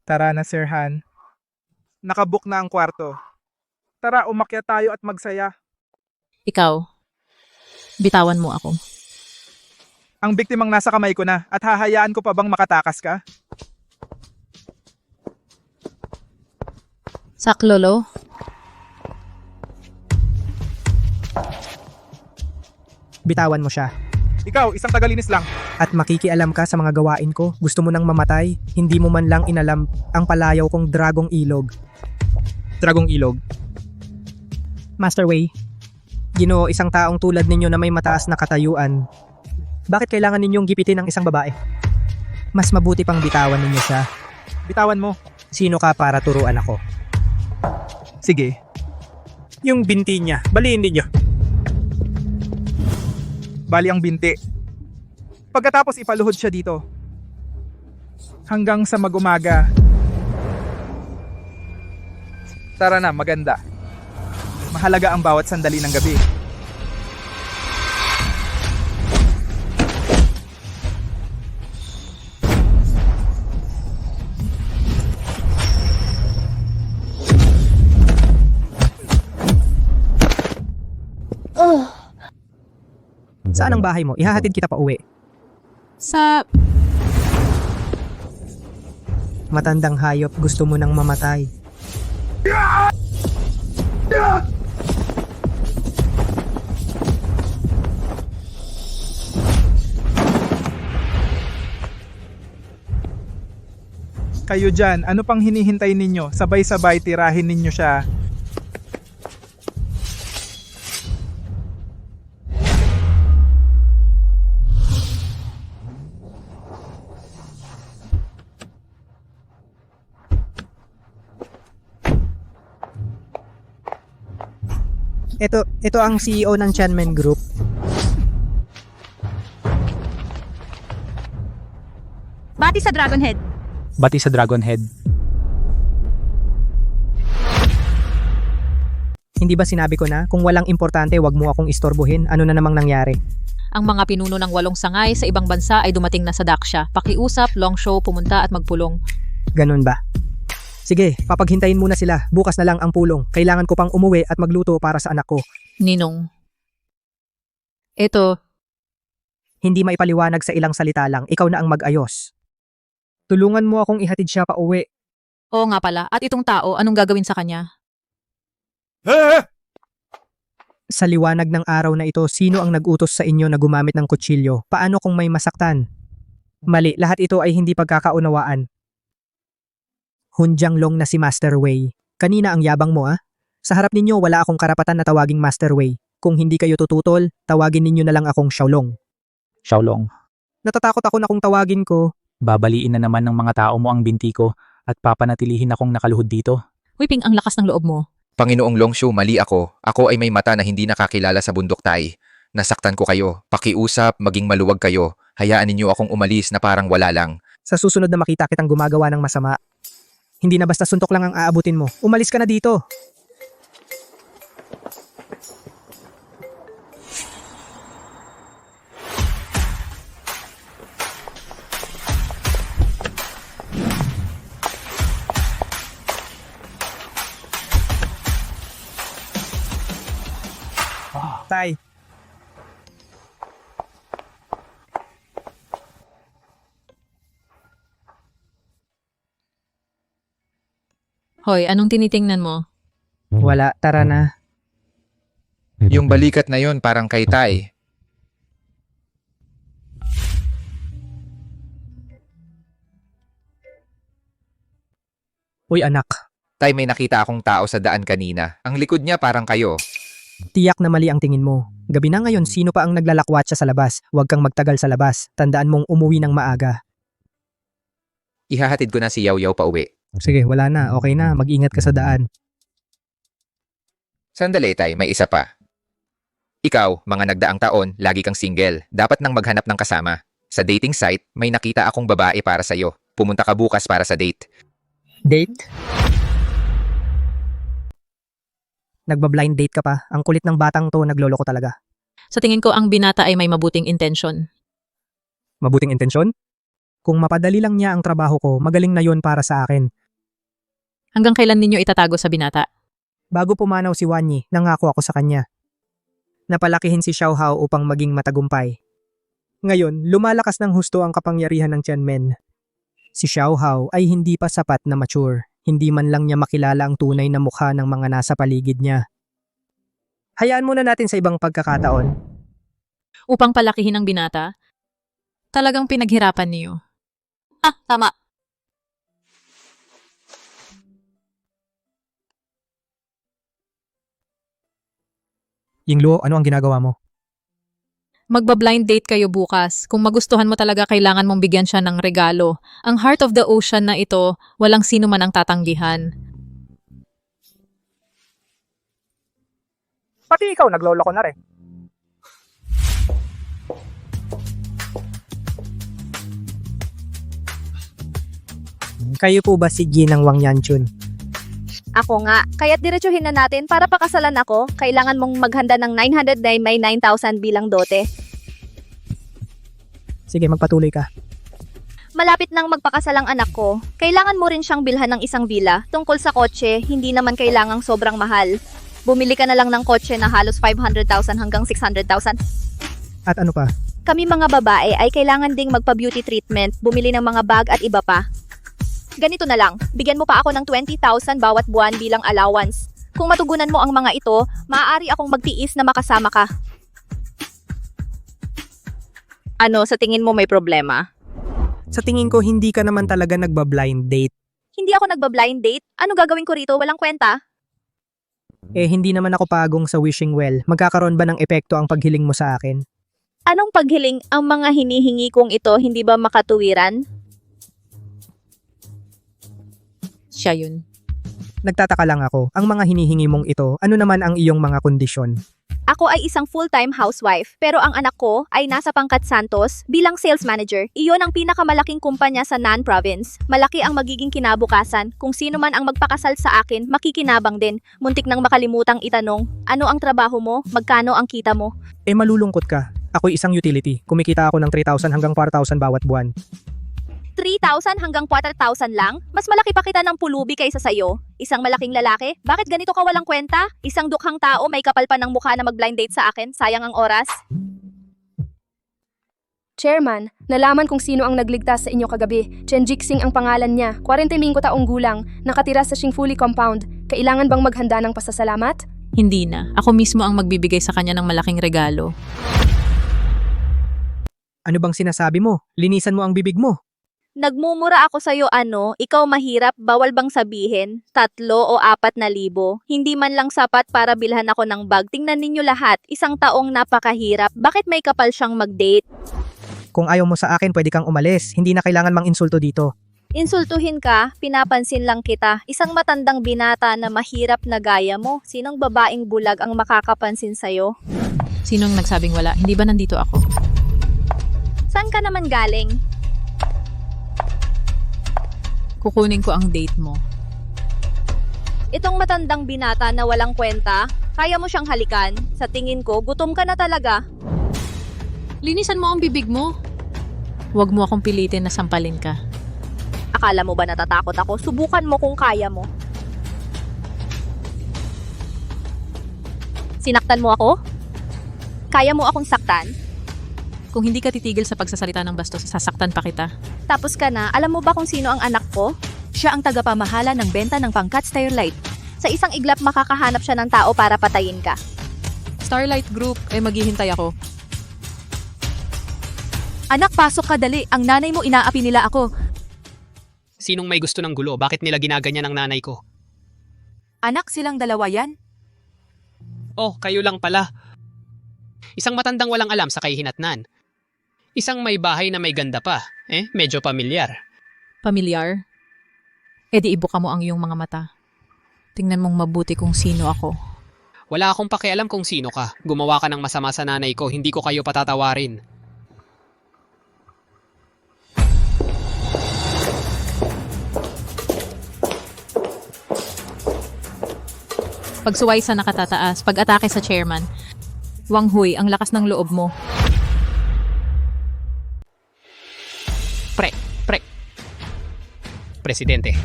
Tara na, Sir Han. Nakabook na ang kwarto. Tara, umakyat tayo at magsaya. Ikaw, bitawan mo ako. Ang biktimang nasa kamay ko na at hahayaan ko pa bang makatakas ka? Saklolo, Bitawan mo siya. Ikaw, isang tagalinis lang. At makikialam ka sa mga gawain ko. Gusto mo nang mamatay, hindi mo man lang inalam ang palayaw kong dragong ilog. Dragong ilog. Master Wei, Ginoo, isang taong tulad ninyo na may mataas na katayuan. Bakit kailangan ninyong gipitin ang isang babae? Mas mabuti pang bitawan ninyo siya. Bitawan mo. Sino ka para turuan ako? Sige. Yung binti niya, baliin ninyo. Bali ang binti. Pagkatapos ipaluhod siya dito. Hanggang sa mag-umaga. Tara na, maganda. Mahalaga ang bawat sandali ng gabi. Saan ang bahay mo? Ihahatid kita pa uwi. sa... Matandang hayop, gusto mo nang mamatay. Kayo dyan, ano pang hinihintay ninyo? Sabay-sabay tirahin ninyo siya. Ito ang CEO ng Chanmen Group. Bati sa Dragonhead. Bati sa Dragonhead. Hindi ba sinabi ko na, kung walang importante wag mo akong istorbohin, ano na namang nangyari? Ang mga pinuno ng 8 sangay sa ibang bansa ay dumating na sa Daksha. Pakiusap, long show, pumunta at magpulong. Ganun ba? Sige, papaghintayin muna sila. Bukas na lang ang pulong. Kailangan ko pang umuwi at magluto para sa anak ko. Ninong. Ito, Hindi maipaliwanag sa ilang salita lang, ikaw na ang mag-ayos. Tulungan mo akong ihatid siya pa uwi. oo nga pala. At itong tao, anong gagawin sa kanya? Sa liwanag ng araw na ito, sino ang nag-utos sa inyo na gumamit ng kutsilyo? Paano kung may masaktan? Mali, lahat ito ay hindi pagkakaunawaan. Hunjang Long na si Master Wei. Kanina ang yabang mo Sa harap ninyo wala akong karapatan na tawaging Master Wei. Kung hindi kayo tututol, tawagin ninyo na lang akong Xiaolong. Xiaolong. Natatakot ako na kung tawagin ko. Babaliin na naman ng mga tao mo ang binti ko at papanatilihin akong nakaluhod dito. Wiping, ang lakas ng loob mo. Panginoong Longshu, mali ako. Ako ay may mata na hindi nakakilala sa bundok tay. Nasaktan ko kayo. Pakiusap, maging maluwag kayo. Hayaan ninyo akong umalis na parang wala lang. Sa susunod na makita kitang gumagawa ng masama, hindi na basta suntok lang ang aabutin mo. Umalis ka na dito. Tay, Hoy, anong tinitingnan mo? wala, tara na. Yung balikat na yon parang kay Tay. Uy anak, Tay, may nakita akong tao sa daan kanina. Ang likod niya parang kayo. tiyak na mali ang tingin mo. Gabi na ngayon, sino pa ang naglalakwatsa sa labas? Huwag kang magtagal sa labas. Tandaan mong umuwi ng maaga. Ihahatid ko na si Yaw Yaw pa uwi. Sige, wala na. Okay na. Mag-ingat ka sa daan. Sandali, Tay, may isa pa. Ikaw, mga nagdaang taon, lagi kang single. Dapat nang maghanap ng kasama. Sa dating site, may nakita akong babae para sa'yo. Pumunta ka bukas para sa date. Date? Nagba-blind date ka pa. Ang kulit ng batang to, nagloloko talaga. Sa tingin ko, ang binata ay may mabuting intensyon. Mabuting intensyon? Kung mapadali lang niya ang trabaho ko, magaling na yon para sa akin. Hanggang kailan ninyo itatago sa binata? Bago pumanaw si Wanyi, nangako ako sa kanya. Napalakihin si Xiao Hao upang maging matagumpay. Ngayon, lumalakas ng husto ang kapangyarihan ng Tianmen. Si Xiao Hao ay hindi pa sapat na mature. Hindi man lang niya makilala ang tunay na mukha ng mga nasa paligid niya. Hayaan muna natin sa ibang pagkakataon. Upang palakihin ang binata? Talagang pinaghirapan niyo. Tama. Yingluo, ano ang ginagawa mo? Magba-blind date kayo bukas. Kung magustuhan mo talaga, kailangan mong bigyan siya ng regalo. Ang Heart of the Ocean na ito, walang sino man ang tatanggihan. Pati ikaw, naglolo ko na rin. Kayo po ba si Ginang Wang Yanchun? Ako nga. Kaya't diretsuhin na natin para pakasalan ako, kailangan mong maghanda ng 900 na may 9,000 bilang dote. Sige, magpatuloy ka. Malapit nang magpakasal ang anak ko. Kailangan mo rin siyang bilhan ng isang villa. Tungkol sa kotse, hindi naman kailangang sobrang mahal. Bumili ka na lang ng kotse na halos 500,000 hanggang 600,000. At ano pa? Kami mga babae ay kailangan ding magpa-beauty treatment, bumili ng mga bag at iba pa. Ganito na lang, bigyan mo pa ako ng 20,000 bawat buwan bilang allowance. Kung matugunan mo ang mga ito, maaari akong magtiis na makasama ka. Ano, sa tingin mo may problema? Sa tingin ko, hindi ka naman talaga nagba-blind date. Hindi ako nagba-blind date. Ano gagawin ko rito? Walang kwenta. Hindi naman ako pagong sa wishing well. Magkakaroon ba ng epekto ang paghiling mo sa akin? Anong paghiling ang mga hinihingi kong ito, hindi ba makatuwiran? Siya yun. Nagtataka lang ako, ang mga hinihingi mong ito, ano naman ang iyong mga kondisyon? Ako ay isang full-time housewife, pero ang anak ko ay nasa Pangkat Santos bilang sales manager. Iyon ang pinakamalaking kumpanya sa Nan Province. Malaki ang magiging kinabukasan. Kung sino man ang magpakasal sa akin, makikinabang din. Muntik nang makalimutang itanong, ano ang trabaho mo? Magkano ang kita mo? Malulungkot ka. Ako'y isang utility. Kumikita ako ng 3,000 hanggang 4,000 bawat buwan. 3,000 hanggang 4,000 lang? Mas malaki pa kita ng pulubi kaysa sayo. Isang malaking lalaki? Bakit ganito ka walang kwenta? Isang dukhang tao may kapal pa ng mukha na mag-blind date sa akin? Sayang ang oras. Chairman, nalaman kung sino ang nagligtas sa inyo kagabi. Chen Jixing ang pangalan niya, 45 taong gulang, nakatira sa Xingfuli compound. Kailangan bang maghanda ng pasasalamat? Hindi na. Ako mismo ang magbibigay sa kanya ng malaking regalo. Ano bang sinasabi mo? Linisan mo ang bibig mo. Nagmumura ako sa'yo ikaw mahirap, bawal bang sabihin? 3 o 4,000. Hindi man lang sapat para bilhan ako ng bag. Tingnan ninyo lahat, isang taong napakahirap. Bakit may kapal siyang mag-date? Kung ayaw mo sa akin, pwede kang umalis. Hindi na kailangan mang insulto dito. Insultuhin ka, pinapansin lang kita. Isang matandang binata na mahirap na gaya mo. Sinong babaeng bulag ang makakapansin sa'yo? Sinong nagsabing wala? Hindi ba nandito ako? Saan ka naman galing? Kukunin ko ang date mo. Itong matandang binata na walang kwenta, kaya mo siyang halikan? Sa tingin ko, gutom ka na talaga. Linisan mo ang bibig mo. Huwag mo akong pilitin na sampalin ka. Akala mo ba natatakot ako? Subukan mo kung kaya mo. Sinaktan mo ako? Kaya mo akong saktan? Kung hindi ka titigil sa pagsasalita ng bastos, sasaktan pa kita. Tapos ka na, alam mo ba kung sino ang anak ko? Siya ang tagapamahala ng benta ng Pangkat Starlight. Sa isang iglap makakahanap siya ng tao para patayin ka. Starlight Group, maghihintay ako. Anak, pasok ka dali. Ang nanay mo inaapi nila ako. Sinong may gusto ng gulo? Bakit nila ginaganyan ang nanay ko? Anak, silang dalawa yan? Oh, kayo lang pala. Isang matandang walang alam sa kahihinatnan. Isang may bahay na may ganda pa. Medyo pamilyar. Pamilyar? Di ibuka mo ang iyong mga mata. Tingnan mong mabuti kung sino ako. Wala akong pakialam kung sino ka. Gumawa ka ng masama sa nanay ko, hindi ko kayo patatawarin. Pagsuway sa nakatataas, pag-atake sa chairman. Wang Hui, ang lakas ng loob mo. Pre, presidente.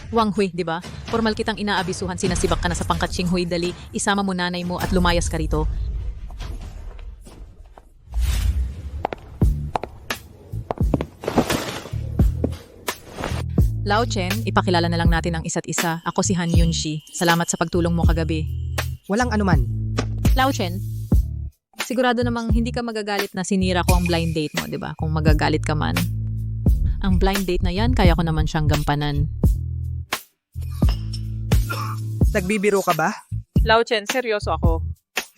Wang Hui, di ba? Formal kitang inaabisuhan, sinasibak ka na sa pangkat Xing Hui, dali. Isama mo nanay mo at lumayas ka rito. Lao Chen, ipakilala na lang natin ang isa't isa. Ako si Han Yunshi. Salamat sa pagtulong mo kagabi. Walang anuman. Lao Chen, sigurado namang hindi ka magagalit na sinira ko ang blind date mo, di ba? Kung magagalit ka man. Ang blind date na yan, kaya ko naman siyang gampanan. Nagbibiro ka ba? Lao Chen, seryoso ako.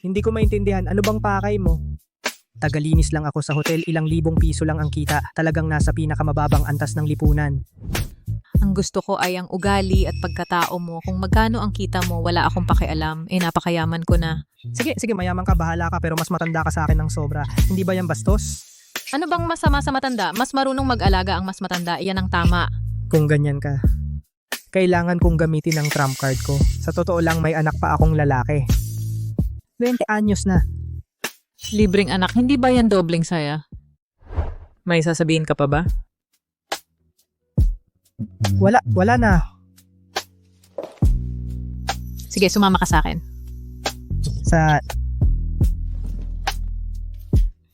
Hindi ko maintindihan. Ano bang pakay mo? Tagalinis lang ako sa hotel, ilang libong piso lang ang kita. Talagang nasa pinakamababang antas ng lipunan. Ang gusto ko ay ang ugali at pagkatao mo. Kung magkano ang kita mo, wala akong pakialam. Napakayaman ko na. Sige, mayaman ka, bahala ka, pero mas matanda ka sa akin ng sobra. Hindi ba yan bastos? Ano bang masama sa matanda? Mas marunong mag-alaga ang mas matanda. Iyan ang tama. Kung ganyan ka. Kailangan kong gamitin ang trump card ko. Sa totoo lang, may anak pa akong lalaki. 20 anyos na. Libreng anak, hindi ba yan dobling saya? May sasabihin ka pa ba? Wala na. Sige, sumama ka sa akin.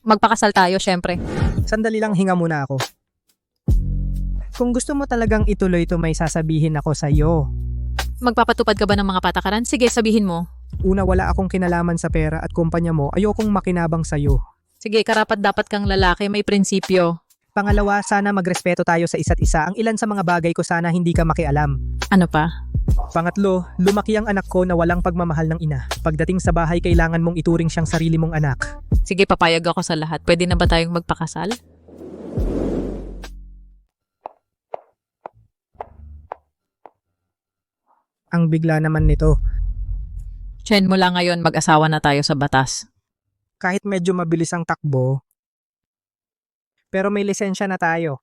Magpakasal tayo, syempre. Sandali lang, hinga muna ako. Kung gusto mo talagang ituloy to, may sasabihin ako sa'yo. Magpapatupad ka ba ng mga patakaran? Sige, sabihin mo. Una, wala akong kinalaman sa pera at kumpanya mo. Ayokong makinabang sa'yo. Sige, karapat dapat kang lalaki, may prinsipyo. Pangalawa, sana magrespeto tayo sa isa't isa. Ang ilan sa mga bagay ko sana hindi ka makialam. Ano pa? Pangatlo, lumaki ang anak ko na walang pagmamahal ng ina. Pagdating sa bahay, kailangan mong ituring siyang sarili mong anak. Sige, papayag ako sa lahat. Pwede na ba tayong magpakasal? Ang bigla naman nito. Chen, mula ngayon, mag-asawa na tayo sa batas. Kahit medyo mabilis ang takbo, pero may lisensya na tayo.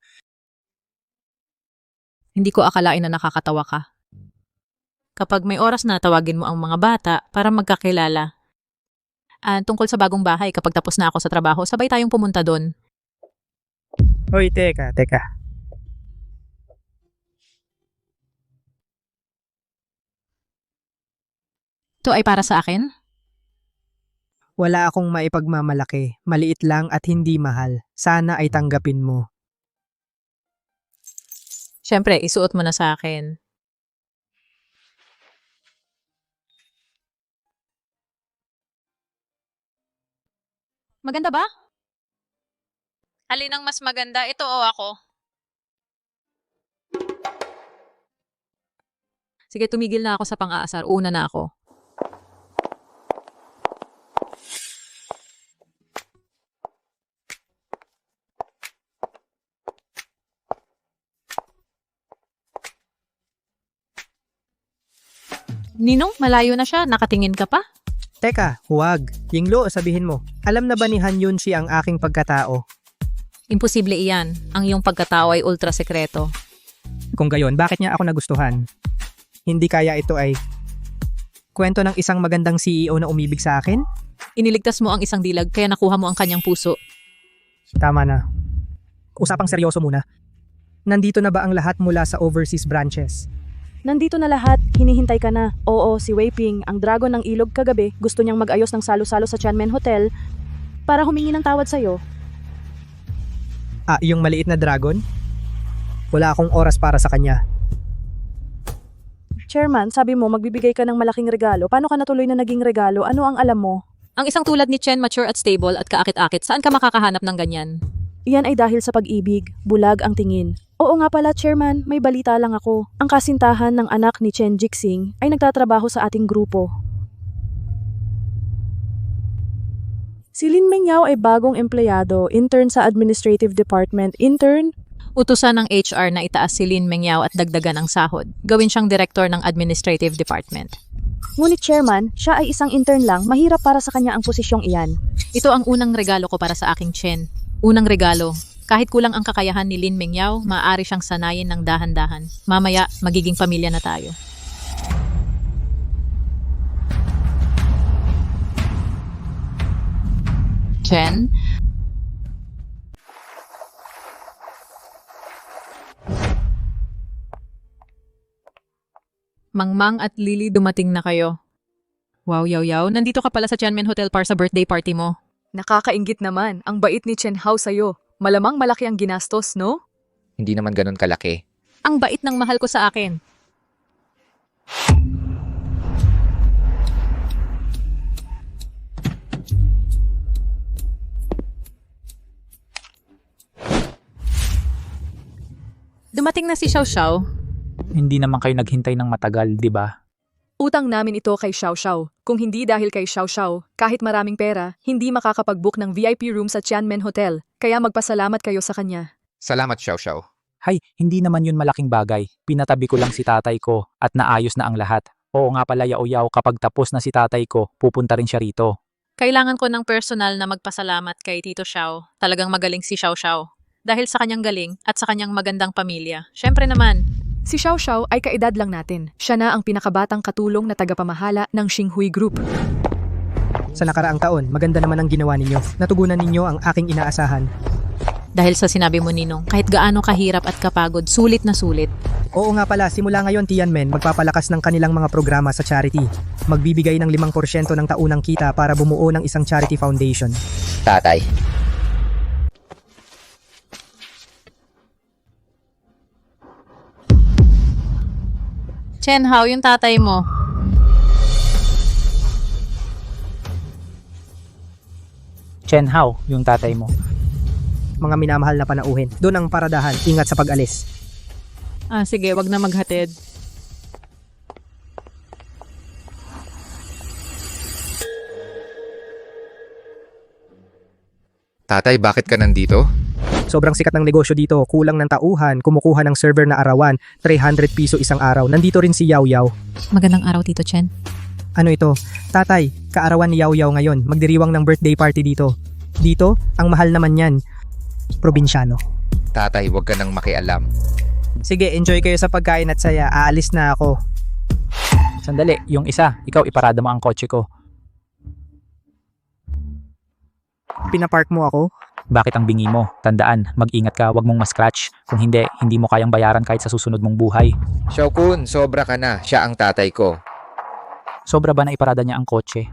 Hindi ko akalain na nakakatawa ka. Kapag may oras na, tawagin mo ang mga bata para magkakilala. Tungkol sa bagong bahay, kapag tapos na ako sa trabaho, sabay tayong pumunta doon. Hoy, teka. Ito ay para sa akin? Wala akong maipagmamalaki. Maliit lang at hindi mahal. Sana ay tanggapin mo. Siyempre, isuot mo na sa akin. Maganda ba? Alin ang mas maganda? Ito o ako? Sige, tumigil na ako sa pang-aasar. Una na ako. Ninong, malayo na siya. Nakatingin ka pa? Teka, huwag. Yinglo, sabihin mo. Alam na ba ni Han Yunshi ang aking pagkatao? Imposible iyan. Ang iyong pagkatao ay ultra sekreto. Kung gayon, bakit niya ako nagustuhan? Hindi kaya ito ay kwento ng isang magandang CEO na umibig sa akin? Iniligtas mo ang isang dilag kaya nakuha mo ang kanyang puso. Tama na. Usapang seryoso muna. Nandito na ba ang lahat mula sa overseas branches? Nandito na lahat, hinihintay ka na. Oo, si Wei Ping, ang dragon ng ilog kagabi, gusto niyang mag-ayos ng salo-salo sa Tianmen Hotel para humingi ng tawad sa'yo. Yung maliit na dragon? Wala akong oras para sa kanya. Chairman, sabi mo magbibigay ka ng malaking regalo. Paano ka natuloy na naging regalo? Ano ang alam mo? Ang isang tulad ni Chen, mature at stable at kaakit-akit, saan ka makakahanap ng ganyan? Iyan ay dahil sa pag-ibig, bulag ang tingin. Oo nga pala, Chairman, may balita lang ako. Ang kasintahan ng anak ni Chen Jixing ay nagtatrabaho sa ating grupo. Si Lin Mengyao ay bagong empleyado, intern sa Administrative Department. Intern? Utusan ng HR na itaas si Lin Mengyao at dagdagan ang sahod. Gawin siyang director ng Administrative Department. Ngunit Chairman, siya ay isang intern lang, mahirap para sa kanya ang posisyong iyan. Ito ang unang regalo ko para sa aking Chen. Unang regalo. Kahit kulang ang kakayahan ni Lin Mengyao, maaari siyang sanayin ng dahan-dahan. Mamaya, magiging pamilya na tayo. Chen? Mangmang at Lily, dumating na kayo. Wow, yaw, nandito ka pala sa Tianmen Hotel para sa birthday party mo. Nakakainggit naman. Ang bait ni Chen Hao sa'yo. Malamang malaki ang ginastos, no? Hindi naman ganun kalaki. Ang bait ng mahal ko sa akin. Dumating na si Xiao Xiao. Hindi naman kayo naghintay ng matagal, di ba? Utang namin ito kay Xiao Xiao. Kung hindi dahil kay Xiao Xiao, kahit maraming pera, hindi makakapag-book ng VIP room sa Tianmen Hotel. Kaya magpasalamat kayo sa kanya. Salamat, Xiao Xiao. Hay, hindi naman yun malaking bagay. Pinatabi ko lang si tatay ko at naayos na ang lahat. Oo nga pala, Yao, kapag tapos na si tatay ko, pupunta rin siya rito. Kailangan ko ng personal na magpasalamat kay Tito Xiao. Talagang magaling si Xiao Xiao. Dahil sa kanyang galing at sa kanyang magandang pamilya. Syempre naman, Si Xiao Xiao ay kaedad lang natin. Siya na ang pinakabatang katulong na tagapamahala ng Xinghui Group. Sa nakaraang taon, maganda naman ang ginawa ninyo. Natugunan ninyo ang aking inaasahan. dahil sa sinabi mo Ninong, kahit gaano kahirap at kapagod, sulit na sulit. Oo nga pala, simula ngayon Tianmen magpapalakas ng kanilang mga programa sa charity. Magbibigay ng 5% ng taunang kita para bumuo ng isang charity foundation. Tatay. Chen Hao, yung tatay mo. Chen Hao, yung tatay mo. Mga minamahal na panauhin. Doon ang paradahan. Ingat sa pag-alis. Ah, sige, wag na maghatid. Tatay, bakit ka nandito? Sobrang sikat ng negosyo dito. Kulang ng tauhan. Kumukuha ng server na arawan. 300 piso isang araw. Nandito rin si Yao Yao. Magandang araw, Tito Chen. Ano ito? Tatay, kaarawan ni Yao Yao ngayon. Magdiriwang ng birthday party dito. Dito, ang mahal naman yan. Probinsyano. Tatay, huwag ka nang makialam. Sige, enjoy kayo sa pagkain at saya. Aalis na ako. Sandali, yung isa, ikaw iparada mo ang kotse ko. Pinapark mo ako? Bakit ang bingi mo? Tandaan, mag-ingat ka, wag mong ma-scratch. Kung hindi, hindi mo kayang bayaran kahit sa susunod mong buhay. Xiaokun, sobra ka na. Siya ang tatay ko. Sobra ba na iparada niya ang kotse?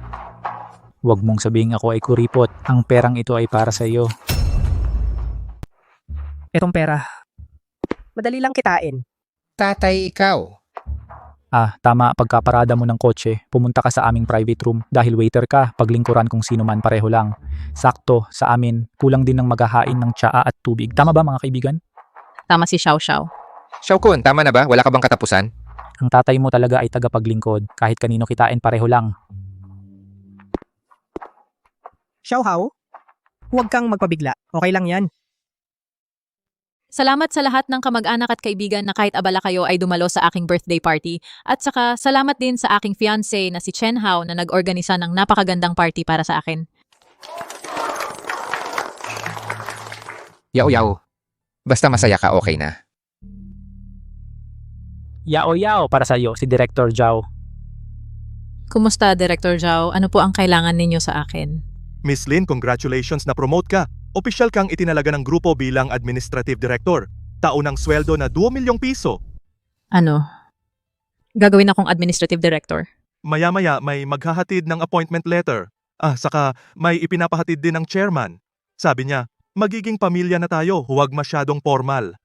Huwag mong sabihin ako ay kuripot. Ang perang ito ay para sa iyo. Etong pera. Madali lang kitain. Tatay, ikaw. Ah, tama, pagkaparada mo ng kotse, pumunta ka sa aming private room dahil waiter ka, paglingkuran kung sino man pareho lang. Sakto, sa amin, kulang din ng maghahain ng tsaa at tubig. Tama ba mga kaibigan? Tama si Xiao Xiao. Xiaokun, tama na ba? Wala ka bang katapusan? Ang tatay mo talaga ay tagapaglingkod, kahit kanino kitain pareho lang. Xiao Hao, huwag kang magpabigla. Okay lang yan. Salamat sa lahat ng kamag-anak at kaibigan na kahit abala kayo ay dumalo sa aking birthday party. At saka, salamat din sa aking fiancé na si Chen Hao na nag-organisa ng napakagandang party para sa akin. Yao. Basta masaya ka, okay na. Yao para sa iyo, si Director Zhao. Kumusta, Director Zhao? Ano po ang kailangan ninyo sa akin? Miss Lin, congratulations na promote ka. Opisyal kang itinalaga ng grupo bilang administrative director. Taunang sweldo na 2 milyong piso. Ano? Gagawin akong administrative director. Maya-maya may maghahatid ng appointment letter. Saka may ipinapahatid din ng chairman. Sabi niya, magiging pamilya na tayo, huwag masyadong formal.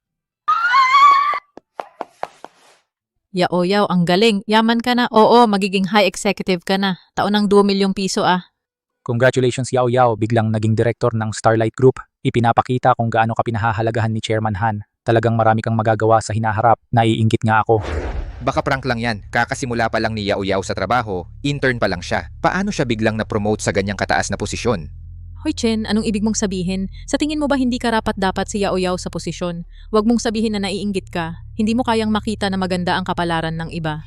Yao, ang galing. Yaman ka na. Oo, magiging high executive ka na. Taonang 2 milyong piso ah. Congratulations Yao, biglang naging director ng Starlight Group. Ipinapakita kung gaano ka pinahahalagahan ni Chairman Han. Talagang marami kang magagawa sa hinaharap. Naiinggit nga ako. Baka prank lang yan. Kakasimula pa lang ni Yao sa trabaho, intern pa lang siya. Paano siya biglang na-promote sa ganyang kataas na posisyon? Hoy Chen, anong ibig mong sabihin? Sa tingin mo ba hindi karapat dapat si Yao sa posisyon? Huwag mong sabihin na naiinggit ka. Hindi mo kayang makita na maganda ang kapalaran ng iba.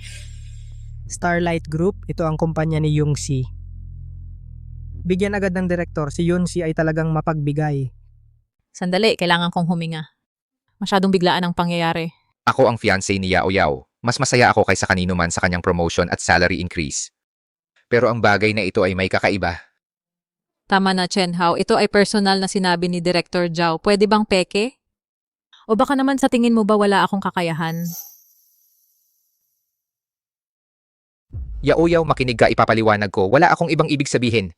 Starlight Group, ito ang kumpanya ni Yung Si. Bigyan agad ng direktor, si Yun Si ay talagang mapagbigay. Sandali, kailangan kong huminga. Masyadong biglaan ang pangyayari. Ako ang fiancé ni Yao. Mas masaya ako kaysa kanino man sa kanyang promotion at salary increase. Pero ang bagay na ito ay may kakaiba. Tama na, Chen Hao. Ito ay personal na sinabi ni Director Zhao. Pwede bang peke? O baka naman sa tingin mo ba wala akong kakayahan? Yaoyaw, makinig ka, ipapaliwanag ko. Wala akong ibang ibig sabihin.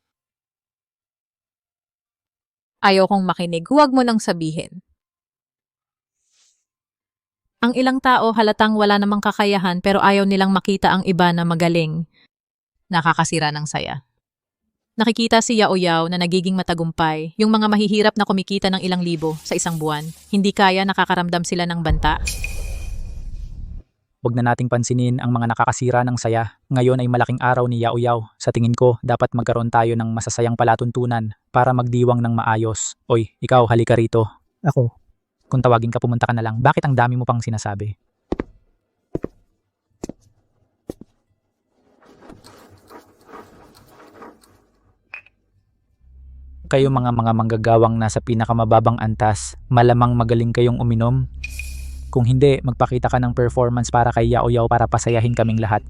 Ayaw kong makinig, huwag mo nang sabihin. Ang ilang tao halatang wala namang kakayahan pero ayaw nilang makita ang iba na magaling. Nakakasira ng saya. Nakikita si Yaoyaw na nagiging matagumpay, yung mga mahihirap na kumikita ng ilang libo sa isang buwan. Hindi kaya nakakaramdam sila ng banta. Huwag na nating pansinin ang mga nakakasira ng saya. Ngayon ay malaking araw ni Yaoyaw. Sa tingin ko, dapat magkaroon tayo ng masasayang palatuntunan para magdiwang ng maayos. Oy, ikaw, halika rito. Ako. Kung tawagin ka, pumunta ka na lang. Bakit ang dami mo pang sinasabi? Kayo mga manggagawang nasa pinakamababang antas, malamang magaling kayong uminom. Kung hindi, magpakita ka ng performance para kay Yaoyaw para pasayahin kaming lahat.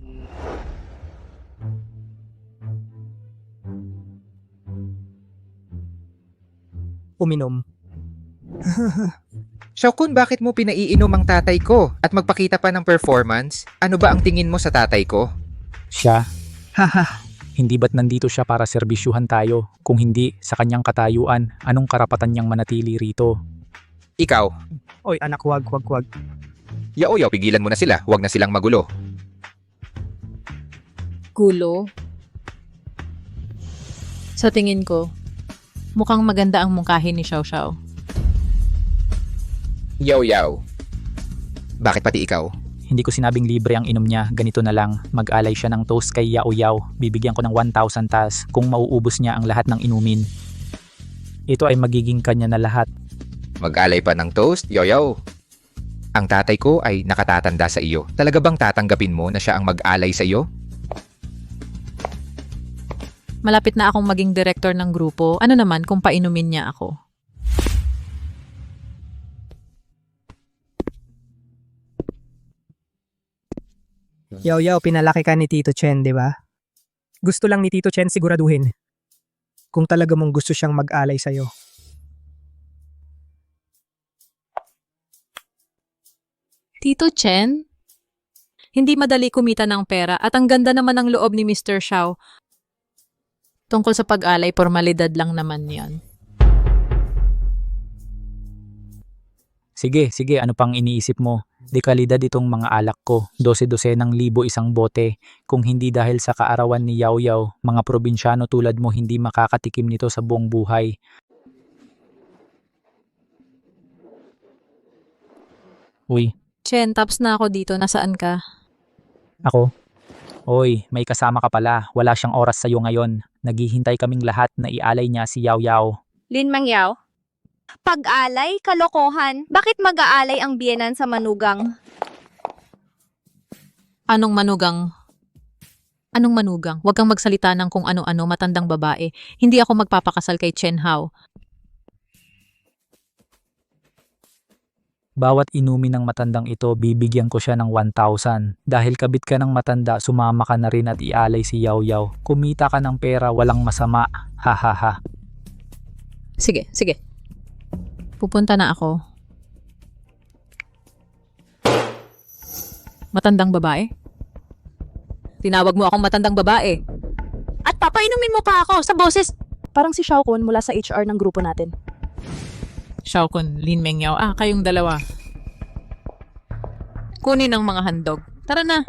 Uminom. Xiaokun, bakit mo pinaiinom ang tatay ko at magpakita pa ng performance? Ano ba ang tingin mo sa tatay ko? Siya, Haha. hindi ba't nandito siya para serbisyuhan tayo? Kung hindi, sa kanyang katayuan, anong karapatan niyang manatili rito? Ikaw, Oy, anak, wag. Yaoyaw, pigilan mo na sila. Huwag na silang magulo. Gulo. Sa tingin ko, mukhang maganda ang mungkahin ni Xiao Xiao. Yaoyaw. Bakit pati ikaw? Hindi ko sinabing libre ang inom niya, ganito na lang. Mag-alay siya ng toast kay Yaoyaw. Bibigyan ko ng 1,000 tas kung mauubos niya ang lahat ng inumin. Ito ay magiging kanya na lahat. Mag-alay pa ng toast, Yaoyaw. Ang tatay ko ay nakatatanda sa iyo. Talaga bang tatanggapin mo na siya ang mag-alay sa iyo? Malapit na akong maging director ng grupo. Ano naman kung painumin niya ako? Yaw, pinalaki ka ni Tito Chen, di ba? Gusto lang ni Tito Chen siguraduhin kung talaga mong gusto siyang mag-alay sa'yo. Tito Chen? Hindi madali kumita ng pera at ang ganda naman ng loob ni Mr. Xiao. Tungkol sa pag-alay, formalidad lang naman yan. Sige, ano pang iniisip mo? Dekalidad itong mga alak ko, 12 ng libo isang bote. Kung hindi dahil sa kaarawan ni Yaoyaw, mga probinsyano tulad mo hindi makakatikim nito sa buong buhay. Uy, Chen, tapos na ako dito. Nasaan ka? ako? Oy, may kasama ka pala. Wala siyang oras sa'yo ngayon. Naghihintay kaming lahat na ialay niya si Yaoyaw. Lin Mangyaw? Pag-alay? Kalokohan? Bakit mag-aalay ang biyenan sa manugang? Anong manugang? Anong manugang? Huwag kang magsalita ng kung ano-ano, matandang babae. Hindi ako magpapakasal kay Chen Hao. Bawat inumin ng matandang ito, bibigyan ko siya ng 1,000. Dahil kabit ka ng matanda, sumama ka na rin at ialay si Yaoyaw. Kumita ka ng pera, walang masama. Hahaha. Sige. Pupunta na ako. Matandang babae? Tinawag mo akong matandang babae. At papainumin mo pa ako sa boses. Parang si Xiaokun mula sa HR ng grupo natin. Xiaokun, Lin Mengyaw. Kayong dalawa. Kunin ang mga handog. Tara na.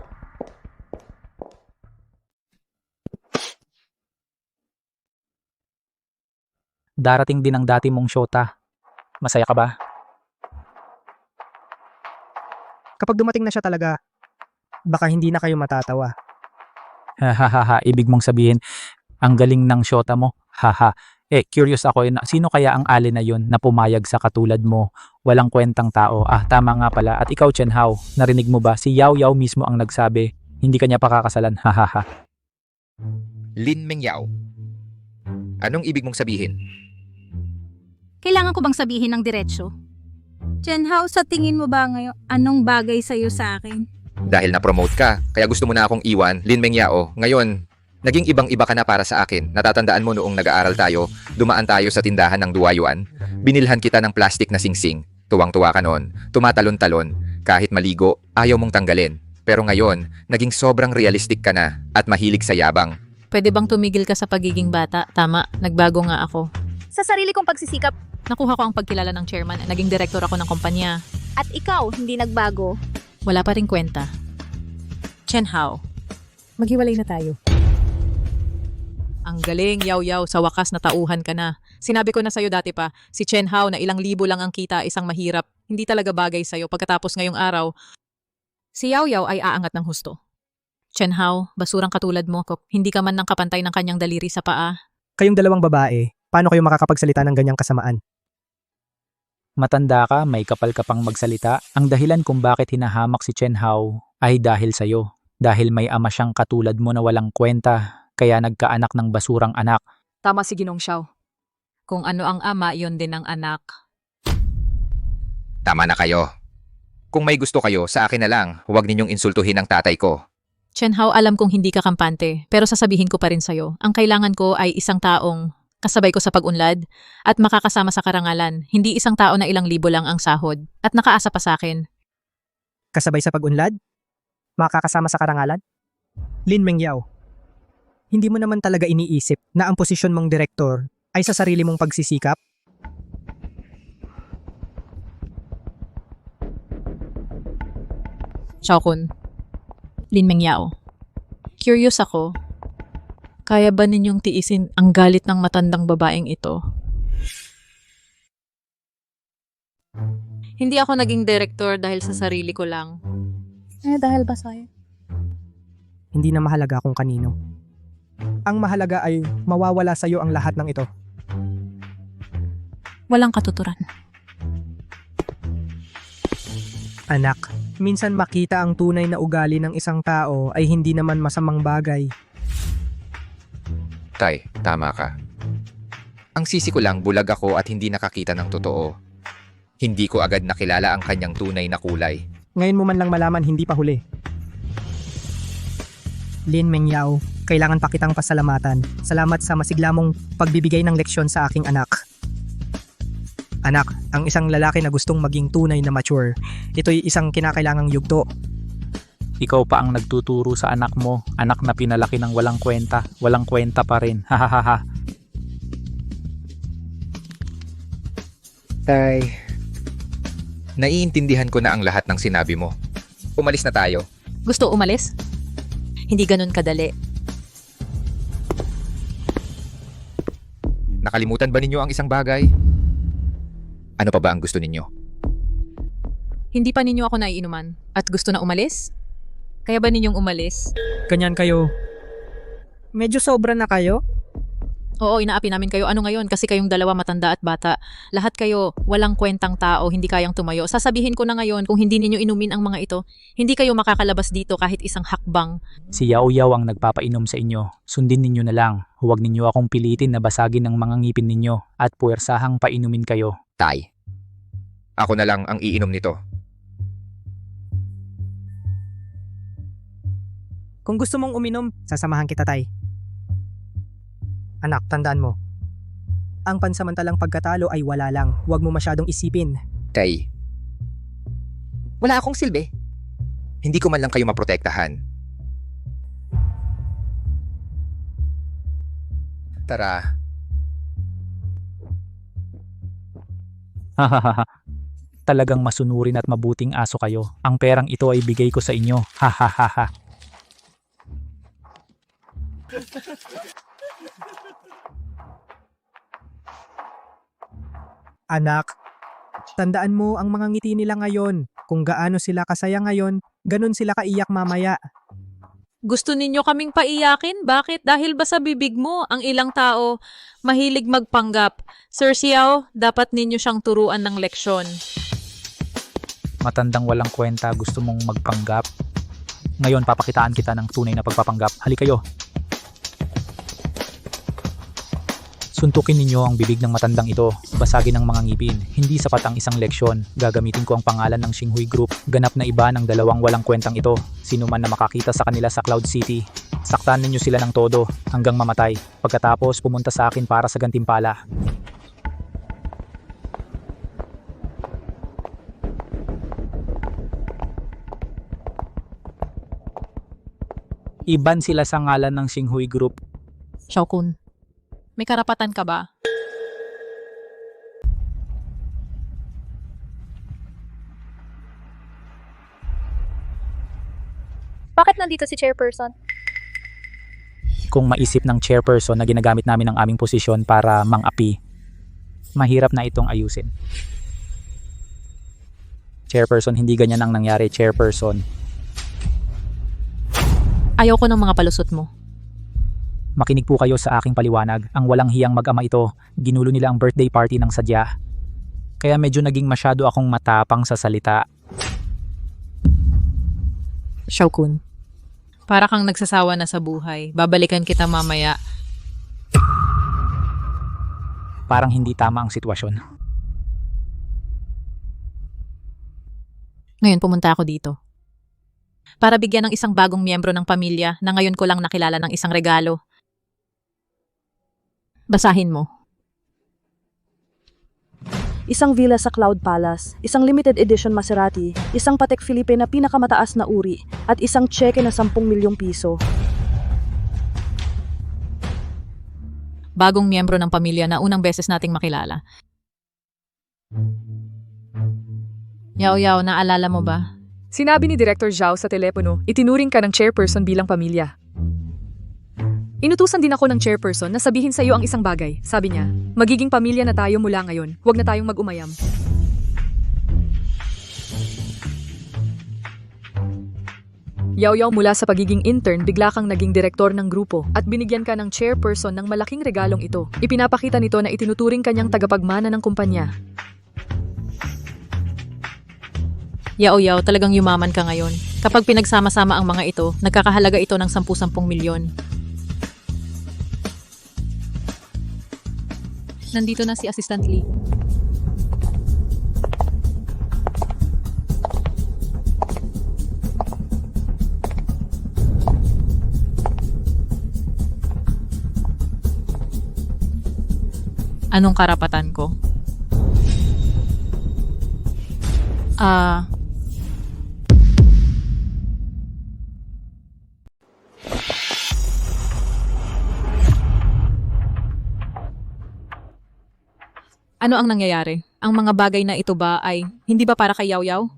Darating din ang dati mong syota. Masaya ka ba? Kapag dumating na siya talaga, baka hindi na kayo matatawa. Hahaha, ibig mong sabihin, ang galing ng syota mo. Haha. Curious ako, sino kaya ang alin na yun na pumayag sa katulad mo? Walang kwentang tao. Tama nga pala. At ikaw, Chen Hao, narinig mo ba? Si Yaoyaw mismo ang nagsabi, hindi kanya pakakasalan. Hahaha. Lin Mengyaw. Anong ibig mong sabihin? Kailangan ko bang sabihin ng diretsyo? Chen Hao, sa tingin mo ba ngayon, anong bagay sa'yo sa akin? Dahil na-promote ka, kaya gusto mo na akong iwan, Lin Mengyao. Ngayon, naging ibang-iba ka na para sa akin. Natatandaan mo noong nag-aaral tayo, dumaan tayo sa tindahan ng duwayuan. Binilhan kita ng plastic na singsing. Tuwang-tuwa ka noon. Tumatalon-talon. Kahit maligo, ayaw mong tanggalin. Pero ngayon, naging sobrang realistic ka na at mahilig sa yabang. Pwede bang tumigil ka sa pagiging bata? Tama, nagbago nga ako. Sa sarili kong pagsisikap, Nakuha ko ang pagkilala ng chairman. Naging direktor ako ng kumpanya. at ikaw hindi nagbago. Wala pa rin kwenta. Chen Hao. Maghiwalay na tayo. Ang galing, yaw-yaw, sa wakas natauhan ka na. Sinabi ko na sa'yo dati pa, si Chen Hao na ilang libo lang ang kita, isang mahirap, hindi talaga bagay sa'yo. Pagkatapos ngayong araw, si Yaw Yaw ay aangat ng husto. Chen Hao, basurang katulad mo, hindi ka man ng kapantay ng kanyang daliri sa paa. Kayong dalawang babae, paano kayo makakapagsalita ng ganyang kasamaan? Matanda ka, may kapal ka pang magsalita. Ang dahilan kung bakit hinahamak si Chen Hao ay dahil sa'yo. Dahil may ama siyang katulad mo na walang kwenta, kaya nagkaanak ng basurang anak. Tama si Ginong Xiao. Kung ano ang ama, yon din ang anak. Tama na kayo. Kung may gusto kayo, sa akin na lang. Huwag ninyong insultuhin ang tatay ko. Chen Hao, alam kong hindi ka kampante, pero sasabihin ko pa rin sa'yo, ang kailangan ko ay isang taong kasabay ko sa pag-unlad at makakasama sa karangalan, hindi isang tao na ilang libo lang ang sahod at nakaasa pa sa akin. Kasabay sa pag-unlad? Makakasama sa karangalan? Lin Mengyao, hindi mo naman talaga iniisip na ang posisyon mong direktor ay sa sarili mong pagsisikap? Xiaokun, Lin Mengyao, curious ako, kaya ba ninyong tiisin ang galit ng matandang babaeng ito? Hindi ako naging direktor dahil sa sarili ko lang. Dahil ba sa'yo? Hindi na mahalaga kung kanino. Ang mahalaga ay mawawala sa'yo ang lahat ng ito. Walang katuturan. Anak, minsan makita ang tunay na ugali ng isang tao ay hindi naman masamang bagay. Tay, tama ka. Ang sisi ko lang, bulag ako at hindi nakakita ng totoo. Hindi ko agad nakilala ang kanyang tunay na kulay. Ngayon mo man lang malaman, hindi pa huli. Lin Mengyao, kailangan pa kitang pasalamatan. Salamat sa masigla mong pagbibigay ng leksyon sa aking anak. Anak, ang isang lalaki na gustong maging tunay na mature, ito'y isang kinakailangang yugto. Ikaw pa ang nagtuturo sa anak mo, anak na pinalaki ng walang kwenta pa rin. Hahaha. Tay, naiintindihan ko na ang lahat ng sinabi mo. Umalis na tayo. Gusto umalis? Hindi ganun kadali. Nakalimutan ba ninyo ang isang bagay? Ano pa ba ang gusto ninyo? Hindi pa ninyo ako naiinuman at gusto na umalis? Kaya ba ninyong umalis? Ganyan kayo. Medyo sobra na kayo? Oo, inaapi namin kayo. Ano ngayon? Kasi kayong dalawa matanda at bata. Lahat kayo walang kwentang tao, hindi kayang tumayo. Sasabihin ko na ngayon, kung hindi ninyo inumin ang mga ito, hindi kayo makakalabas dito kahit isang hakbang. Si Yaw Yaw ang nagpapainom sa inyo. Sundin ninyo na lang. Huwag ninyo akong pilitin na basagin ng mga ngipin ninyo at puwersahang painumin kayo. Tay, ako na lang ang iinom nito. Kung gusto mong uminom, sasamahan kita, tay. Anak, tandaan mo. Ang pansamantalang pagkatalo ay wala lang. Huwag mo masyadong isipin. Tay, wala akong silbi. Hindi ko man lang kayo maprotektahan. Tara. Hahaha. Talagang masunurin at mabuting aso kayo. Ang perang ito ay bigay ko sa inyo. Hahaha. Anak, tandaan mo ang mga ngiti nila ngayon. Kung gaano sila kasaya ngayon, ganun sila kaiyak mamaya. Gusto ninyo kaming paiyakin? Bakit? Dahil ba sa bibig mo, ang ilang tao mahilig magpanggap? Sir Xiao, dapat ninyo siyang turuan ng leksyon. Matandang walang kwenta, gusto mong magpanggap. Ngayon, papakitaan kita ng tunay na pagpapanggap. Halika kayo. Suntukin ninyo ang bibig ng matandang ito. Basagin ang mga ngipin. Hindi sapat ang isang leksyon. Gagamitin ko ang pangalan ng Xinghui Group. Ganap na iba ng dalawang walang kwentang ito. Sino man na makakita sa kanila sa Cloud City. Saktan ninyo sila ng todo hanggang mamatay. Pagkatapos pumunta sa akin para sa gantimpala. Iban sila sa ngalan ng Xinghui Group. Xiaokun, may karapatan ka ba? Bakit nandito si chairperson? Kung maisip ng chairperson na ginagamit namin ang aming posisyon para mang-api, mahirap na itong ayusin. Chairperson, hindi ganyan ang nangyari, chairperson. Ayoko ng mga palusot mo. Makinig po kayo sa aking paliwanag. Ang walang hiyang mag-ama ito, ginulo nila ang birthday party ng sadya. Kaya medyo naging masyado akong matapang sa salita. Xiaokun, para kang nagsasawa na sa buhay. Babalikan kita mamaya. Parang hindi tama ang sitwasyon. Ngayon pumunta ako dito. Para bigyan ng isang bagong miyembro ng pamilya na ngayon ko lang nakilala ng isang regalo. Basahin mo. Isang villa sa Cloud Palace, isang limited edition Maserati, isang Patek Philippe na pinakamataas na uri, at isang tseke na 10 milyong piso. Bagong miyembro ng pamilya na unang beses nating makilala. Yao, naalala mo ba? Sinabi ni Director Zhao sa telepono, itinuring ka ng chairperson bilang pamilya. Inutusan din ako ng chairperson na sabihin sa iyo ang isang bagay. Sabi niya, magiging pamilya na tayo mula ngayon. Huwag na tayong mag-umayam. Yaw mula sa pagiging intern, bigla kang naging direktor ng grupo at binigyan ka ng chairperson ng malaking regalong ito. Ipinapakita nito na itinuturing kanyang tagapagmana ng kumpanya. Yao, talagang yumaman ka ngayon. Kapag pinagsama-sama ang mga ito, nagkakahalaga ito ng 10-10 milyon. Nandito na si Assistant Lee. Anong karapatan ko? Ano ang nangyayari? Ang mga bagay na ito ba ay hindi ba para kay Yao?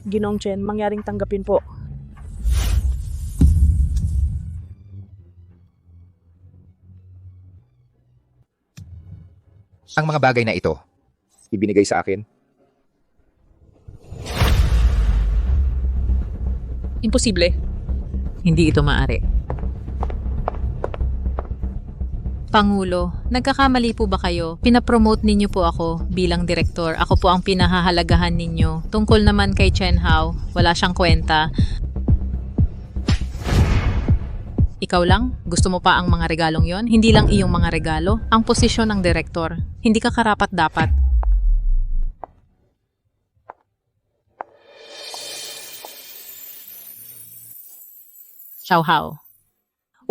Ginong Chen, mangyaring tanggapin po. Ang mga bagay na ito, ibinigay sa akin. Imposible. Hindi ito maaari. Pangulo, nagkakamali po ba kayo? Pinapromote ninyo po ako bilang direktor. Ako po ang pinahahalagahan ninyo. Tungkol naman kay Chen Hao, wala siyang kwenta. Ikaw lang? Gusto mo pa ang mga regalong yon? Hindi lang iyong mga regalo. Ang posisyon ng direktor. Hindi ka karapat-dapat. Xiao Hao.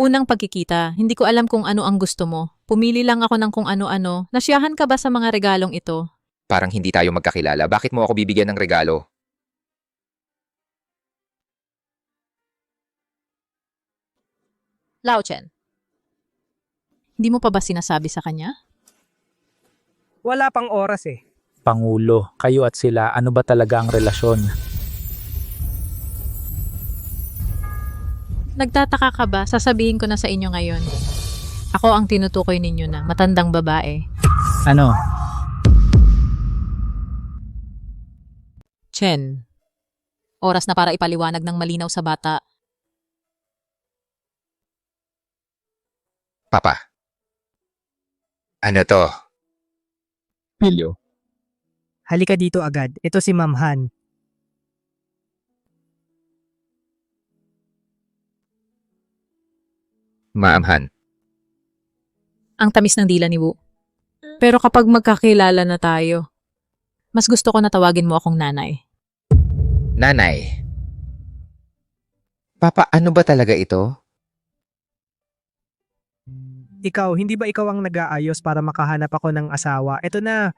Unang pagkikita, hindi ko alam kung ano ang gusto mo. Pumili lang ako ng kung ano-ano. Nasiyahan ka ba sa mga regalong ito? Parang hindi tayo magkakilala. Bakit mo ako bibigyan ng regalo? Lao Chen. Hindi mo pa ba sinasabi sa kanya? Wala pang oras eh. Pangulo, kayo at sila, ano ba talaga ang relasyon? Nagtataka ka ba? Sasabihin ko na sa inyo ngayon. Ako ang tinutukoy ninyo na matandang babae. Ano? Chen. Oras na para ipaliwanag ng malinaw sa bata. Papa. Ano to? Pilyo. Halika dito agad. Ito si Ma'am Han. Maamhan. Ang tamis ng dila ni Wu. Pero kapag magkakilala na tayo, mas gusto ko na tawagin mo akong nanay. Nanay. Papa, ano ba talaga ito? Ikaw, hindi ba ikaw ang nag-aayos para makahanap ako ng asawa? Ito na.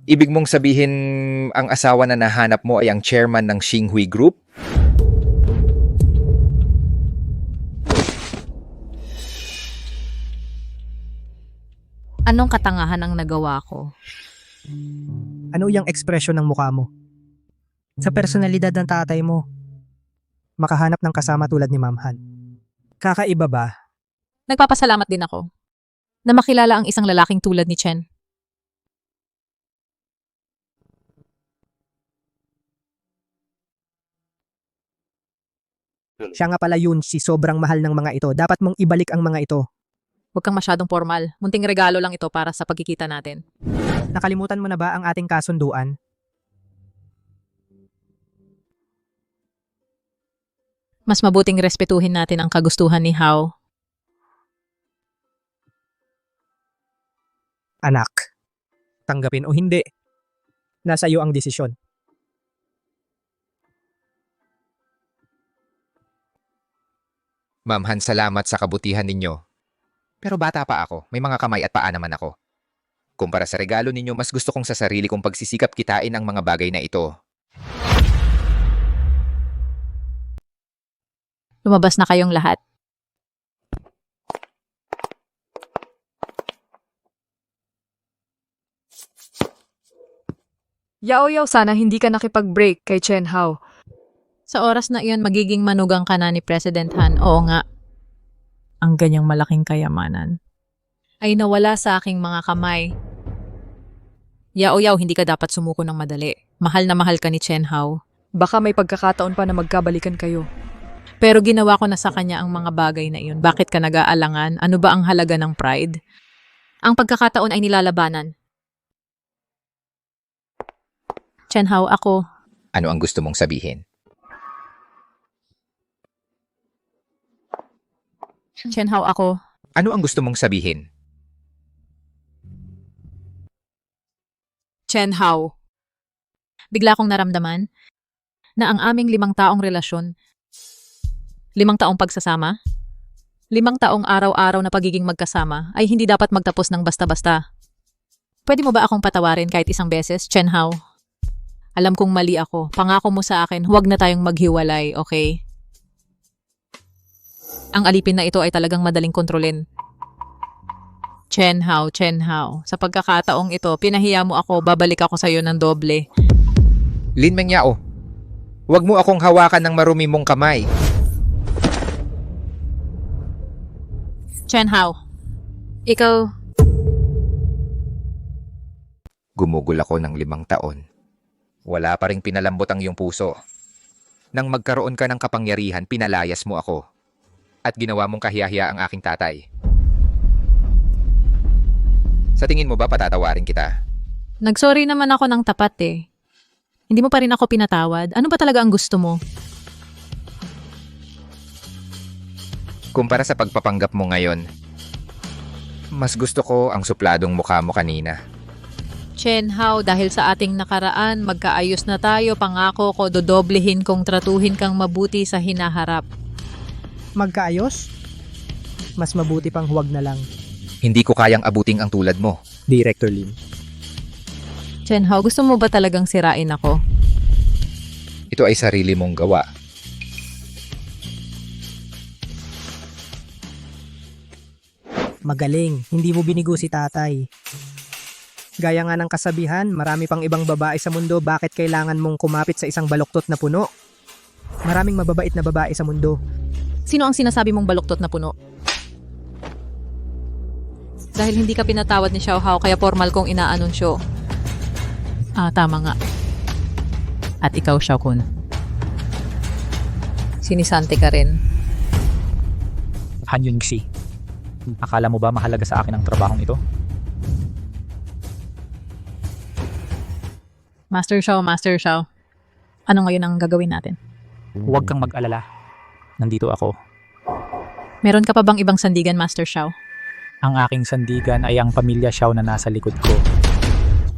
Ibig mong sabihin ang asawa na nahanap mo ay ang chairman ng Xinghui Group? Anong katangahan ang nagawa ko? Ano yung ekspresyon ng mukha mo? Sa personalidad ng tatay mo, makahanap ng kasama tulad ni Ma'am Han. Kakaiba ba? Nagpapasalamat din ako na makilala ang isang lalaking tulad ni Chen. Siya nga pala yun, si sobrang mahal ng mga ito. Dapat mong ibalik ang mga ito. Huwag kang masyadong formal. Munting regalo lang ito para sa pagkikita natin. Nakalimutan mo na ba ang ating kasunduan? Mas mabuting respetuhin natin ang kagustuhan ni Hao. Anak, tanggapin o hindi, nasa iyo ang desisyon. Ma'am Han, salamat sa kabutihan ninyo. Pero bata pa ako, may mga kamay at paa naman ako. Kumpara sa regalo ninyo, mas gusto kong sa sarili kong pagsisikap kitain ang mga bagay na ito. Lumabas na kayong lahat. Yao, sana hindi ka nakipag-break kay Chen Hao. Sa oras na iyon, magiging manugang ka na ni President Han. Oo nga. Ang ganyang malaking kayamanan ay nawala sa aking mga kamay. Yao, hindi ka dapat sumuko ng madali. Mahal na mahal ka ni Chen Hao. Baka may pagkakataon pa na magkabalikan kayo. Pero ginawa ko na sa kanya ang mga bagay na iyon. Bakit ka nag-aalangan? Ano ba ang halaga ng pride? Ang pagkakataon ay nilalabanan. Chen Hao, ako. Ano ang gusto mong sabihin? Chen Hao, ako. Ano ang gusto mong sabihin? Chen Hao. Bigla kong naramdaman na ang aming 5 taong relasyon, 5 taong pagsasama, 5 taong araw-araw na pagiging magkasama ay hindi dapat magtapos ng basta-basta. Pwede mo ba akong patawarin kahit isang beses, Chen Hao? Alam kong mali ako. Pangako mo sa akin, huwag na tayong maghiwalay, okay? Ang alipin na ito ay talagang madaling kontrolin. Chen Hao. Sa pagkakataong ito, pinahiya mo ako, babalik ako sa iyo ng doble. Lin Mengyao, huwag mo akong hawakan ng marumi mong kamay. Chen Hao, ikaw... Gumugol ako ng 5 taon. Wala pa ring pinalambot ang iyong puso. Nang magkaroon ka ng kapangyarihan, pinalayas mo ako. At ginawa mong kahiyahiya ang aking tatay. Sa tingin mo ba patatawarin kita? Nagsorry naman ako ng tapat eh. Hindi mo pa rin ako pinatawad. Ano ba talaga ang gusto mo? Kumpara sa pagpapanggap mo ngayon, mas gusto ko ang supladong mukha mo kanina. Chen Hao, dahil sa ating nakaraan, magkaayos na tayo. Pangako ko, dodoblehin kong tratuhin kang mabuti sa hinaharap. Magkaayos? Mas mabuti pang huwag na lang. Hindi ko kayang abuting ang tulad mo. Director Lin. Chen Hao, gusto mo ba talagang sirain ako? Ito ay sarili mong gawa. Magaling, hindi mo binigo si tatay. Gaya nga ng kasabihan, marami pang ibang babae sa mundo, bakit kailangan mong kumapit sa isang baluktot na puno? Maraming mababait na babae sa mundo. Sino ang sinasabi mong baluktot na puno? Dahil hindi ka pinatawad ni Xiao Hao, kaya formal kong inaanunsyo. Tama nga. At ikaw, Xiao Kun. Sinisante ka rin. Han Yunxi, akala mo ba mahalaga sa akin ang trabahong ito? Master Xiao. Ano ngayon ang gagawin natin? Huwag kang mag-alala. Nandito ako. Meron ka pa bang ibang sandigan, Master Xiao? Ang aking sandigan ay ang pamilya Xiao na nasa likod ko.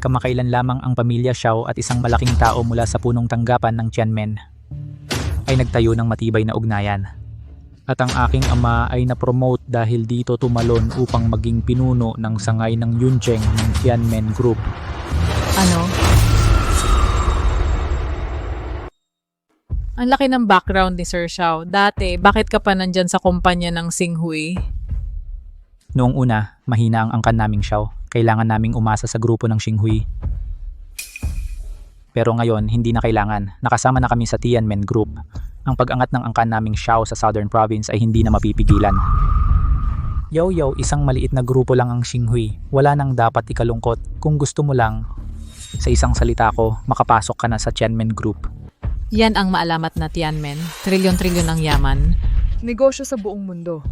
Kamakailan lamang ang pamilya Xiao at isang malaking tao mula sa punong tanggapan ng Tianmen ay nagtayo ng matibay na ugnayan. At ang aking ama ay na-promote dahil dito tumalon upang maging pinuno ng sangay ng Yuncheng ng Tianmen Group. Ano? Ang laki ng background ni Sir Xiao. Dati, bakit ka pa nandyan sa kumpanya ng Xinghui? Noong una, mahina ang angkan naming Xiao. Kailangan naming umasa sa grupo ng Xinghui. Pero ngayon, hindi na kailangan. Nakasama na kami sa Tianmen Group. Ang pag-angat ng angkan naming Xiao sa Southern Province ay hindi na mapipigilan. Yo, isang maliit na grupo lang ang Xinghui. Wala nang dapat ikalungkot. Kung gusto mo lang, sa isang salita ko, makapasok ka na sa Tianmen Group. Yan ang maalamat na Tianmen. Trilyon-trilyon ang yaman. Negosyo sa buong mundo.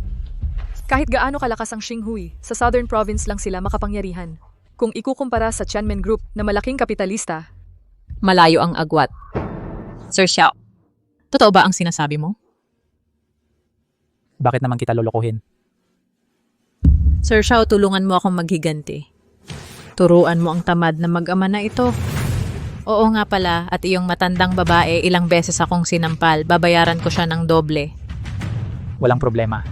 Kahit gaano kalakas ang Xinghui, sa Southern Province lang sila makapangyarihan. Kung ikukumpara sa Tianmen Group na malaking kapitalista, Malayo ang agwat. Sir Xiao, totoo ba ang sinasabi mo? Bakit naman kita lolokohin? Sir Xiao, tulungan mo akong maghiganti. Turuan mo ang tamad na mag-ama na ito. Oo nga pala, at iyong matandang babae, ilang beses akong sinampal. Babayaran ko siya ng doble. Walang problema.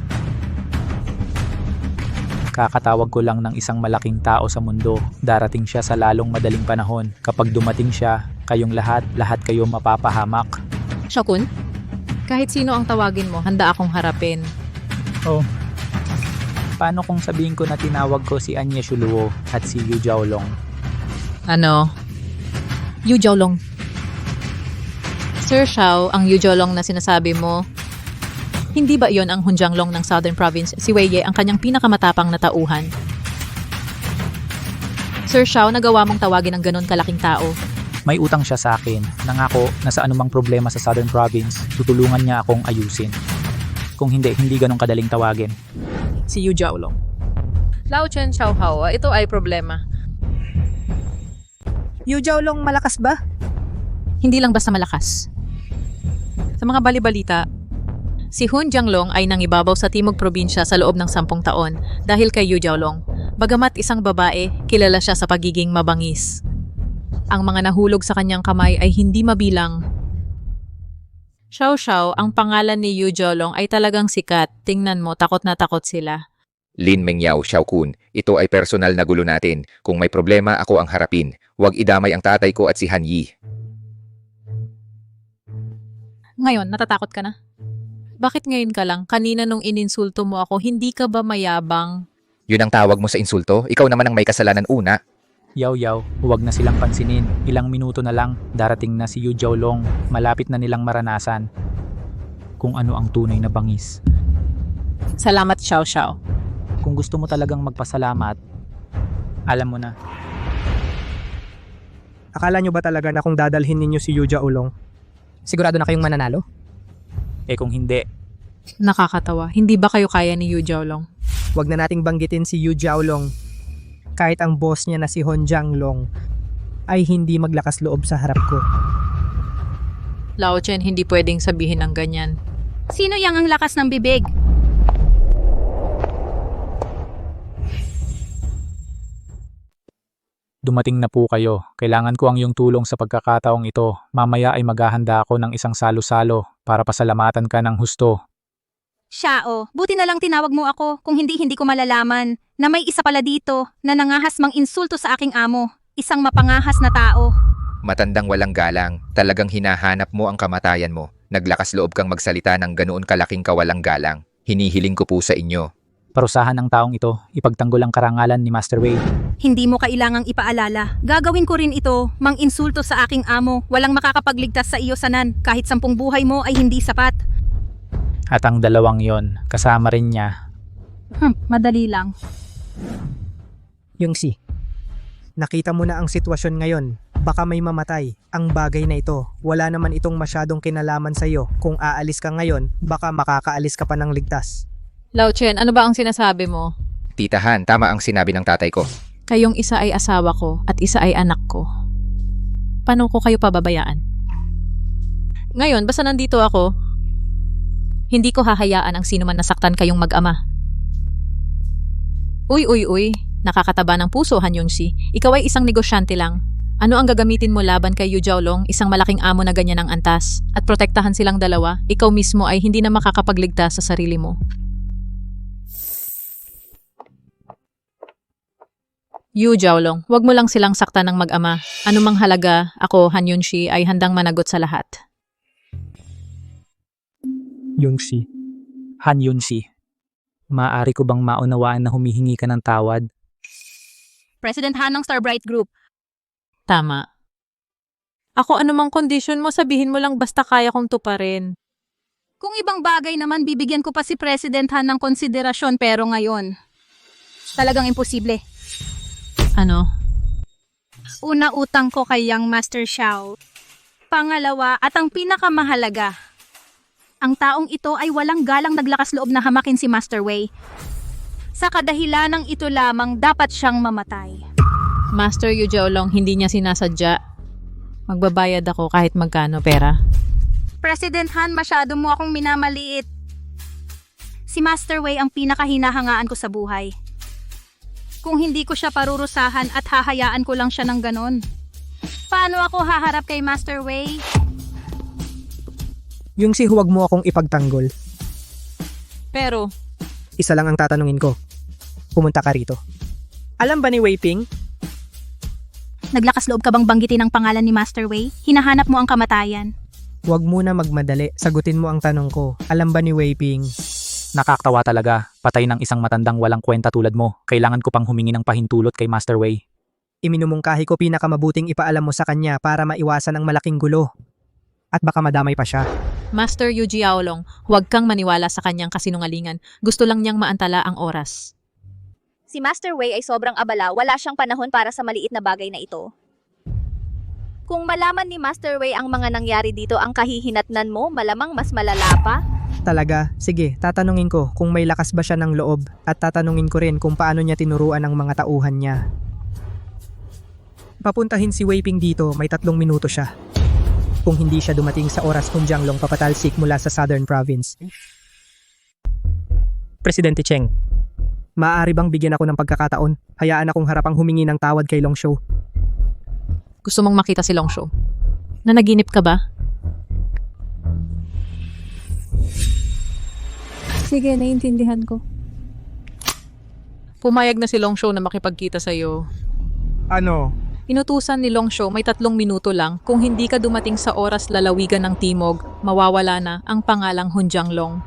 Kakatawag ko lang ng isang malaking tao sa mundo. Darating siya sa lalong madaling panahon. Kapag dumating siya, kayong lahat kayo mapapahamak. Xiao-kun, kahit sino ang tawagin mo, handa akong harapin. Oh. Paano kung sabihin ko na tinawag ko si Anya Shuluo at si Yu Jiaolong? Ano? Yu Jiaolong. Sir Xiao, ang Yu Jiaolong na sinasabi mo, hindi ba iyon ang Hun Jianglong ng Southern Province, si Wei Ye, ang kanyang pinakamatapang na tauhan? Sir Xiao, nagawa mong tawagin ng ganun kalaking tao. May utang siya sa akin. Nangako na sa anumang problema sa Southern Province, tutulungan niya akong ayusin. Kung hindi ganun kadaling tawagin. Si Yu Jiaolong. Lao Chen Xiao Hao, ito ay problema. Yu Jiaolong malakas ba? Hindi lang basta malakas. Sa mga bali-balita, si Hun Jianglong ay nangibabaw sa Timog Probinsya sa loob ng 10 taon dahil kay Yu Jiaolong. Bagamat isang babae, kilala siya sa pagiging mabangis. Ang mga nahulog sa kanyang kamay ay hindi mabilang. Xiao Xiao, ang pangalan ni Yu Jiaolong ay talagang sikat. Tingnan mo, takot na takot sila. Lin Mengyao Xiao-kun, ito ay personal na gulo natin. Kung may problema, ako ang harapin. Huwag idamay ang tatay ko at si Han Yi. Ngayon, natatakot ka na? Bakit ngayon ka lang? Kanina nung ininsulto mo ako, hindi ka ba mayabang? Yun ang tawag mo sa insulto? Ikaw naman ang may kasalanan una. Yaw, huwag na silang pansinin. Ilang minuto na lang, darating na si Yu Jiaolong. Malapit na nilang maranasan kung ano ang tunay na bangis. Salamat, Xiao Xiao. Kung gusto mo talagang magpasalamat, alam mo na. Akala nyo ba talaga na kung dadalhin ninyo si Yu Jiaolong, sigurado na kayong mananalo? Eh kung hindi, Nakakatawa. Hindi ba kayo kaya ni Yu Jiaolong? Huwag na nating banggitin si Yu Jiaolong. Kahit ang boss niya na si Hun Jianglong ay hindi maglakas loob sa harap ko. Lao Chen, hindi pwedeng sabihin ng ganyan. Sino yang ang lakas ng bibig? dumating na po kayo. Kailangan ko ang iyong tulong sa pagkakataong ito. Mamaya ay maghahanda ako ng isang salo-salo para pasalamatan ka ng husto. Xiao, buti na lang tinawag mo ako kung hindi ko malalaman na may isa pala dito na nangahas mang insulto sa aking amo. Isang mapangahas na tao. Matandang walang galang, talagang hinahanap mo ang kamatayan mo. Naglakas loob kang magsalita ng ganoon kalaking kawalang galang. Hinihiling ko po sa inyo. Parusahan ng taong ito, ipagtanggol ang karangalan ni Master Wei. Hindi mo kailangang ipaalala. Gagawin ko rin ito, mang insulto sa aking amo. Walang makakapagligtas sa iyo, Sanan. Kahit 10 buhay mo ay hindi sapat. At ang dalawang yon, kasama rin niya. Madali lang. Yungsi, nakita mo na ang sitwasyon ngayon. Baka may mamatay. Ang bagay na ito, wala naman itong masyadong kinalaman sa iyo. Kung aalis ka ngayon, baka makakaalis ka pa ng ligtas. Lao Chen, ano ba ang sinasabi mo? Tita Han, tama ang sinabi ng tatay ko. Kayong isa ay asawa ko at isa ay anak ko. Paano ko kayo pababayaan? Ngayon, basta nandito ako, hindi ko hahayaan ang sino man nasaktan kayong mag-ama. Uy, nakakataba ng puso, Han Yongxi. Ikaw ay isang negosyante lang. Ano ang gagamitin mo laban kay Yu Jiaolong, isang malaking amo na ganyan ang antas? At protektahan silang dalawa, ikaw mismo ay hindi na makakapagligtas sa sarili mo. Yu Jiaolong, wag mo lang silang saktan ng mag-ama. Anumang halaga, ako, Han Yunshi, ay handang managot sa lahat. Yunshi. Han Yunshi. Maaari ko bang maunawaan na humihingi ka ng tawad? President Han ng Starbright Group. Tama. Ako anumang kondisyon mo, sabihin mo lang basta kaya kong tuparin. Kung ibang bagay naman, bibigyan ko pa si President Han ng konsiderasyon pero ngayon, talagang imposible. Ano? Una, utang ko kay Young Master Xiao. Pangalawa, at ang pinakamahalaga, ang taong ito ay walang galang naglakas loob na hamakin si Master Wei. Sa kadahilanang ito lamang, dapat siyang mamatay. Master Yu Jiaolong, hindi niya sinasadya. Magbabayad ako kahit magkano pera. President Han, masyado mo akong minamaliit. Si Master Wei ang pinakahinahangaan ko sa buhay. Kung hindi ko siya parurusahan at hahayaan ko lang siya ng ganon, paano ako haharap kay Master Wei? Yung si huwag mo akong ipagtanggol. Pero, Isa lang ang tatanungin ko. Pumunta ka rito. Alam ba ni Wei Ping? Naglakas loob ka bang banggitin ang pangalan ni Master Wei? Hinahanap mo ang kamatayan. Huwag muna magmadali. Sagutin mo ang tanong ko. Alam ba ni Wei Ping? Nakakatawa talaga. Patay ng isang matandang walang kwenta tulad mo. Kailangan ko pang humingi ng pahintulot kay Master Wei. Iminumungkahi ko pinakamabuting ipaalam mo sa kanya para maiwasan ang malaking gulo. At baka madamay pa siya. Master Yu Jiaolong, huwag kang maniwala sa kanyang kasinungalingan. Gusto lang niyang maantala ang oras. Si Master Wei ay sobrang abala, wala siyang panahon para sa maliit na bagay na ito. Kung malaman ni Master Wei ang mga nangyari dito ang kahihinatnan mo, malamang mas malala pa. Talaga? Sige, tatanungin ko kung may lakas ba siya ng loob at tatanungin ko rin kung paano niya tinuruan ang mga tauhan niya. Papuntahin si Wei Ping dito, may 3 minuto siya. Kung hindi siya dumating sa oras kung Jianglong papatalsik mula sa Southern Province. Presidente Cheng, maaari bang bigyan ako ng pagkakataon? Hayaan akong harapang humingi ng tawad kay Longshu. Gusto mong makita si Longshu? Nanaginip ka ba? Sige, naiintindihan ko. Pumayag na si Longshu na makipagkita sa'yo. Ano? Inutusan ni Longshu may 3 minuto lang. Kung hindi ka dumating sa oras lalawigan ng timog, mawawala na ang pangalang Hun Jianglong.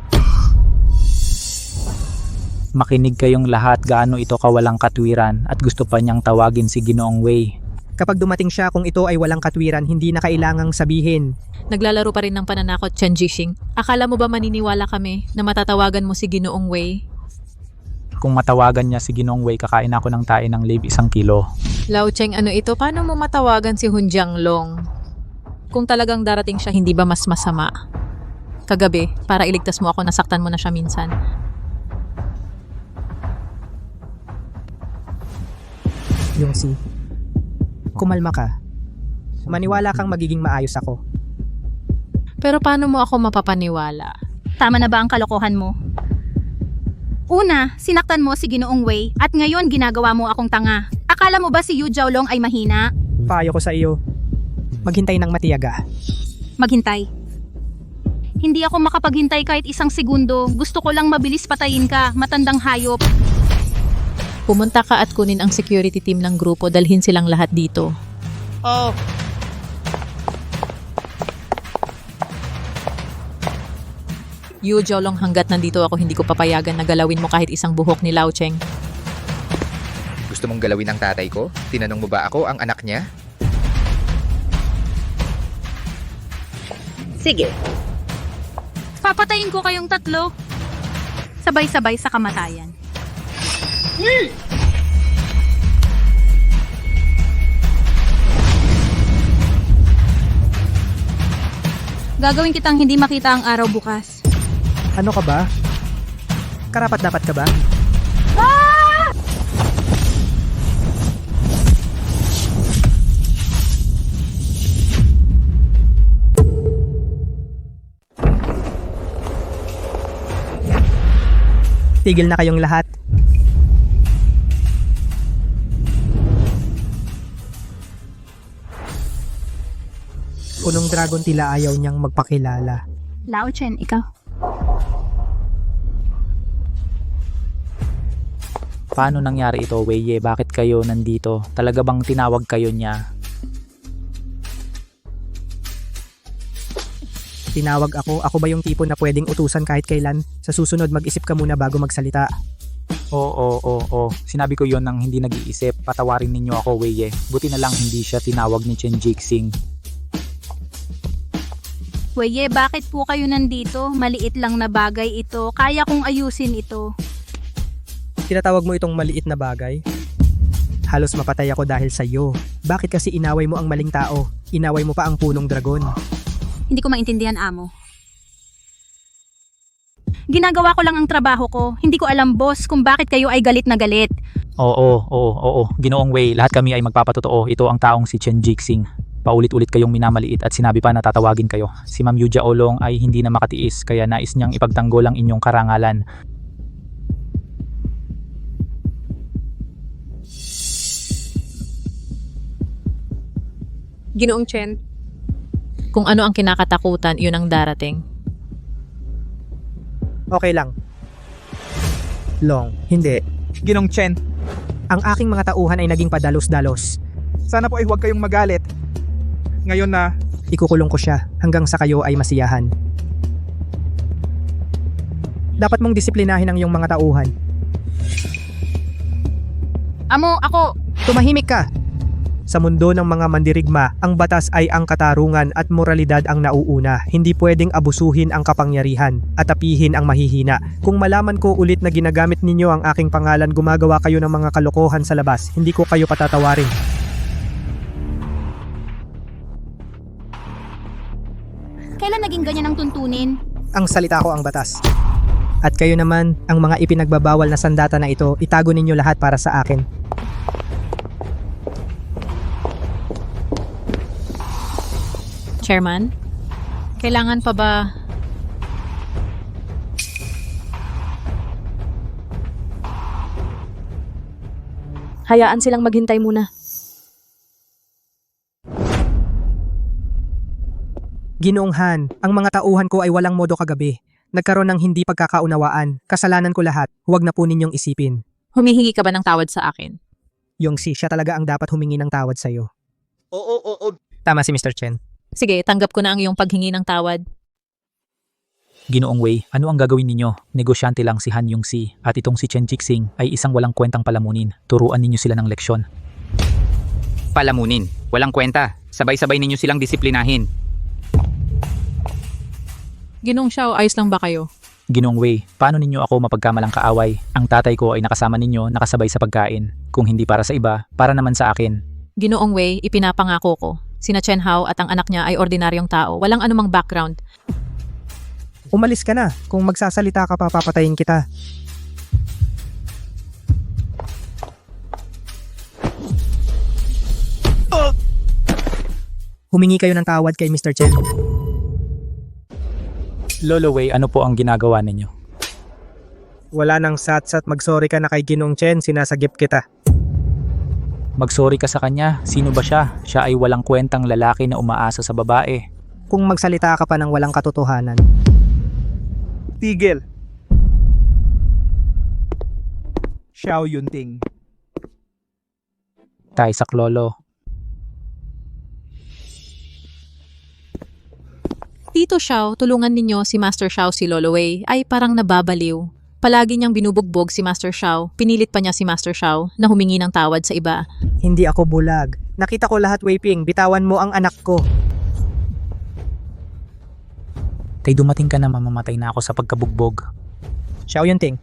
Makinig kayong lahat gaano ito kawalang katwiran at gusto pa niyang tawagin si Ginoong Wei. Kapag dumating siya kung ito ay walang katwiran, hindi na kailangang sabihin. Naglalaro pa rin ng pananakot, Chen Jixing. Akala mo ba maniniwala kami na matatawagan mo si Ginoong Wei? Kung matawagan niya si Ginoong Wei, kakain ako ng tae ng live 1 kilo. Lao Cheng, ano ito? Paano mo matawagan si Hun Jianglong? Kung talagang darating siya, hindi ba mas masama? Kagabi, para iligtas mo ako, nasaktan mo na siya minsan. Yung si... Kumalma ka. Maniwala kang magiging maayos ako. Pero paano mo ako mapapaniwala? Tama na ba ang kalokohan mo? Una, sinaktan mo si Ginoong Wei at ngayon ginagawa mo akong tanga. Akala mo ba si Yu Jiaolong ay mahina? Payo ko sa iyo. Maghintay ng matiyaga. Maghintay. Hindi ako makapaghintay kahit 1 segundo. Gusto ko lang mabilis patayin ka, matandang hayop. Pumunta ka at kunin ang security team ng grupo, dalhin silang lahat dito. Oh, Yu Jiaolong, hanggat nandito ako, hindi ko papayagan na galawin mo kahit 1 buhok ni Lao Cheng. Gusto mong galawin ang tatay ko? Tinanong mo ba ako ang anak niya? Sige. Papatayin ko kayong 3. Sabay-sabay sa kamatayan. Gagawin kitang hindi makita ang araw bukas. Ano ka ba? Karapat-dapat ka ba? Tigil na kayong lahat. Punong dragon tila ayaw niyang magpakilala. Lao Chen, ikaw. Paano nangyari ito, Weye? Bakit kayo nandito? Talaga bang tinawag kayo niya? Tinawag ako, ako ba yung tipo na pwedeng utusan kahit kailan? Sa susunod mag-isip ka muna bago magsalita. Oo. Sinabi ko yon nang hindi nag-iisip. Patawarin ninyo ako, Weye. Buti na lang hindi siya tinawag ni Chen Jixing. Weye, bakit po kayo nandito? Maliit lang na bagay ito. Kaya kong ayusin ito. Tinatawag mo itong maliit na bagay? Halos mapatay ako dahil sa iyo. Bakit kasi inaway mo ang maling tao? Inaway mo pa ang punong dragon. Hindi ko maintindihan, amo. Ginagawa ko lang ang trabaho ko. Hindi ko alam, boss, kung bakit kayo ay galit na galit. Oo. Ginoong Wei, lahat kami ay magpapatotoo. Ito ang taong si Chen Jixing. Paulit-ulit kayong minamaliit at sinabi pa na tatawagin kayo. Si Ma'am Yuja Olong ay hindi na makatiis kaya nais niyang ipagtanggol ang inyong karangalan. Ginoong Chen. Kung ano ang kinakatakutan, yun ang darating. Okay lang. Long, hindi. Ginong Chen, Ang aking mga tauhan ay naging padalos-dalos. sana po ay huwag kayong magalit. Ngayon na, Ikukulong ko siya hanggang sa kayo ay masiyahan. Dapat mong disiplinahin ang iyong mga tauhan. Amo, ako. Tumahimik ka! Sa mundo ng mga mandirigma, ang batas ay ang katarungan at moralidad ang nauuna. Hindi pwedeng abusuhin ang kapangyarihan at apihin ang mahihina. Kung malaman ko ulit na ginagamit ninyo ang aking pangalan, gumagawa kayo ng mga kalokohan sa labas, hindi ko kayo patatawarin. Kailan naging ganyan ang tuntunin? Ang salita ko ang batas. At kayo naman, ang mga ipinagbabawal na sandata na ito, itago ninyo lahat para sa akin. Chairman, kailangan pa ba... Hayaan silang maghintay muna. Ginoong Han, ang mga tauhan ko ay walang modo kagabi. Nagkaroon ng hindi pagkakaunawaan. Kasalanan ko lahat. Huwag na po ninyong isipin. Humihingi ka ba ng tawad sa akin? Yung siya talaga ang dapat humingi ng tawad sa'yo. oo. Tama si Mr. Chen. Sige, tanggap ko na ang iyong paghingi ng tawad. Ginoong Wei, ano ang gagawin ninyo? Negosyante lang si Han Yong-si at itong si Chen Jixing ay isang walang kwentang palamunin. Turuan ninyo sila ng leksyon. Palamunin. Walang kwenta. Sabay-sabay ninyo silang disiplinahin. Ginoong Xiao, ayos lang ba kayo? Ginoong Wei, paano ninyo ako mapagkamalang kaaway? Ang tatay ko ay nakasama ninyo, nakasabay sa pagkain. Kung hindi para sa iba, para naman sa akin. Ginoong Wei, ipinapangako ko. Sina Chen Hao at ang anak niya ay ordinaryong tao. Walang anumang background. Umalis ka na. Kung magsasalita ka pa, papatayin kita. Humingi kayo ng tawad kay Mr. Chen. Lolo Wei, ano po ang ginagawa ninyo? Wala nang sat-sat, magsorry ka na kay Ginong Chen, sinasagip kita. Magsorry ka sa kanya. Sino ba siya? Siya ay walang kwentang lalaki na umaasa sa babae. Kung magsalita ka pa ng walang katotohanan. Tigil. Xiao Yunting. Taisak Lolo. Tito Xiao, tulungan ninyo si Master Xiao si Lolo Wei ay parang nababaliw. Palagi niyang binubugbog si Master Xiao. Pinilit pa niya si Master Xiao na humingi ng tawad sa iba. Hindi ako bulag. Nakita ko lahat, Wei Ping. Bitawan mo ang anak ko. Tay dumating ka na mamamatay na ako sa pagkabugbog. Xiao Yunting,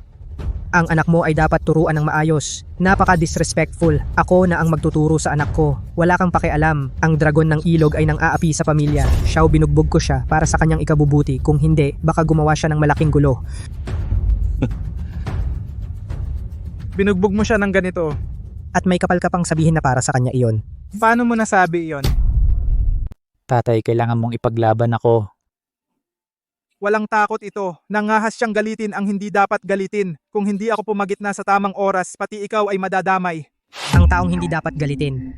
ang anak mo ay dapat turuan ng maayos. Napaka-disrespectful. Ako na ang magtuturo sa anak ko. Wala kang pakialam. Ang dragon ng ilog ay nang-aapi sa pamilya. Xiao, binugbog ko siya para sa kanyang ikabubuti. Kung hindi, baka gumawa siya ng malaking gulo. Binugbog mo siya ng ganito. At may kapal ka pang sabihin na para sa kanya iyon. Paano mo nasabi iyon? Tatay, kailangan mong ipaglaban ako. Walang takot ito. Nangahas siyang galitin ang hindi dapat galitin. Kung hindi ako pumagitna sa tamang oras, pati ikaw ay madadamay. Ang taong hindi dapat galitin.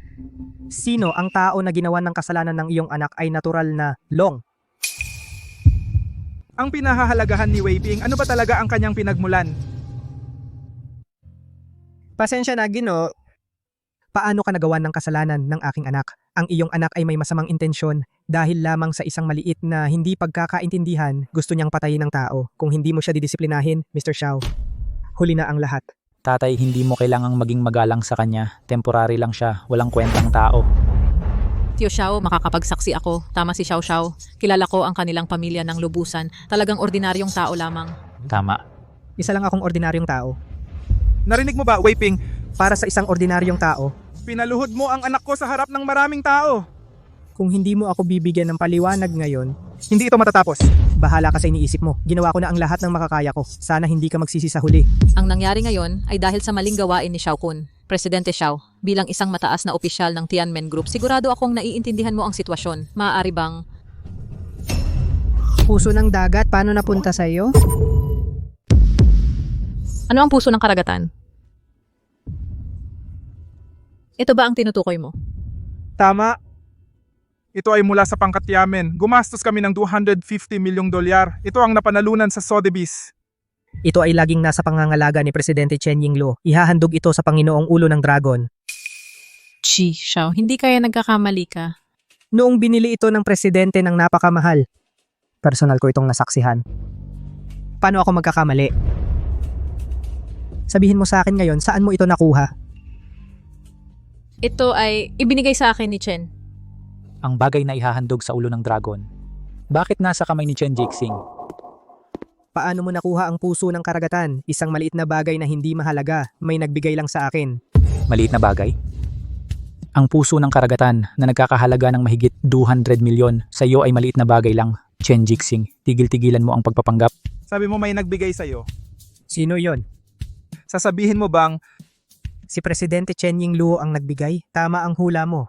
Sino ang tao na ginawa ng kasalanan ng iyong anak ay natural na Long? Ang pinahahalagahan ni Wei Ping, ano ba talaga ang kanyang pinagmulan? Pasensya na, Gino. Paano ka nagawa ng kasalanan ng aking anak? Ang iyong anak ay may masamang intensyon dahil lamang sa isang maliit na hindi pagkakaintindihan, gusto niyang patayin ng tao. Kung hindi mo siya didisiplinahin, Mr. Xiao, huli na ang lahat. Tatay, hindi mo kailangang maging magalang sa kanya. Temporary lang siya, walang kwentang tao. Tio Xiao, makakapagsaksi ako. Tama si Xiao Xiao. Kilala ko ang kanilang pamilya ng lubusan. Talagang ordinaryong tao lamang. Tama. Isa lang akong ordinaryong tao. Narinig mo ba, Wei Ping? Para sa isang ordinaryong tao, Pinaluhod mo ang anak ko sa harap ng maraming tao. kung hindi mo ako bibigyan ng paliwanag ngayon, Hindi ito matatapos. bahala ka sa iniisip mo. Ginawa ko na ang lahat ng makakaya ko. Sana hindi ka magsisi sa huli. Ang nangyari ngayon ay dahil sa maling gawain ni Xiao Kun. Presidente Xiao, bilang isang mataas na opisyal ng Tianmen Group, sigurado akong naiintindihan mo ang sitwasyon. Maaari bang... Puso ng dagat, paano napunta sa iyo? Ano ang puso ng karagatan? Ito ba ang tinutukoy mo? Tama. Ito ay mula sa pangkat Yamen. Gumastos kami ng $250 milyong. Ito ang napanalunan sa Sotheby's. Ito ay laging nasa pangangalaga ni Presidente Chen Yingluo. Ihahandog ito sa Panginoong Ulo ng Dragon. Chi, Xiao, hindi kaya nagkakamali ka. Noong binili ito ng presidente ng napakamahal, personal ko itong nasaksihan. Paano ako magkakamali? Sabihin mo sa akin ngayon, saan mo ito nakuha? Ito ay ibinigay sa akin ni Chen. Ang bagay na ihahandog sa ulo ng dragon. Bakit nasa kamay ni Chen Jixing? Paano mo nakuha ang puso ng karagatan? Isang maliit na bagay na hindi mahalaga, may nagbigay lang sa akin. Maliit na bagay? Ang puso ng karagatan na nagkakahalaga ng mahigit 200 milyon sa iyo ay maliit na bagay lang. Chen Jixing, tigil-tigilan mo ang pagpapanggap. Sabi mo may nagbigay sa'yo. Sino yon? Sasabihin mo bang Si Presidente Chen Yingluo ang nagbigay? Tama ang hula mo.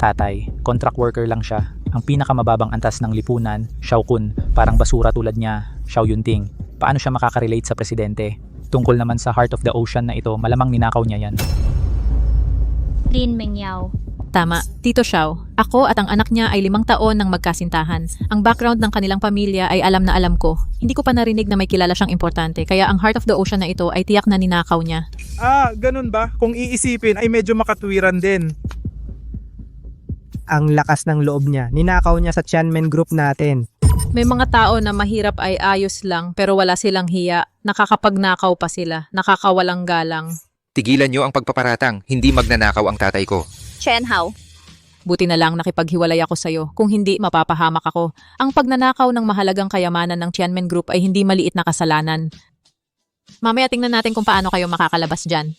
Tatay, contract worker lang siya. Ang pinakamababang antas ng lipunan, Xiao Kun, parang basura tulad niya, Xiao Yunting. Paano siya makakarelate sa presidente? Tungkol naman sa Heart of the Ocean na ito, malamang ninakaw niya yan. Lin Mengyao. Tama, Tito Xiao. Ako at ang anak niya ay 5 taon nang magkasintahan. Ang background ng kanilang pamilya ay alam na alam ko. Hindi ko pa narinig na may kilala siyang importante, kaya ang Heart of the Ocean na ito ay tiyak na ninakaw niya. ganun ba? Kung iisipin ay medyo makatwiran din. Ang lakas ng loob niya. Ninakaw niya sa Tianmen Group natin. May mga tao na mahirap ay ayos lang pero wala silang hiya. Nakakapagnakaw pa sila. Nakakawalang galang. Tigilan niyo ang pagpaparatang, hindi magnanakaw ang tatay ko. Chen Hao. Buti na lang nakipaghiwalay ako sa'yo. Kung hindi, mapapahamak ako. Ang pagnanakaw ng mahalagang kayamanan ng Tianmen Group ay hindi maliit na kasalanan. Mamaya tingnan natin kung paano kayo makakalabas dyan.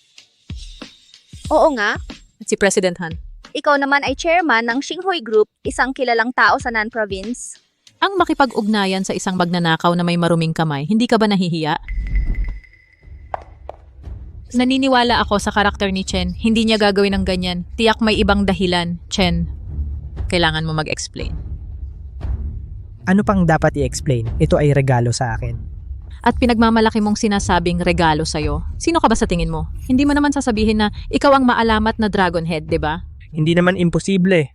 Oo nga, At si President Han. ikaw naman ay chairman ng Xinghui Group, isang kilalang tao sa Nan Province. Ang makipag-ugnayan sa isang magnanakaw na may maruming kamay, hindi ka ba nahihiya? Naniniwala ako sa karakter ni Chen. Hindi niya gagawin ng ganyan. Tiyak may ibang dahilan. Chen, kailangan mo mag-explain. Ano pang dapat i-explain? Ito ay regalo sa akin. At pinagmamalaki mong sinasabing regalo sa'yo. Sino ka ba sa tingin mo? Hindi mo naman sasabihin na ikaw ang maalamat na Dragon Head, di ba? Hindi naman imposible.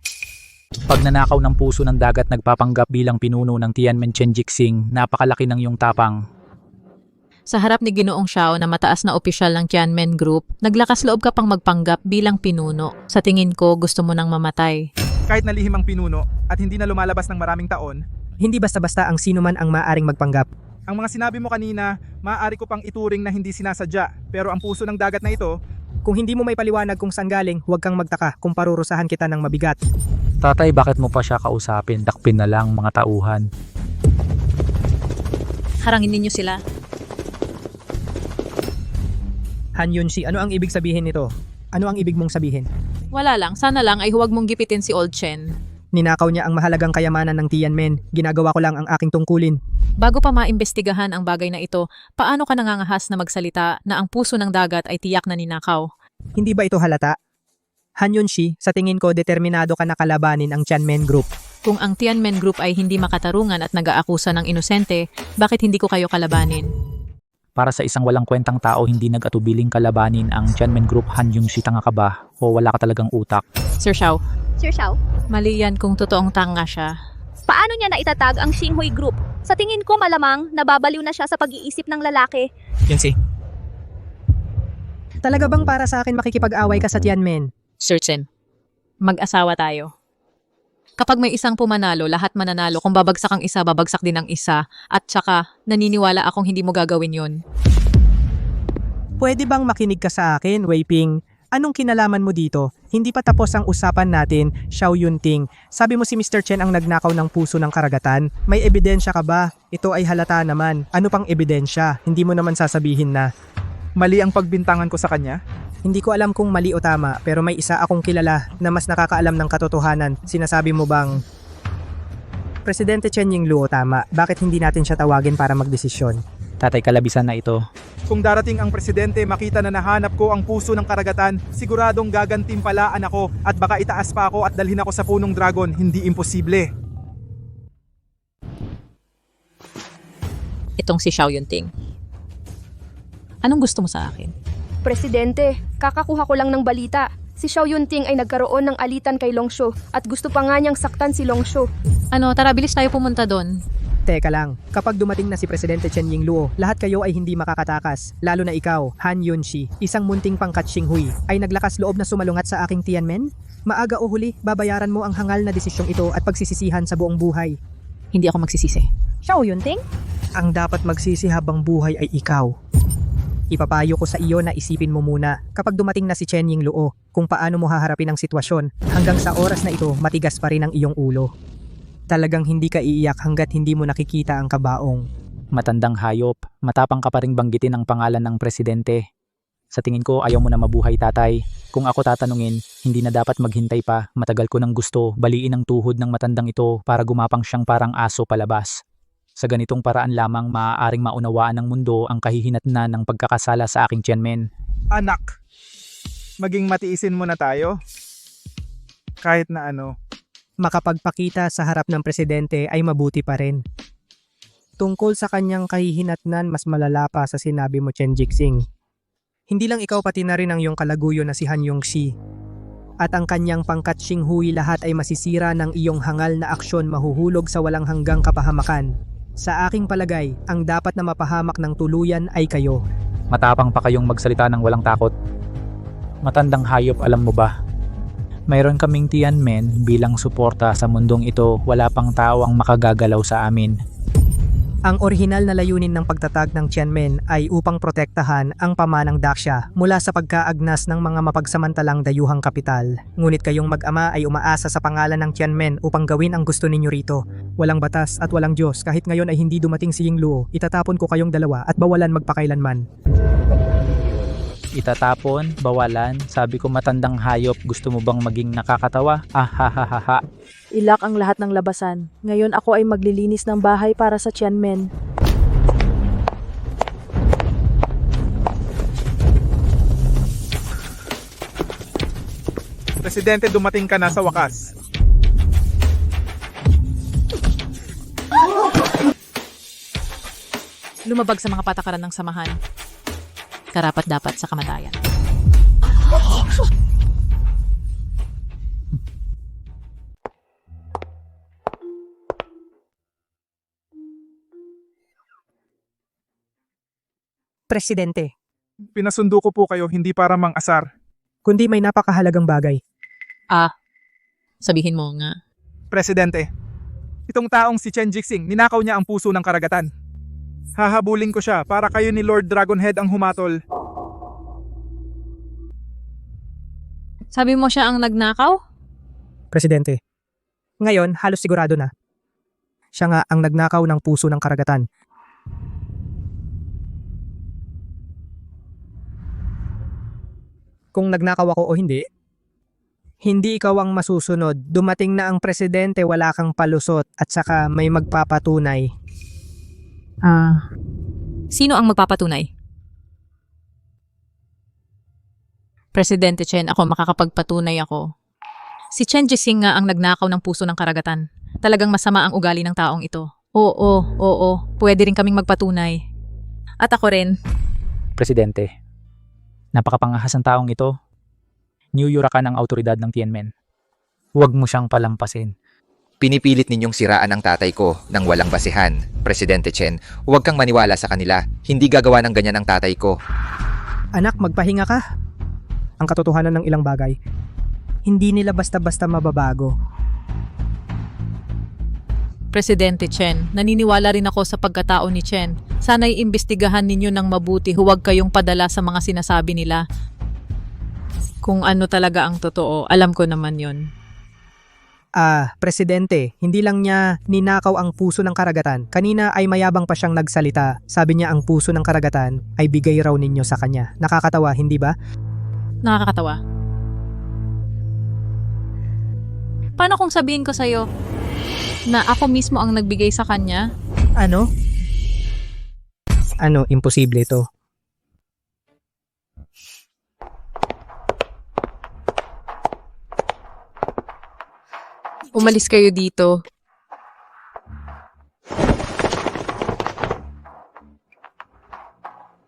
Pag nanakaw ng puso ng dagat nagpapanggap bilang pinuno ng Tianmen Chen Jixing, napakalaki ng iyong tapang. Sa harap ni Ginoong Xiao na mataas na opisyal ng Tianmen Group, naglakas loob ka pang magpanggap bilang pinuno. Sa tingin ko, gusto mo nang mamatay. Kahit nalihim ang pinuno at hindi na lumalabas ng maraming taon, Hindi basta-basta ang sino man ang maaring magpanggap. ang mga sinabi mo kanina, maaari ko pang ituring na hindi sinasadya. Pero ang puso ng dagat na ito, Kung hindi mo may paliwanag kung saan galing, huwag kang magtaka kung parurusahan kita ng mabigat. Tatay, bakit mo pa siya kausapin? Dakpin na lang mga tauhan. Harangin ninyo sila. Han Yunxi, ano ang ibig sabihin nito? Ano ang ibig mong sabihin? Wala lang, sana lang ay huwag mong gipitin si Old Chen. Ninakaw niya ang mahalagang kayamanan ng Tianmen. Ginagawa ko lang ang aking tungkulin. Bago pa maimbestigahan ang bagay na ito, paano ka nangangahas na magsalita na ang puso ng dagat ay tiyak na ninakaw? Hindi ba ito halata? Han Yunxi, sa tingin ko determinado ka na kalabanin ang Tianmen Group. Kung ang Tianmen Group ay hindi makatarungan at nag-aakusa ng inosente, bakit hindi ko kayo kalabanin? Para sa isang walang kwentang tao, hindi nag-atubiling kalabanin ang Tianmen Group. Han Yunxi, tanga ka ba? O wala ka talagang utak? Sir Xiao, Sir Xiao, mali yan kung totoong tanga siya. paano niya naitatag ang Xinghui Group? Sa tingin ko malamang nababaliw na siya sa pag-iisip ng lalaki. Yunxi, Talaga bang para sa akin makikipag-away ka sa Tianmen? Sir Chen, mag-asawa tayo. Kapag may isang pumanalo, lahat mananalo. Kung babagsak ang isa, babagsak din ang isa. At saka, naniniwala akong hindi mo gagawin yun. Pwede bang makinig ka sa akin, Wei Ping? Anong kinalaman mo dito? Hindi pa tapos ang usapan natin, Xiao Yunting. Sabi mo si Mr. Chen ang nagnakaw ng puso ng karagatan? May ebidensya ka ba? Ito ay halata naman. Ano pang ebidensya? Hindi mo naman sasabihin na. Mali ang pagbintangan ko sa kanya? Hindi ko alam kung mali o tama, pero may isa akong kilala na mas nakakaalam ng katotohanan. Sinasabi mo bang Presidente Chen Yingluo tama? Bakit hindi natin siya tawagin para magdesisyon? Tatay, kalabisan na ito. Kung darating ang presidente, makita na nahanap ko ang puso ng karagatan, siguradong gagantimpalaan ako at baka itaas pa ako at dalhin ako sa punong dragon. Hindi imposible. Itong si Xiao Yunting. Anong gusto mo sa akin? Presidente, kakakuha ko lang ng balita. Si Xiao Yunting ay nagkaroon ng alitan kay Longshu at gusto pa nga niyang saktan si Longshu. Ano, tara bilis tayo pumunta doon. Teka lang, kapag dumating na si Presidente Chen Yingluo, lahat kayo ay hindi makakatakas. Lalo na ikaw, Han Yunshi, isang munting pangkat Xinghui, ay naglakas loob na sumalungat sa aking Tianmen? Maaga o huli, babayaran mo ang hangal na desisyong ito at pagsisisihan sa buong buhay. Hindi ako magsisisi. Xiao Yunting? Ang dapat magsisi habang buhay ay ikaw. Ipapayo ko sa iyo na isipin mo muna kapag dumating na si Chen Yingluo kung paano mo haharapin ang sitwasyon. Hanggang sa oras na ito, matigas pa rin ang iyong ulo. Talagang hindi ka iiyak hanggat hindi mo nakikita ang kabaong. Matandang hayop, matapang ka pa ring banggitin ang pangalan ng presidente. Sa tingin ko, ayaw mo na mabuhay, tatay. Kung ako tatanungin, hindi na dapat maghintay pa. Matagal ko nang gusto, baliin ang tuhod ng matandang ito para gumapang siyang parang aso palabas. Sa ganitong paraan lamang maaaring maunawaan ng mundo ang kahihinatnan ng pagkakasala sa aking Tianmen. Anak, maging matiisin mo na tayo. Kahit na ano. Makapagpakita sa harap ng presidente ay mabuti pa rin. Tungkol sa kanyang kahihinatnan, mas malala pa sa sinabi mo, Chen Jixing. Hindi lang ikaw pati na rin ang iyong kalaguyo na si Han Yongxi. At ang kanyang pangkat Xinghui, lahat ay masisira ng iyong hangal na aksyon, mahuhulog sa walang hanggang kapahamakan. Sa aking palagay, ang dapat na mapahamak ng tuluyan ay kayo. Matapang pa kayong magsalita ng walang takot. Matandang hayop, alam mo ba? Mayroon kaming Tianmen bilang suporta sa mundong ito, wala pang tao ang makagagalaw sa amin. Ang orihinal na layunin ng pagtatag ng Tianmen ay upang protektahan ang pamanang Daxia mula sa pagkaagnas ng mga mapagsamantalang dayuhang kapital. Ngunit kayong mag-ama ay umaasa sa pangalan ng Tianmen upang gawin ang gusto ninyo rito. Walang batas at walang Diyos, kahit ngayon ay hindi dumating si Yingluo, itatapon ko kayong dalawa at bawalan magpakailanman. Itatapon, bawalan, sabi ko matandang hayop, gusto mo bang maging nakakatawa? Ahahaha. Ilak ang lahat ng labasan. Ngayon ako ay maglilinis ng bahay para sa Tianmen. Presidente, dumating ka na sa wakas. Lumabag sa mga patakaran ng samahan. Karapat-dapat sa kamatayan. Presidente, Pinasundo ko po kayo hindi para mang-asar. kundi may napakahalagang bagay. Sabihin mo nga. Presidente, itong taong si Chen Jixing, ninakaw niya ang puso ng karagatan. Hahabulin ko siya para kayo ni Lord Dragonhead ang humatol. Sabi mo siya ang nagnakaw? Presidente, ngayon halos sigurado na. Siya nga ang nagnakaw ng puso ng karagatan. Kung nagnakaw ako o hindi, hindi ikaw ang masusunod. Dumating na ang presidente, wala kang palusot at saka may magpapatunay. Sino ang magpapatunay? Presidente Chen, ako makakapagpatunay ako. Si Chen Jixing nga ang nagnakaw ng puso ng karagatan. Talagang masama ang ugali ng taong ito. Oo. Pwede rin kaming magpatunay. At ako rin. Presidente, napakapangahas ng taong ito. Niyuyura ka ng autoridad ng Tianmen. Huwag mo siyang palampasin. Pinipilit ninyong siraan ang tatay ko ng walang basihan. Presidente Chen, huwag kang maniwala sa kanila. Hindi gagawa ng ganyan ang tatay ko. Anak, magpahinga ka. Ang katotohanan ng ilang bagay, hindi nila basta-basta mababago. Presidente Chen, naniniwala rin ako sa pagkatao ni Chen. Sana'y imbestigahan ninyo ng mabuti, huwag kayong padala sa mga sinasabi nila. Kung ano talaga ang totoo, alam ko naman yon. Presidente, hindi lang niya ninakaw ang puso ng karagatan. Kanina ay mayabang pa siyang nagsalita. Sabi niya ang puso ng karagatan ay bigay raw ninyo sa kanya. Nakakatawa, hindi ba? Nakakatawa. Paano kung sabihin ko sa'yo na ako mismo ang nagbigay sa kanya? Ano? Ano, imposible ito. Umalis kayo dito.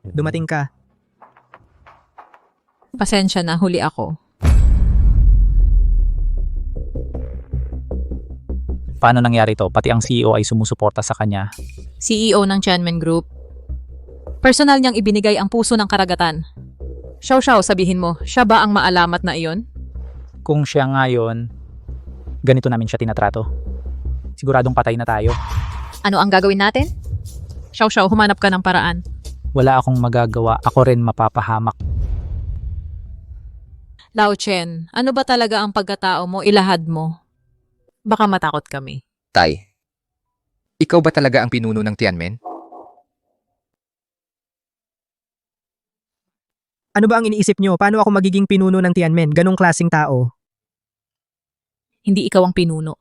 Dumating ka. Pasensya na, huli ako. Paano nangyari to? Pati ang CEO ay sumusuporta sa kanya. CEO ng Tianmen Group. Personal niyang ibinigay ang puso ng karagatan. Xiao, sabihin mo, siya ba ang maalamat na iyon? Kung siya ngayon, ganito namin siya tinatrato. Siguradong patay na tayo. Ano ang gagawin natin? Xiao, humanap ka ng paraan. Wala akong magagawa. Ako rin mapapahamak. Lao Chen, ano ba talaga ang pagkatao mo? Ilahad mo. Baka matakot kami. Tay, ikaw ba talaga ang pinuno ng Tianmen? Ano ba ang iniisip niyo? Paano ako magiging pinuno ng Tianmen? Ganong klaseng tao. Hindi ikaw ang pinuno.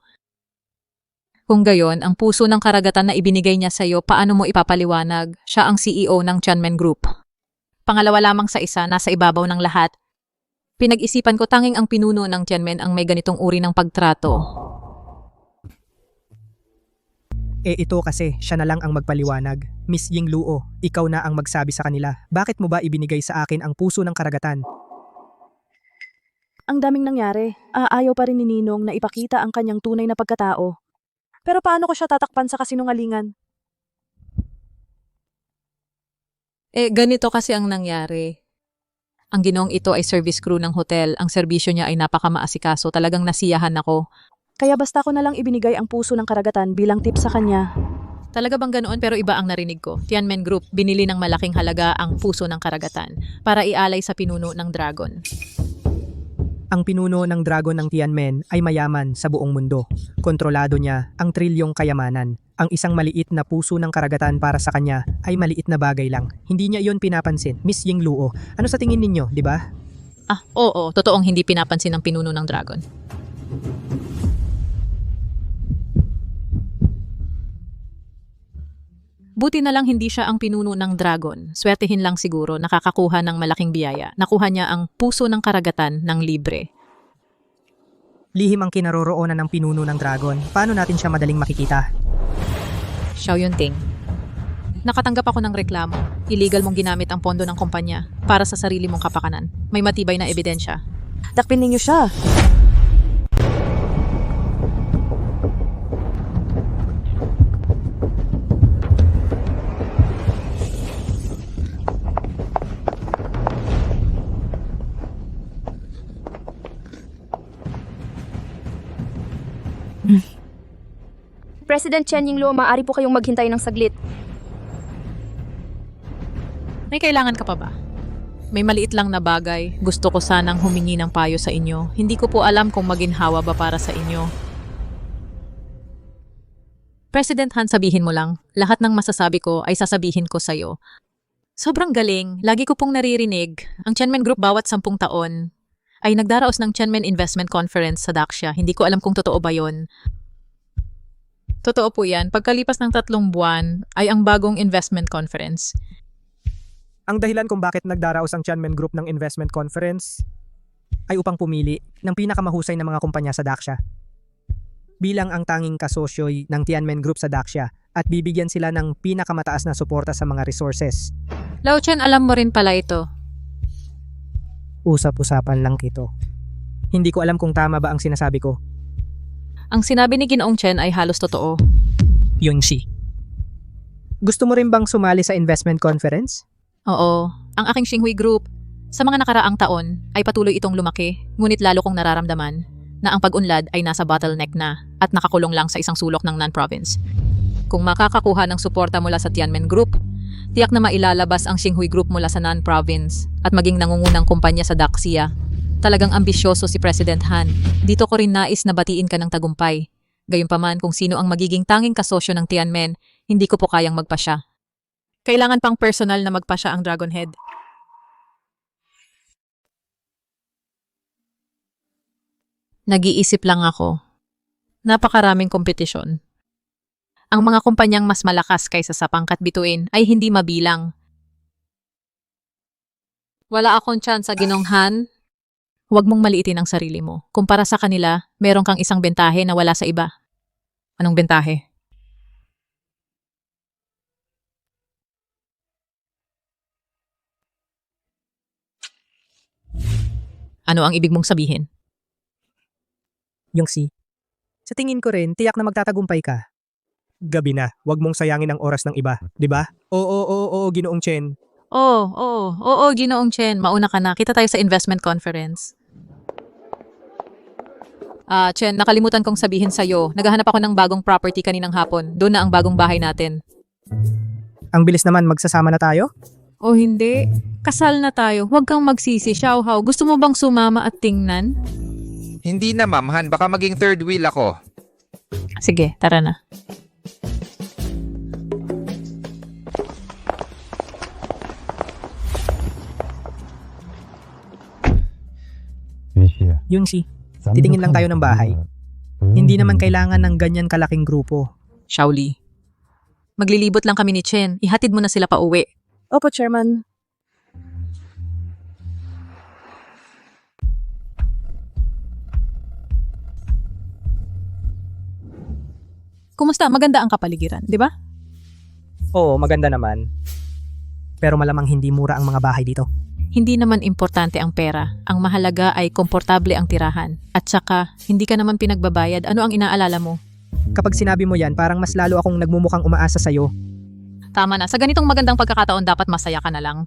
Kung gayon, ang puso ng karagatan na ibinigay niya sa'yo, paano mo ipapaliwanag? Siya ang CEO ng Tianmen Group. Pangalawa lamang sa isa, nasa ibabaw ng lahat. Pinag-isipan ko tanging ang pinuno ng Tianmen ang may ganitong uri ng pagtrato. Ito kasi, siya na lang ang magpaliwanag. Miss Ying Luo, ikaw na ang magsabi sa kanila. Bakit mo ba ibinigay sa akin ang puso ng karagatan? Ang daming nangyari. Ayaw pa rin ni Ninong na ipakita ang kanyang tunay na pagkatao. Pero paano ko siya tatakpan sa kasinungalingan? Ganito kasi ang nangyari. Ang ginoong ito ay service crew ng hotel. Ang serbisyo niya ay napakamaasikaso. Talagang nasiyahan ako. Kaya basta ko na lang ibinigay ang puso ng karagatan bilang tip sa kanya. Talaga bang ganoon? Pero iba ang narinig ko. Tianmen Group, binili ng malaking halaga ang puso ng karagatan para ialay sa pinuno ng dragon. Ang pinuno ng dragon ng Tianmen ay mayaman sa buong mundo. Kontrolado niya ang trilyong kayamanan. Ang isang maliit na puso ng karagatan para sa kanya ay maliit na bagay lang. Hindi niya iyon pinapansin. Miss Ying Luo, ano sa tingin ninyo, di ba? Oo, totoong hindi pinapansin ng pinuno ng dragon. Buti na lang hindi siya ang pinuno ng dragon. Swertihin lang siguro, nakakakuha ng malaking biyaya. Nakuha niya ang puso ng karagatan ng libre. Lihim ang kinaroroonan ng pinuno ng dragon. Paano natin siya madaling makikita? Xiao Yunting, nakatanggap ako ng reklamo. Illegal mong ginamit ang pondo ng kumpanya para sa sarili mong kapakanan. May matibay na ebidensya. Takpin ninyo siya. President Chen Yingluo, maaari po kayong maghintay ng saglit. May kailangan ka pa ba? May maliit lang na bagay. Gusto ko sanang humingi ng payo sa inyo. Hindi ko po alam kung maginhawa ba para sa inyo. President Han, sabihin mo lang. Lahat ng masasabi ko ay sasabihin ko sa'yo. Sobrang galing. Lagi ko pong naririnig. Ang Tianmen Group bawat 10 taon ay nagdaraos ng Tianmen Investment Conference sa Daxia. Hindi ko alam kung totoo ba yon. Totoo po yan. Pagkalipas ng 3 buwan ay ang bagong investment conference. Ang dahilan kung bakit nagdaraos ang Tianmen Group ng investment conference ay upang pumili ng pinakamahusay na mga kumpanya sa Daxia. Bilang ang tanging kasosyoy ng Tianmen Group sa Daxia at bibigyan sila ng pinakamataas na suporta sa mga resources. Lao Chen, alam mo rin pala ito. Usap-usapan lang kito. Hindi ko alam kung tama ba ang sinasabi ko. Ang sinabi ni Ginoong Chen ay halos totoo. Yun si. Gusto mo rin bang sumali sa investment conference? Oo. Ang aking Xinghui Group, Sa mga nakaraang taon ay patuloy itong lumaki, ngunit lalo kong nararamdaman na ang pag-unlad ay nasa bottleneck na at nakakulong lang sa isang sulok ng Nan Province. Kung makakakuha ng suporta mula sa Tianmen Group, tiyak na mailalabas ang Xinghui Group mula sa Nan Province at maging nangungunang kumpanya sa Daxia. Talagang ambisyoso si President Han. Dito ko rin nais na batiin ka ng tagumpay. Gayunpaman kung sino ang magiging tanging kasosyo ng Tianmen, hindi ko po kayang magpasya. Kailangan pang personal na magpasya ang Dragon Head. Nag-iisip lang ako. Napakaraming kompetisyon. Ang mga kumpanyang mas malakas kaysa sa pangkat bituin ay hindi mabilang. Wala akong chance sa ginonghan. Huwag mong maliitin ang sarili mo. Kumpara sa kanila, meron kang isang bentahe na wala sa iba. Anong bentahe? Ano ang ibig mong sabihin? Yung si. Sa tingin ko rin, tiyak na magtatagumpay ka. Gabi na, wag mong sayangin ang oras ng iba, di ba? Oo, Ginoong Chen. Oo, Ginoong Chen. Mauna ka na. Kita tayo sa investment conference. Chen, nakalimutan kong sabihin sa'yo. Naghahanap ako ng bagong property kaninang hapon. Doon na ang bagong bahay natin. Ang bilis naman, magsasama na tayo? O hindi? Kasal na tayo. Huwag kang magsisi, Xiaohao. Gusto mo bang sumama at tingnan? Hindi na, Ma'am Han. Baka maging third wheel ako. Sige, tara na. Yung si. Titingin lang tayo ng bahay. Hindi naman kailangan ng ganyan kalaking grupo. Shaoli. Maglilibot lang kami ni Chen. Ihatid mo na sila pa uwi. Opo, Chairman. Kumusta? Maganda ang kapaligiran, di ba? Oo, maganda naman. Pero malamang hindi mura ang mga bahay dito. Hindi naman importante ang pera. Ang mahalaga ay komportable ang tirahan. At saka, hindi ka naman pinagbabayad. Ano ang inaalala mo? Kapag sinabi mo yan, parang mas lalo akong nagmumukhang umaasa sa'yo. Tama na. Sa ganitong magandang pagkakataon, dapat masaya ka na lang.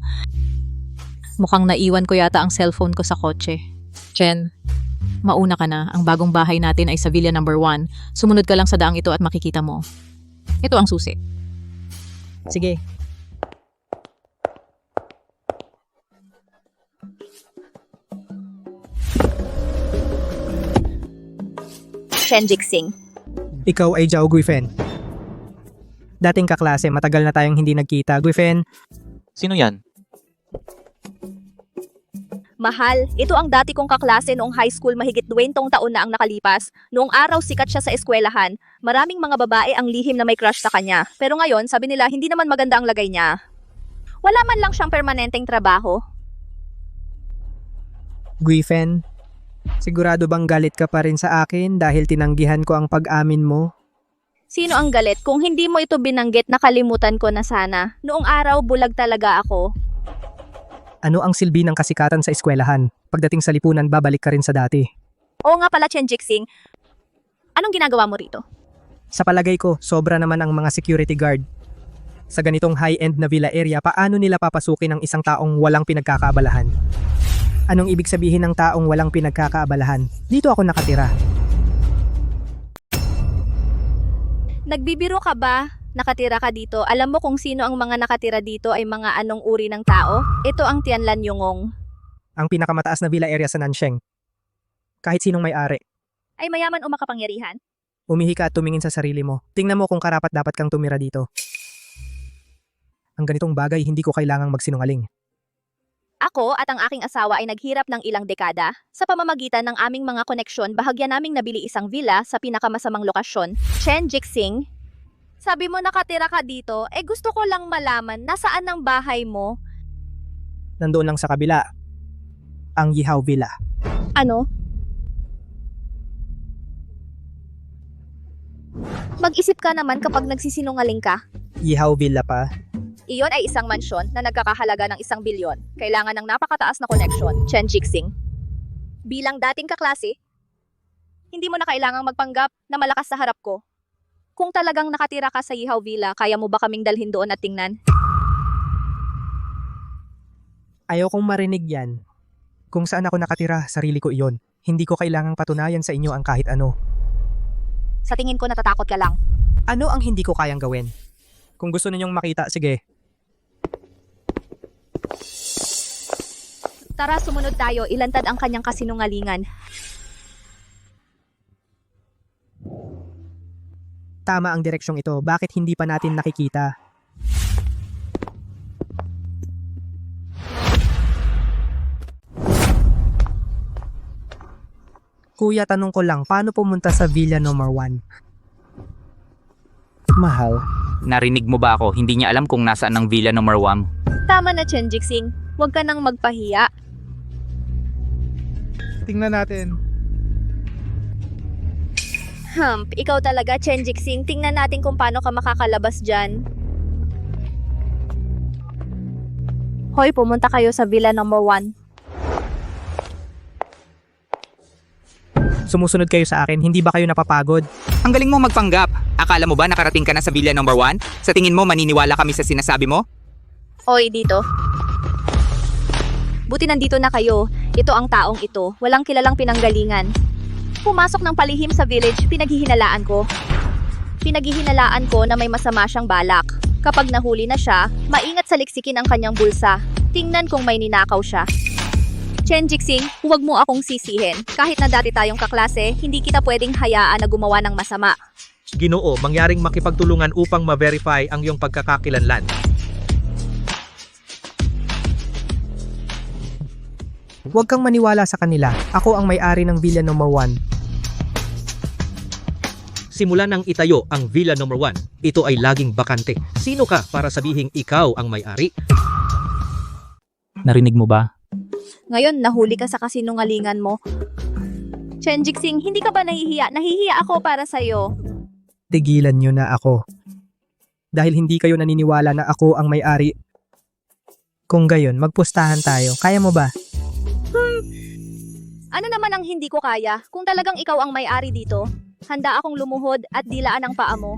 Mukhang naiwan ko yata ang cellphone ko sa kotse. Chen, mauna ka na. Ang bagong bahay natin ay sa Villa number 1. Sumunod ka lang sa daang ito at makikita mo. Ito ang susi. Sige. Chen Jixing. Ikaw ay Zhao Guifen. Dating kaklase, matagal na tayong hindi nagkita. Guifen, Sino yan? Mahal, ito ang dati kong kaklase noong high school mahigit 20 taon na ang nakalipas. Noong araw sikat siya sa eskwelahan. Maraming mga babae ang lihim na may crush sa kanya. Pero ngayon, sabi nila hindi naman maganda ang lagay niya. Wala man lang siyang permanenteng trabaho. Guifen, sigurado bang galit ka pa rin sa akin dahil tinanggihan ko ang pag-amin mo? Sino ang galit? Kung hindi mo ito binanggit, nakalimutan ko na sana. Noong araw, bulag talaga ako. Ano ang silbi ng kasikatan sa eskwelahan? Pagdating sa lipunan, babalik ka rin sa dati. Oo nga pala, Chen Jixing. Anong ginagawa mo rito? Sa palagay ko, sobra naman ang mga security guard. Sa ganitong high-end na villa area, paano nila papasukin ang isang taong walang pinagkakaabalahan? Anong ibig sabihin ng taong walang pinagkakaabalahan? Dito ako nakatira. Nagbibiro ka ba? Nakatira ka dito. Alam mo kung sino ang mga nakatira dito ay mga anong uri ng tao? Ito ang Tianlan Yongong. Ang pinakamataas na villa area sa Nansheng. Kahit sinong may-ari. Ay mayaman o makapangyarihan? Umihi ka at tumingin sa sarili mo. Tingnan mo kung karapat dapat kang tumira dito. Ang ganitong bagay hindi ko kailangang magsinungaling. Ako at ang aking asawa ay naghirap ng ilang dekada. Sa pamamagitan ng aming mga koneksyon, bahagya naming nabili isang villa sa pinakamasamang lokasyon. Chen Jixing, sabi mo nakatira ka dito, gusto ko lang malaman, nasaan ang bahay mo? Nandoon lang sa kabila. Ang Yihao Villa. Ano? Mag-isip ka naman kapag nagsisinungaling ka. Yihao Villa pa. Iyon ay isang mansyon na nagkakahalaga ng 1 bilyon. Kailangan ng napakataas na koneksyon, Chen Jixing. Bilang dating kaklase, hindi mo na kailangang magpanggap na malakas sa harap ko. Kung talagang nakatira ka sa Yihao Villa, kaya mo ba kaming dalhin doon at tingnan? Ayaw kong marinig yan. Kung saan ako nakatira, sarili ko iyon. Hindi ko kailangang patunayan sa inyo ang kahit ano. Sa tingin ko natatakot ka lang. Ano ang hindi ko kayang gawin? Kung gusto ninyong makita, sige. Tara, sumunod tayo. Ilantad ang kanyang kasinungalingan. Tama ang direksyong ito. Bakit hindi pa natin nakikita? Kuya, tanong ko lang, paano pumunta sa Villa number 1? Mahal. Narinig mo ba ako? Hindi niya alam kung nasaan ang Villa number 1. Tama na, Chen Jixing. Huwag ka nang magpahiya. Tingnan natin. Ikaw talaga, Chen Jixing. Tingnan natin kung paano ka makakalabas dyan. Hoy, pumunta kayo sa Villa number 1. Sumusunod kayo sa akin, hindi ba kayo napapagod? Ang galing mo magpanggap. Akala mo ba nakarating ka na sa Villa number 1? Sa tingin mo maniniwala kami sa sinasabi mo? Hoy, dito. Buti nandito na kayo. Ito ang taong ito. Walang kilalang pinanggalingan. Pumasok ng palihim sa village, pinaghihinalaan ko. Pinaghihinalaan ko na may masama siyang balak. Kapag nahuli na siya, maingat sa liksikin ang kanyang bulsa. Tingnan kung may ninakaw siya. Chen Jixing, huwag mo akong sisihin. Kahit na dati tayong kaklase, hindi kita pwedeng hayaan na gumawa ng masama. Ginoo, mangyaring makipagtulungan upang ma-verify ang iyong pagkakakilanlan. Huwag kang maniwala sa kanila. Ako ang may-ari ng Villa number 1. Simula nang itayo ang Villa number 1, ito ay laging bakante. Sino ka para sabihing ikaw ang may-ari? Narinig mo ba? Ngayon, nahuli ka sa kasinungalingan mo. Chen Jixing, hindi ka ba nahihiya? Nahihiya ako para sa'yo. Tigilan nyo na ako. Dahil hindi kayo naniniwala na ako ang may-ari. Kung gayon, magpustahan tayo. Kaya mo ba? Ano naman ang hindi ko kaya? Kung talagang ikaw ang may-ari dito, handa akong lumuhod at dilaan ang paa mo.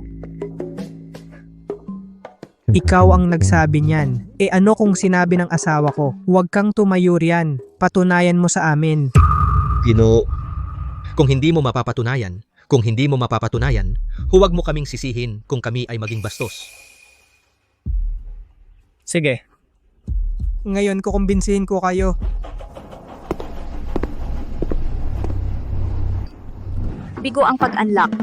Ikaw ang nagsabi niyan. E ano kung sinabi ng asawa ko? Huwag kang tumayo riyan. Patunayan mo sa amin. Ginoo, kung hindi mo mapapatunayan, huwag mo kaming sisihin kung kami ay maging bastos. Sige. Ngayon kukumbinsihin ko kayo. Bigo ang pag-unlock.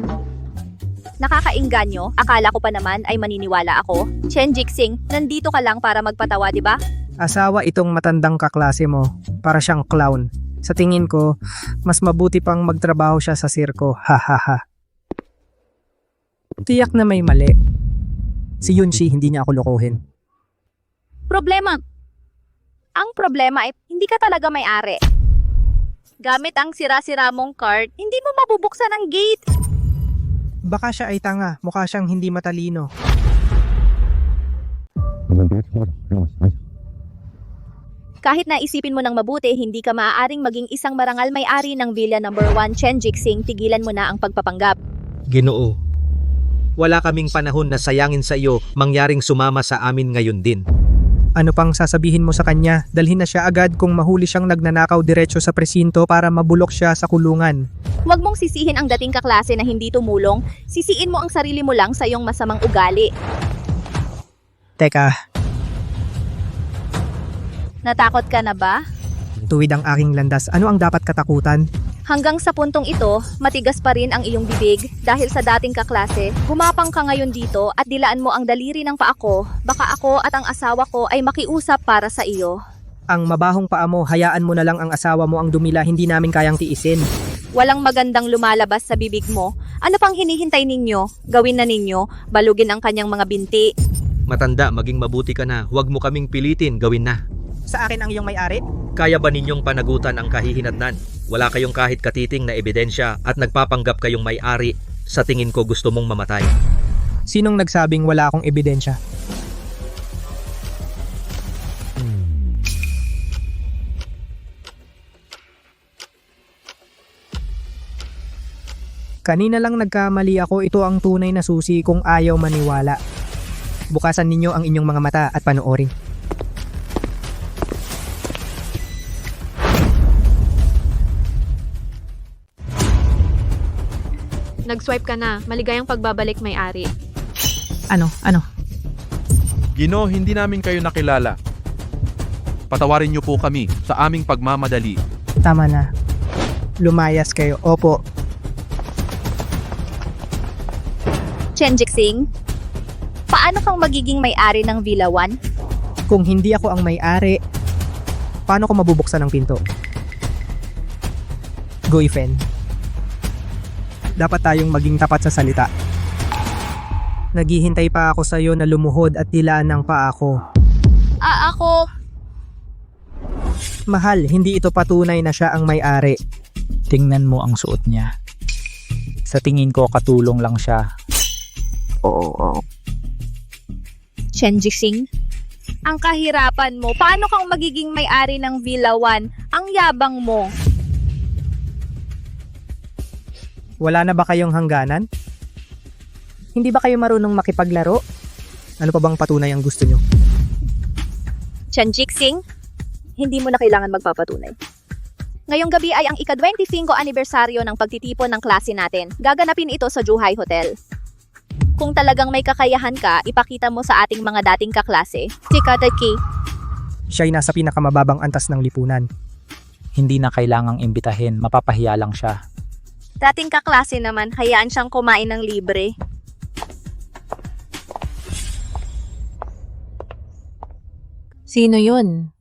Nakakainganyo, akala ko pa naman ay maniniwala ako. Chen Jixing, nandito ka lang para magpatawa, di ba? Asawa itong matandang kaklase mo. Para siyang clown. Sa tingin ko, mas mabuti pang magtrabaho siya sa sirko. Ha ha ha. Tiyak na may mali. Si Yunshi hindi niya ako lokohin. Ang problema ay hindi ka talaga may-ari. Gamit ang sira-sira mong card, hindi mo mabubuksan ang gate. Baka siya ay tanga. Mukha siyang hindi matalino. Kahit na isipin mo ng mabuti, hindi ka maaaring maging isang marangal may-ari ng Villa number 1, Chen Jixing. Tigilan mo na ang pagpapanggap. Ginoo, wala kaming panahon na sayangin sa iyo, mangyaring sumama sa amin ngayon din. Ano pang sasabihin mo sa kanya? Dalhin na siya agad kung mahuli siyang nagnanakaw diretso sa presinto para mabulok siya sa kulungan. Huwag mong sisihin ang dating kaklase na hindi tumulong. Sisiin mo ang sarili mo lang sa iyong masamang ugali. Teka, Natakot ka na ba? tuwid ang aking landas. Ano ang dapat katakutan? Hanggang sa puntong ito, matigas pa rin ang iyong bibig dahil sa dating kaklase. Gumapang ka ngayon dito at dilaan mo ang daliri ng paa ko. Baka ako at ang asawa ko ay makiusap para sa iyo. Ang mabahong paa mo, hayaan mo na lang ang asawa mo ang dumila, hindi namin kayang tiisin. Walang magandang lumalabas sa bibig mo. Ano pang hinihintay ninyo? Gawin na ninyo, balugin ang kanyang mga binti. Matanda, maging mabuti ka na, huwag mo kaming pilitin, gawin na. Sa akin ang iyong may-ari? Kaya ba ninyong panagutan ang kahihinatnan? Wala kayong kahit katiting na ebidensya at nagpapanggap kayong may-ari. Sa tingin ko gusto mong mamatay. Sinong nagsabing wala akong ebidensya? Kanina lang nagkamali ako, ito ang tunay na susi kung ayaw maniwala. Bukasan ninyo ang inyong mga mata at panoorin. Nag-swipe ka na. Maligayang pagbabalik may-ari. Ano? Gino, hindi namin kayo nakilala. Patawarin niyo po kami sa aming pagmamadali. Tama na. Lumayas kayo. Opo. Chen Jixing, paano kang magiging may-ari ng Villa 1? Kung hindi ako ang may-ari, paano ko mabubuksan ang pinto? Guifen. Dapat tayong maging tapat sa salita. Naghihintay pa ako sa iyo na lumuhod at dilaan ng paa ko. Ako... Mahal, hindi ito patunay na siya ang may-ari. Tingnan mo ang suot niya. Sa tingin ko, katulong lang siya. Chen Jixing, ang kahirapan mo. Paano kang magiging may-ari ng Villa 1? Ang yabang mo. Wala na ba kayong hangganan? Hindi ba kayo marunong makipaglaro? Ano pa bang patunay ang gusto nyo? Chen Jixing, hindi mo na kailangan magpapatunay. Ngayong gabi ay ang ika-25 anibersaryo ng pagtitipon ng klase natin. Gaganapin ito sa Zhuhai Hotel. Kung talagang may kakayahan ka, ipakita mo sa ating mga dating kaklase. Si Kataki. Siya'y nasa pinakamababang antas ng lipunan. Hindi na kailangang imbitahin, mapapahiya lang siya. Dating kaklase naman, hayaan siyang kumain ng libre. Sino yun?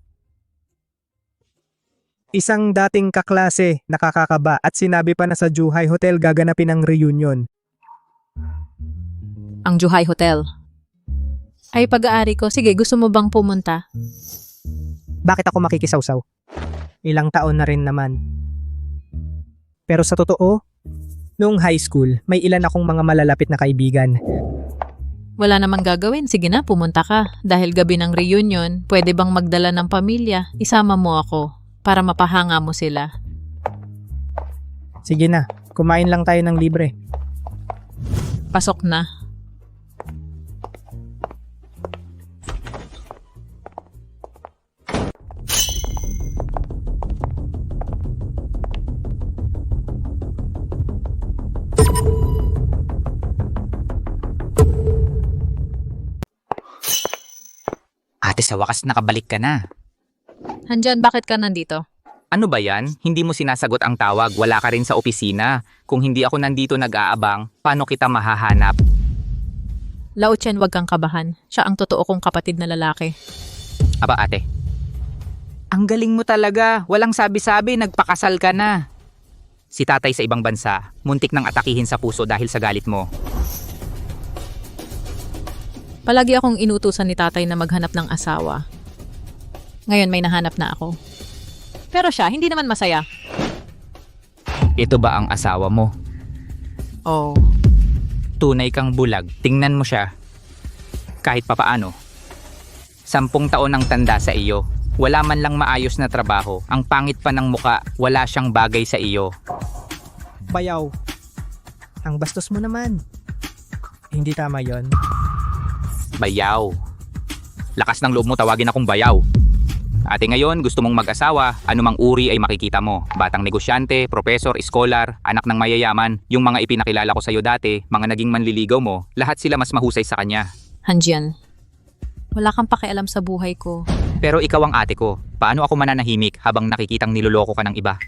Isang dating kaklase, nakakakaba at sinabi pa na sa Zhuhai Hotel gaganapin ang reunion. Ang Zhuhai Hotel. Ay pag-aari ko, sige gusto mo bang pumunta? Bakit ako makikisawsaw? Ilang taon na rin naman. Pero sa totoo, noong high school, may ilan akong mga malalapit na kaibigan. Wala namang gagawin, sige na pumunta ka. Dahil gabi ng reunion, pwede bang magdala ng pamilya? Isama mo ako para mapahanga mo sila. Sige na, kumain lang tayo ng libre. Pasok na. Ate, sa wakas nakabalik ka na. Handyan, bakit ka nandito? Ano ba yan? Hindi mo sinasagot ang tawag, wala ka rin sa opisina. Kung hindi ako nandito nag-aabang, paano kita mahahanap? Lao Chen, wag kang kabahan. Siya ang totoo kong kapatid na lalaki. Aba ate. Ang galing mo talaga, walang sabi-sabi, nagpakasal ka na. Si tatay sa ibang bansa, muntik nang atakihin sa puso dahil sa galit mo. Palagi akong inutusan ni tatay na maghanap ng asawa. Ngayon may nahanap na ako. Pero siya, hindi naman masaya. Ito ba ang asawa mo? Oh. Tunay kang bulag, tingnan mo siya. Kahit papaano. 10 taon ang tanda sa iyo. Wala man lang maayos na trabaho. Ang pangit pa ng muka, wala siyang bagay sa iyo. Bayaw. Ang bastos mo naman. Hindi tama yon. Bayaw. Lakas ng loob mo tawagin akong bayaw. Ate ngayon, gusto mong mag-asawa, anumang uri ay makikita mo. Batang negosyante, profesor, scholar, anak ng mayayaman, yung mga ipinakilala ko sa'yo dati, mga naging manliligaw mo, lahat sila mas mahusay sa kanya. Hanjian, wala kang pakialam sa buhay ko. Pero ikaw ang ate ko, paano ako mananahimik habang nakikitang niloloko ka ng iba?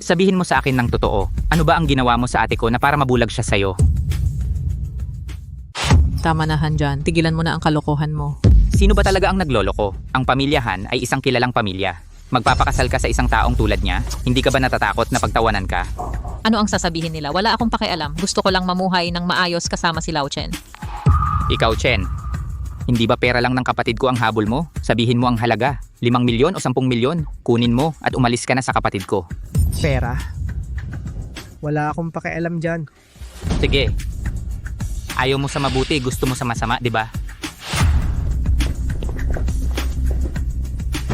Sabihin mo sa akin ng totoo, ano ba ang ginawa mo sa ate ko na para mabulag siya sa'yo? Tama na Hanjian, tigilan mo na ang kalokohan mo. Sino ba talaga ang nagloloko? Ang pamilyahan ay isang kilalang pamilya. Magpapakasal ka sa isang taong tulad niya? Hindi ka ba natatakot na pagtawanan ka? Ano ang sasabihin nila? Wala akong pakialam. Gusto ko lang mamuhay ng maayos kasama si Lao Chen. Ikaw, Chen. Hindi ba pera lang ng kapatid ko ang habol mo? Sabihin mo ang halaga. 5 milyon o 10 milyon. Kunin mo at umalis ka na sa kapatid ko. Pera? Wala akong pakialam dyan. Sige. Ayaw mo sa mabuti, gusto mo sa masama, di ba?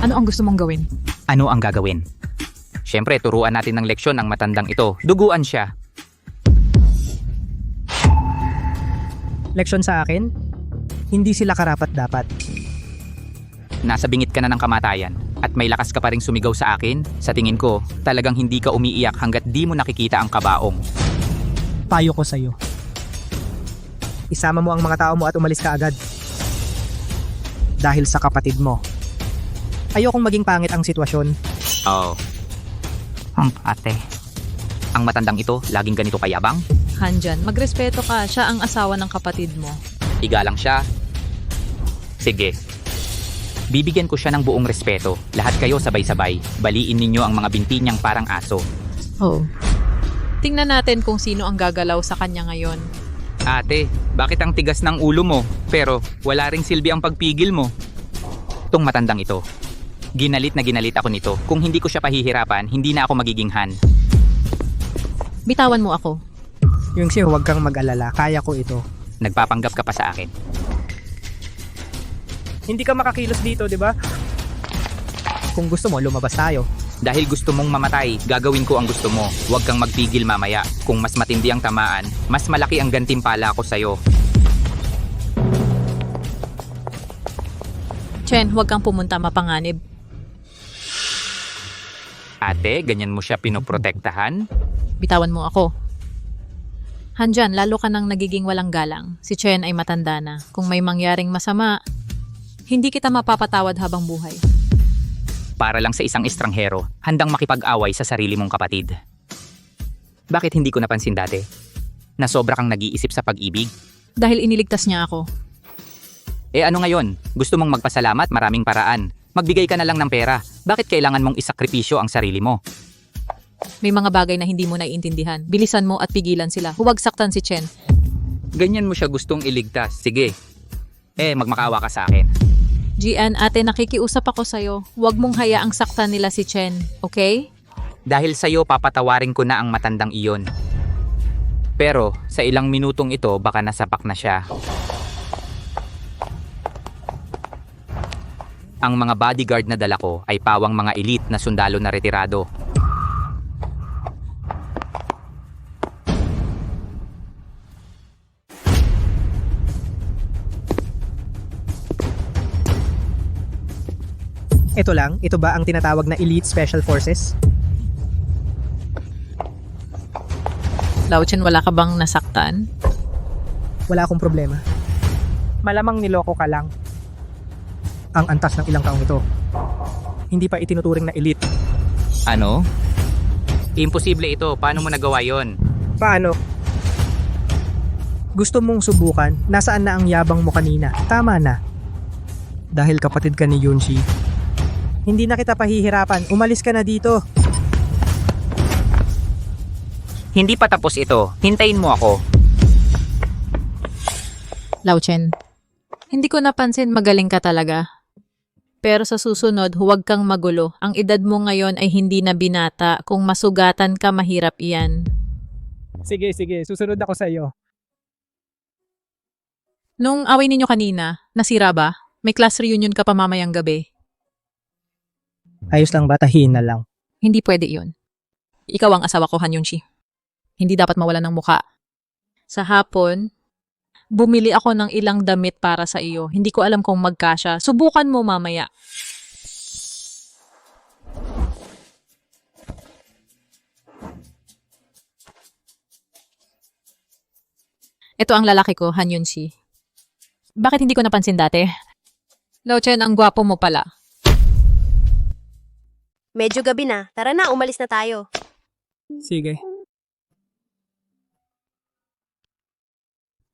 Ano ang gusto mong gawin? Ano ang gagawin? Siyempre, turuan natin ng leksyon ang matandang ito. Duguan siya. Leksyon sa akin? Hindi sila karapat-dapat. nasa bingit ka na ng kamatayan at may lakas ka pa ring sumigaw sa akin, sa tingin ko, talagang hindi ka umiiyak hanggat di mo nakikita ang kabaong. Payo ko sa'yo. Isama mo ang mga tao mo at umalis ka agad. Dahil sa kapatid mo. Ayokong maging pangit ang sitwasyon. Oh. Ate. Ang matandang ito, laging ganito kayabang? Hanjan, magrespeto ka. Siya ang asawa ng kapatid mo. Igalang siya. Sige. Bibigyan ko siya ng buong respeto. Lahat kayo sabay-sabay. Baliin ninyo ang mga binti niyang parang aso. Oh. Tingnan natin kung sino ang gagalaw sa kanya ngayon. Ate, bakit ang tigas ng ulo mo? Pero wala ring silbi ang pagpigil mo. Itong matandang ito. Ginalit na ginalit ako nito. Kung hindi ko siya pahihirapan, hindi na ako magiging Han. Bitawan mo ako. Yung si huwag kang mag-alala. Kaya ko ito. Nagpapanggap ka pa sa akin. Hindi ka makakilos dito, di ba? Kung gusto mo, lumabas tayo. Dahil gusto mong mamatay, gagawin ko ang gusto mo. Huwag kang magpigil mamaya. Kung mas matindi ang tamaan, mas malaki ang gantimpala ko sa'yo. Chen, huwag kang pumunta mapanganib. Ate, ganyan mo siya pinoprotektahan? Bitawan mo ako. Hanjan, lalo ka nang nagiging walang galang. Si Chen ay matanda na. Kung may mangyaring masama, hindi kita mapapatawad habang buhay. Para lang sa isang estranghero, handang makipag-away sa sarili mong kapatid. Bakit hindi ko napansin dati? Na sobra kang nag-iisip sa pag-ibig? Dahil iniligtas niya ako. Eh ano ngayon? Gusto mong magpasalamat? Maraming paraan. Magbigay ka na lang ng pera. Bakit kailangan mong isakripisyo ang sarili mo? May mga bagay na hindi mo naiintindihan. Bilisan mo at pigilan sila. Huwag saktan si Chen. Ganyan mo siya gustong iligtas. Sige. Magmakaawa ka sa akin. Gian, ate, nakikiusap ako sa'yo. Huwag mong hayaang saktan nila si Chen, okay? Dahil sa'yo, papatawarin ko na ang matandang iyon. Pero, sa ilang minutong ito, baka nasapak na siya. Ang mga bodyguard na dala ko ay pawang mga elite na sundalo na retirado. Ito lang, ito ba ang tinatawag na Elite Special Forces? Lao Chen, wala ka bang nasaktan? Wala akong problema. Malamang niloko ka lang. Ang antas ng ilang taong ito. Hindi pa itinuturing na elite. Ano? Imposible ito. Paano mo nagawa yon? Paano? Gusto mong subukan? Nasaan na ang yabang mo kanina? Tama na. Dahil kapatid ka ni Yunshi. Hindi na kita pahihirapan. Umalis ka na dito. Hindi pa tapos ito. Hintayin mo ako. Lao Chen, hindi ko napansin magaling ka talaga. Pero sa susunod, huwag kang magulo. Ang edad mo ngayon ay hindi na binata. Kung masugatan ka, mahirap iyan. Sige. Susunod ako sa iyo. Nung away ninyo kanina, nasira ba? May class reunion ka pa mamayang gabi. Ayos lang ba? Tahiin na lang. Hindi pwede yun. Ikaw ang asawa ko, Han Yunshi. Hindi dapat mawala ng muka. Sa hapon, bumili ako ng ilang damit para sa iyo. Hindi ko alam kung magkasya. Subukan mo mamaya. Ito ang lalaki ko, Han Yunshi. Bakit hindi ko napansin dati? Lao Chen, ang gwapo mo pala. Medyo gabi na. Tara na, umalis na tayo. Sige.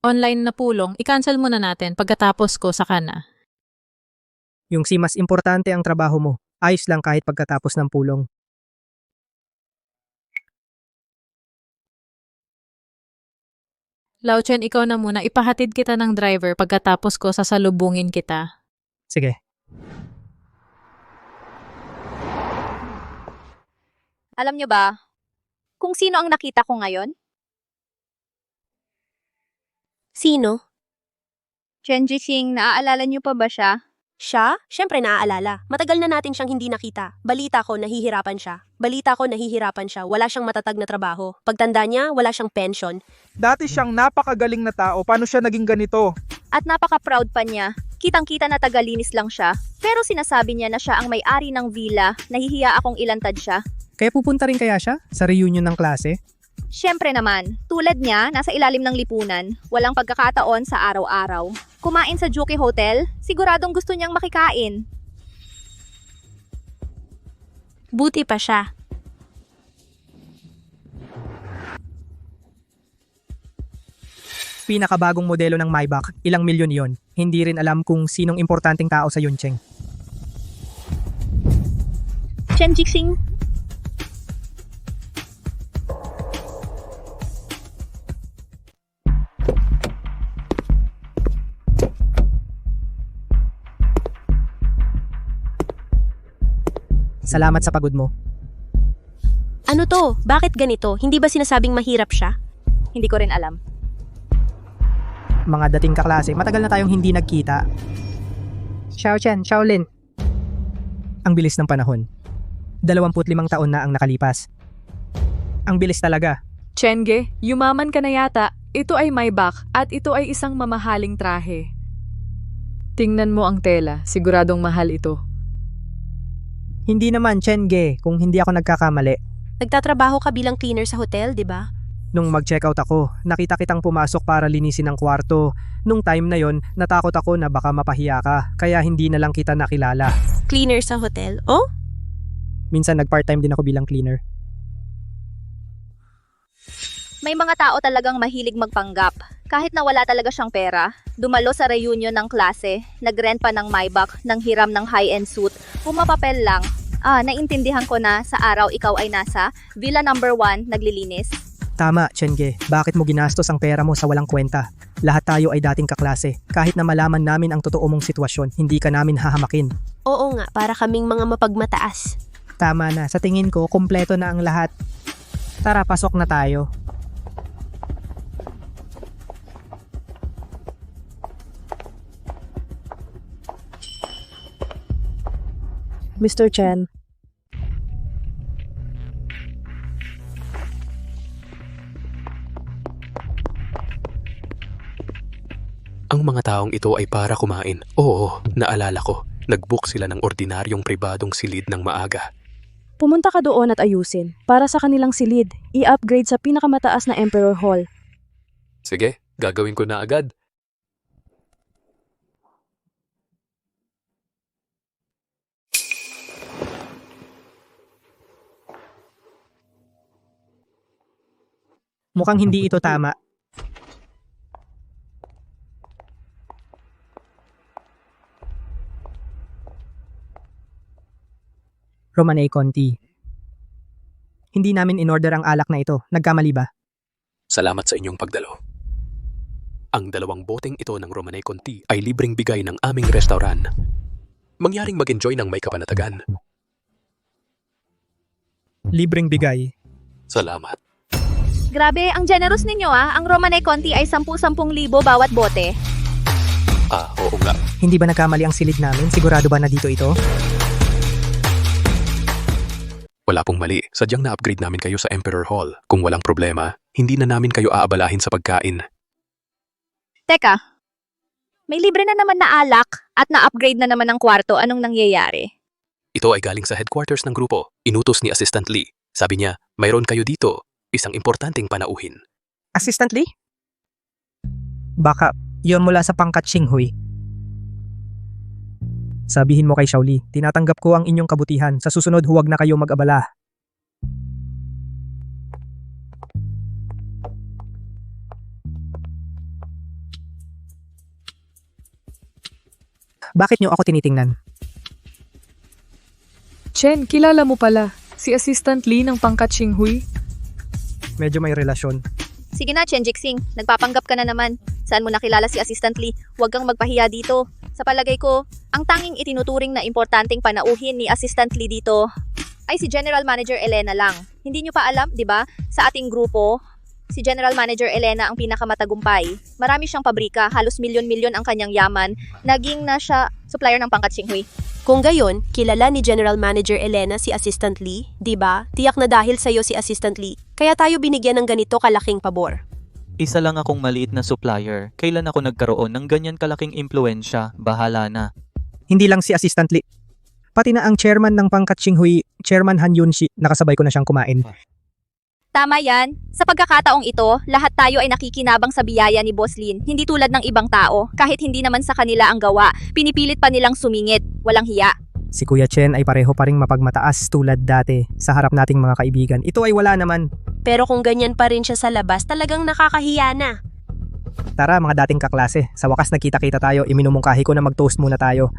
Online na pulong, i-cancel muna natin pagkatapos ko sa kana. Yung si mas importante ang trabaho mo. Ayos lang kahit pagkatapos ng pulong. Lao Chen, ikaw na muna. Ipahatid kita ng driver pagkatapos ko sasalubungin kita. Sige. Alam nyo ba, kung sino ang nakita ko ngayon? Sino? Chen Jixing, naaalala nyo pa ba siya? Siya? Siyempre naaalala. Matagal na natin siyang hindi nakita. Balita ko, nahihirapan siya. Wala siyang matatag na trabaho. Pagtanda niya, wala siyang pension. Dati siyang napakagaling na tao. Paano siya naging ganito? At napaka-proud pa niya. Kitang-kita na tagalinis lang siya. Pero sinasabi niya na siya ang may-ari ng villa. Nahihiya akong ilantad siya. Kaya pupunta rin kaya siya sa reunion ng klase? Siyempre naman, tulad niya, nasa ilalim ng lipunan. Walang pagkakataon sa araw-araw. Kumain sa Juki Hotel, siguradong gusto niyang makikain. Buti pa siya. Pinakabagong modelo ng Maybach, ilang milyon yon. Hindi rin alam kung sinong importanteng tao sa Yuncheng. Chen Jixing, Salamat sa pagod mo. Ano to? Bakit ganito? Hindi ba sinasabing mahirap siya? hindi ko rin alam. Mga dating kaklase, matagal na tayong hindi nagkita. Xiao Chen, Xiaolin. Ang bilis ng panahon. 25 taon na ang nakalipas. Ang bilis talaga. Chenge, yumaman ka na yata. Ito ay Maybach at ito ay isang mamahaling trahe. Tingnan mo ang tela, siguradong mahal ito. Hindi naman, Chenge, kung hindi ako nagkakamali. Nagtatrabaho ka bilang cleaner sa hotel, di ba? Nung mag-checkout ako, nakita kitang pumasok para linisin ang kwarto. Nung time na yon, natakot ako na baka mapahiya ka, kaya hindi na lang kita nakilala. Cleaner sa hotel? Oh? Minsan nag-part-time din ako bilang cleaner. May mga tao talagang mahilig magpanggap. Kahit na wala talaga siyang pera, dumalo sa reunion ng klase, nag-rent pa ng Maybach, nang hiram ng high-end suit, pumapapel lang. Naintindihan ko na sa araw ikaw ay nasa Villa number 1 naglilinis. Tama, Chenge. Bakit mo ginastos ang pera mo sa walang kwenta? Lahat tayo ay dating kaklase. Kahit na malaman namin ang totoo mong sitwasyon, hindi ka namin hahamakin. Oo nga, para kaming mga mapagmataas. Tama na. Sa tingin ko, kumpleto na ang lahat. Tara, pasok na tayo. Mr. Chen, ang mga taong ito ay para kumain. Oo, naalala ko. Nag-book sila ng ordinaryong pribadong silid ng maaga. pumunta ka doon at ayusin. Para sa kanilang silid, i-upgrade sa pinakamataas na Emperor Hall. Sige, gagawin ko na agad. Mukhang hindi ito tama. Romanée Conti. Hindi namin in-order ang alak na ito. Nagkamali ba? Salamat sa inyong pagdalo. Ang 2 boteng ito ng Romanée Conti ay libreng bigay ng aming restaurant. Mangyaring mag-enjoy ng may kapanatagan. Libreng bigay. Salamat. Grabe, ang generous ninyo Ang Romanée Conti ay 10,000 bawat bote. Oo nga. Hindi ba nagkamali ang silid namin? Sigurado ba na dito ito? Wala pong mali. Sadyang na-upgrade namin kayo sa Emperor Hall. Kung walang problema, hindi na namin kayo aabalahin sa pagkain. Teka, may libre na naman na alak at na-upgrade na naman ang kwarto. Anong nangyayari? Ito ay galing sa headquarters ng grupo. Inutos ni Assistant Lee. Sabi niya, mayroon kayo dito. Isang importanteng panauhin. Assistant Lee? Baka yun mula sa pangkat Xinghui. Sabihin mo kay Xiao Li, tinatanggap ko ang inyong kabutihan. Sa susunod, huwag na kayo mag-abala. Bakit niyo ako tinitingnan? Chen, kilala mo pala. Si Assistant Lee ng pangkat Xinghui. Medyo may relasyon. Sige na, Chen Jixing. Nagpapanggap ka na naman. Saan mo nakilala si Assistant Lee? Huwag kang magpahiya dito. Sa palagay ko, ang tanging itinuturing na importanteng panauhin ni Assistant Lee dito ay si General Manager Elena lang. Hindi nyo pa alam, di ba? Sa ating grupo, si General Manager Elena ang pinakamatagumpay. Marami siyang pabrika, halos milyon-milyon ang kanyang yaman. Naging na siya supplier ng pangkat Xinghui. Kung gayon, kilala ni General Manager Elena si Assistant Lee, di ba? Tiyak na dahil sa'yo si Assistant Lee, kaya tayo binigyan ng ganito kalaking pabor. Isa lang akong maliit na supplier. Kailan ako nagkaroon ng ganyan kalaking impluensya? Bahala na. Hindi lang si Assistant Lee. Pati na ang chairman ng pangkat Xinghui, Chairman Han Yunshi, nakasabay ko na siyang kumain. Tama yan. Sa pagkakataong ito, lahat tayo ay nakikinabang sa biyaya ni Boss Lin. Hindi tulad ng ibang tao. Kahit hindi naman sa kanila ang gawa, pinipilit pa nilang sumingit. Walang hiya. Si Kuya Chen ay pareho pa ring mapagmataas tulad dati sa harap nating mga kaibigan. Ito ay wala naman. Pero kung ganyan pa rin siya sa labas, talagang nakakahiya na. Tara mga dating kaklase, sa wakas nagkita-kita tayo, iminumungkahi ko na mag-toast muna tayo.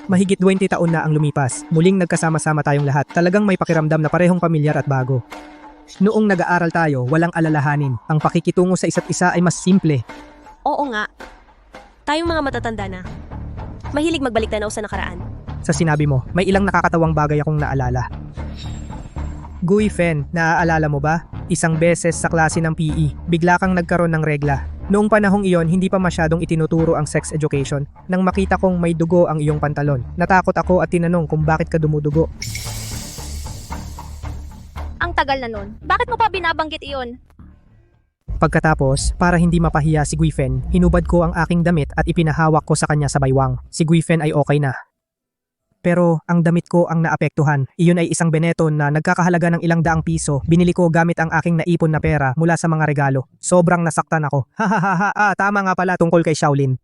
Mahigit 20 taon na ang lumipas, muling nagkasama-sama tayong lahat, talagang may pakiramdam na parehong pamilyar at bago. Noong nag-aaral tayo, walang alalahanin, ang pakikitungo sa isa't isa ay mas simple. Oo nga. Tayong mga matatanda na. Mahilig magbalik tanaw sa nakaraan. Sa sinabi mo, may ilang nakakatawang bagay akong naalala. Gui Fen, naaalala mo ba? Isang beses sa klase ng PE, bigla kang nagkaroon ng regla. Noong panahong iyon, hindi pa masyadong itinuturo ang sex education. Nang makita kong may dugo ang iyong pantalon, natakot ako at tinanong kung bakit ka dumudugo. Ang tagal na nun. Bakit mo pa binabanggit iyon? Pagkatapos, para hindi mapahiya si Gui Fen, hinubad ko ang aking damit at ipinahawak ko sa kanya sa baywang. Si Gui Fen ay okay na. Pero ang damit ko ang naapektuhan. Iyon ay isang beneton na nagkakahalaga ng ilang daang piso. Binili ko gamit ang aking naipon na pera mula sa mga regalo. Sobrang nasaktan ako. Tama nga pala tungkol kay Shaolin.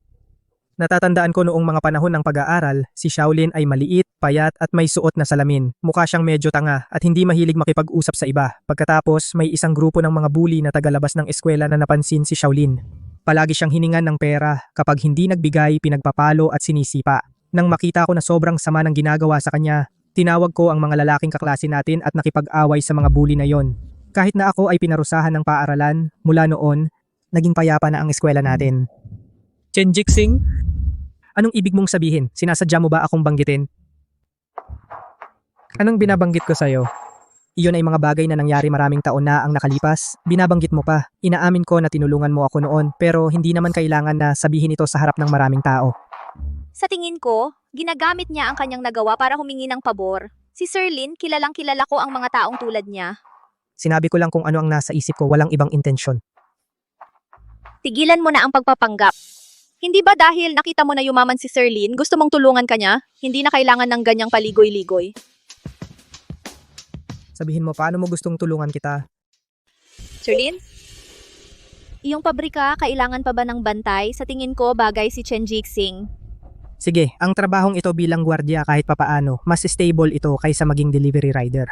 Natatandaan ko noong mga panahon ng pag-aaral, si Shaolin ay maliit, payat at may suot na salamin. Mukha siyang medyo tanga at hindi mahilig makipag-usap sa iba. Pagkatapos, may isang grupo ng mga bully na tagalabas ng eskwela na napansin si Shaolin. Palagi siyang hiningan ng pera. Kapag hindi nagbigay, pinagpapalo at sinisipa. Nang makita ko na sobrang sama ng ginagawa sa kanya, tinawag ko ang mga lalaking kaklase natin at nakipag-away sa mga bully na yon. Kahit na ako ay pinarusahan ng paaralan, mula noon, naging payapa na ang eskwela natin. Chen Jixing? Anong ibig mong sabihin? Sinasadya mo ba akong banggitin? Anong binabanggit ko sa'yo? Iyon ay mga bagay na nangyari maraming taon na ang nakalipas. Binabanggit mo pa. Inaamin ko na tinulungan mo ako noon pero hindi naman kailangan na sabihin ito sa harap ng maraming tao. Sa tingin ko, ginagamit niya ang kanyang nagawa para humingi ng pabor. Si Sir Lin, kilalang kilala ko ang mga taong tulad niya. Sinabi ko lang kung ano ang nasa isip ko, walang ibang intensyon. Tigilan mo na ang pagpapanggap. Hindi ba dahil nakita mo na yumaman si Sir Lin, gusto mong tulungan ka niya? Hindi na kailangan ng ganyang paligoy-ligoy. Sabihin mo, paano mo gustong tulungan kita? Sir Lin? Iyong pabrika, kailangan pa ba ng bantay? Sa tingin ko, bagay si Chen Jixing. Sige, ang trabahong ito bilang gwardiya kahit papaano, mas stable ito kaysa maging delivery rider.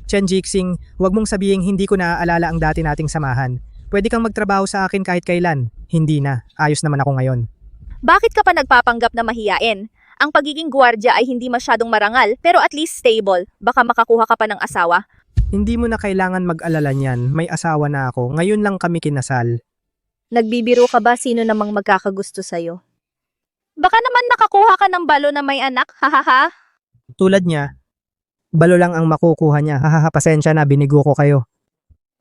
Chen Jixing, huwag mong sabihin hindi ko naaalala ang dati nating samahan. Pwede kang magtrabaho sa akin kahit kailan. Hindi na, ayos naman ako ngayon. Bakit ka pa nagpapanggap na mahiyain? Ang pagiging gwardiya ay hindi masyadong marangal, pero at least stable. Baka makakuha ka pa ng asawa. Hindi mo na kailangan mag-alala niyan, may asawa na ako, ngayon lang kami kinasal. Nagbibiro ka ba sino namang magkakagusto sa'yo? Baka naman nakakuha ka ng balo na may anak, hahaha. Tulad niya, balo lang ang makukuha niya, hahaha, pasensya na, binigo ko kayo.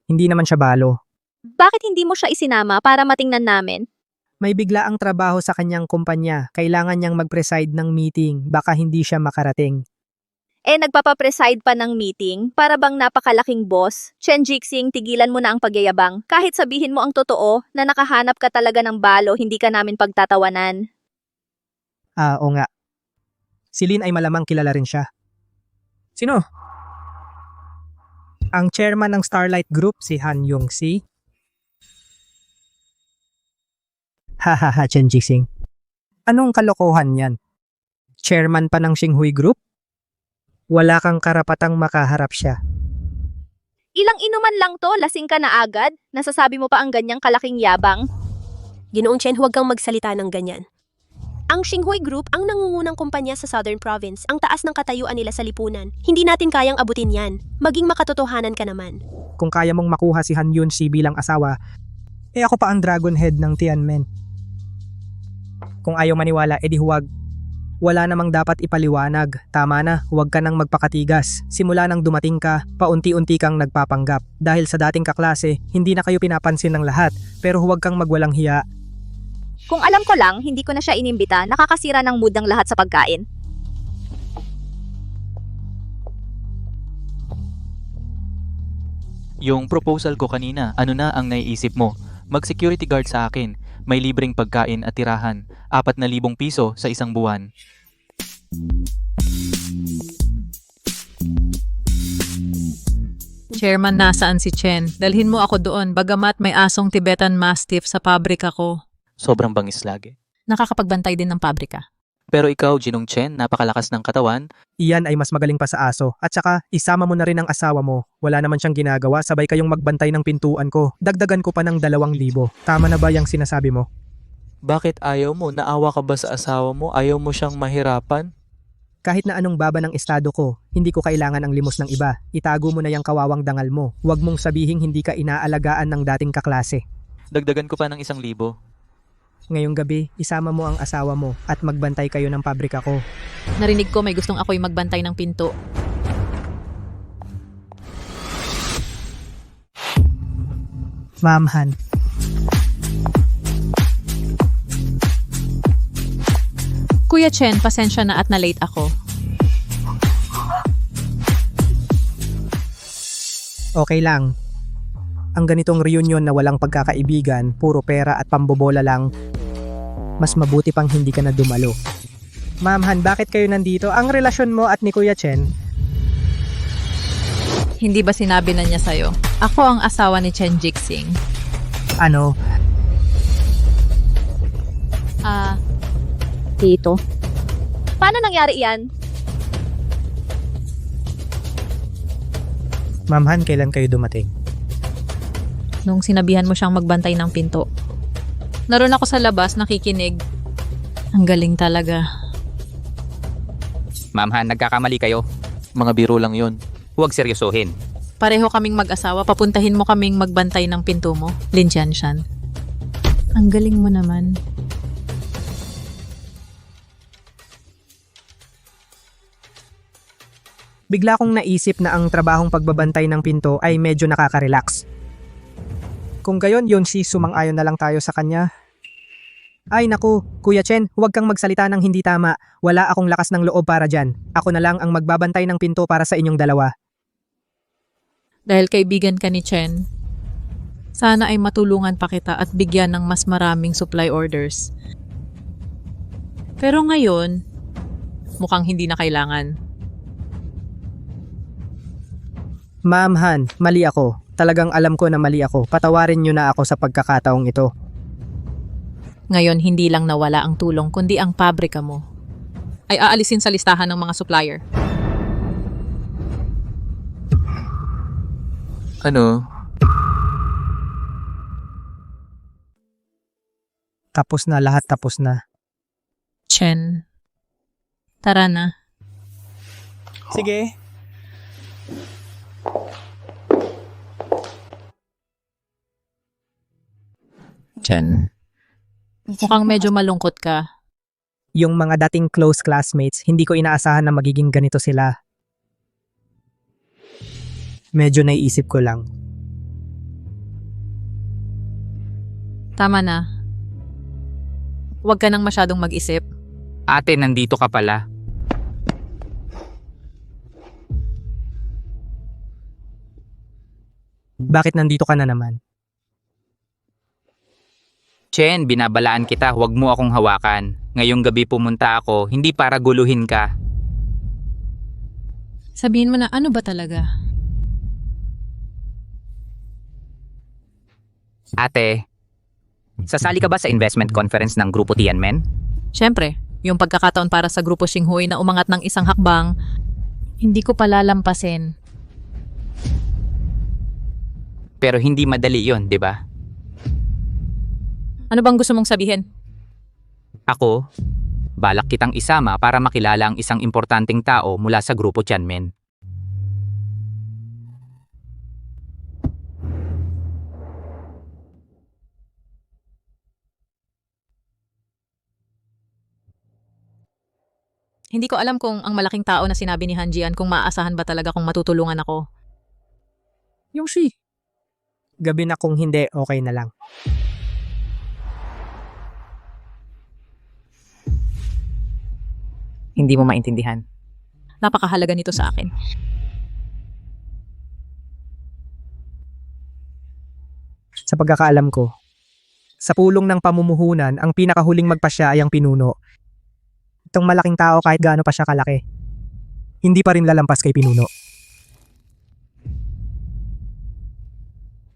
Hindi naman siya balo. Bakit hindi mo siya isinama para matingnan namin? May bigla ang trabaho sa kanyang kumpanya, kailangan niyang mag-preside ng meeting, baka hindi siya makarating. Nagpapapreside pa ng meeting, para bang napakalaking boss. Chen Jixing, tigilan mo na ang pagyayabang. Kahit sabihin mo ang totoo, na nakahanap ka talaga ng balo, hindi ka namin pagtatawanan. Oo nga. Si Lin ay malamang kilala rin siya. Sino? Ang chairman ng Starlight Group, si Han Yong-si. Hahaha, Chen Jixing. Anong kalokohan yan? Chairman pa ng Xinghui Group? Wala kang karapatang makaharap siya. Ilang inuman lang to, lasing ka na agad? Nasasabi mo pa ang ganyang kalaking yabang? Ginoong Chen, huwag kang magsalita ng ganyan. Ang Xinghui Group ang nangungunang kumpanya sa Southern Province, ang taas ng katayuan nila sa lipunan. Hindi natin kayang abutin yan. Maging makatotohanan ka naman. Kung kaya mong makuha si Han Yunshi bilang asawa, ako pa ang Dragon Head ng Tianmen. Kung ayaw maniwala, edi huwag. Wala namang dapat ipaliwanag. Tama na, huwag ka nang magpakatigas. Simula nang dumating ka, paunti-unti kang nagpapanggap. Dahil sa dating kaklase, hindi na kayo pinapansin ng lahat. Pero huwag kang magwalang hiya. Kung alam ko lang, hindi ko na siya inimbita, nakakasira ng mood ng lahat sa pagkain. Yung proposal ko kanina, ano na ang naiisip mo? Mag-security guard sa akin. May libreng pagkain at tirahan. 4,000 piso sa isang buwan. Chairman, nasaan si Chen? Dalhin mo ako doon, bagamat may asong Tibetan Mastiff sa pabrika ko. Sobrang bangis lagi. Nakakapagbantay din ng pabrika. Pero ikaw, Ginong Chen, napakalakas ng katawan. Iyan ay mas magaling pa sa aso. At saka, isama mo na rin ang asawa mo. Wala naman siyang ginagawa, sabay kayong magbantay ng pintuan ko. Dagdagan ko pa ng 2,000. Tama na ba yung sinasabi mo? Bakit ayaw mo? Naawa ka ba sa asawa mo? Ayaw mo siyang mahirapan? Kahit na anong baba ng estado ko, hindi ko kailangan ang limos ng iba. Itago mo na yung kawawang dangal mo. Huwag mong sabihing hindi ka inaalagaan ng dating kaklase. Dagdagan ko pa ng 1,000. Ngayong gabi, isama mo ang asawa mo at magbantay kayo ng pabrika ko. Narinig ko may gustong ako'y magbantay ng pinto. Ma'am Han, Kuya Chen, pasensya na at na-late ako. okay lang. Ang ganitong reunion na walang pagkakaibigan, puro pera at pambobola lang, mas mabuti pang hindi ka na dumalo. Ma'am Han, bakit kayo nandito? Ang relasyon mo at ni Kuya Chen? Hindi ba sinabi na niya sa'yo? Ako ang asawa ni Chen Jixing. Ano? Tito. Paano nangyari iyan? Ma'am Han, kailan kayo dumating? Nung sinabihan mo siyang magbantay ng pinto. Naroon ako sa labas, nakikinig. Ang galing talaga. Ma'am Han, nagkakamali kayo. Mga biro lang yon. Huwag seryosohin. Pareho kaming mag-asawa, papuntahin mo kaming magbantay ng pinto mo. Lin Jianshan. Ang galing mo naman. Bigla kong naisip na ang trabahong pagbabantay ng pinto ay medyo nakaka-relax. Kung gayon, yun si sumang-ayon na lang tayo sa kanya. Ay naku, Kuya Chen, huwag kang magsalita ng hindi tama. Wala akong lakas ng loob para dyan. Ako na lang ang magbabantay ng pinto para sa inyong dalawa. Dahil kaibigan ka ni Chen, sana ay matulungan pa kita at bigyan ng mas maraming supply orders. Pero ngayon, mukhang hindi na kailangan. Ma'am Han, mali ako. Talagang alam ko na mali ako. Patawarin niyo na ako sa pagkakataong ito. Ngayon, hindi lang nawala ang tulong, kundi ang pabrika mo. Ay aalisin sa listahan ng mga supplier. Ano? Tapos na lahat, tapos na. Chen, tara na. Sige. Chen. Mukhang medyo malungkot ka. Yung mga dating close classmates, hindi ko inaasahan na magiging ganito sila. Medyo naiisip ko lang. Tama na. Huwag ka nang masyadong mag-isip. Ate, nandito ka pala. Bakit nandito ka na naman? Chen, binabalaan kita, huwag mo akong hawakan. Ngayong gabi pumunta ako, hindi para guluhin ka. Sabihin mo na ano ba talaga? Ate, sasali ka ba sa investment conference ng Grupo Tianmen? Siyempre, yung pagkakataon para sa Grupo Xinghui na umangat ng isang hakbang, hindi ko palalampasin. Pero hindi madali yon, di ba? Ano bang gusto mong sabihin? Ako, balak kitang isama para makilala ang isang importanteng tao mula sa Grupo Tianmen. Hindi ko alam kung ang malaking tao na sinabi ni Han Jian kung maaasahan ba talaga kung matutulungan ako. Yung si. Gabi na kung hindi, okay na lang. Hindi mo maintindihan. Napakahalaga nito sa akin. Sa pagkakaalam ko, sa pulong ng pamumuhunan, ang pinakahuling magpasya ay ang pinuno. Itong malaking tao kahit gaano pa siya kalaki, hindi pa rin lalampas kay pinuno.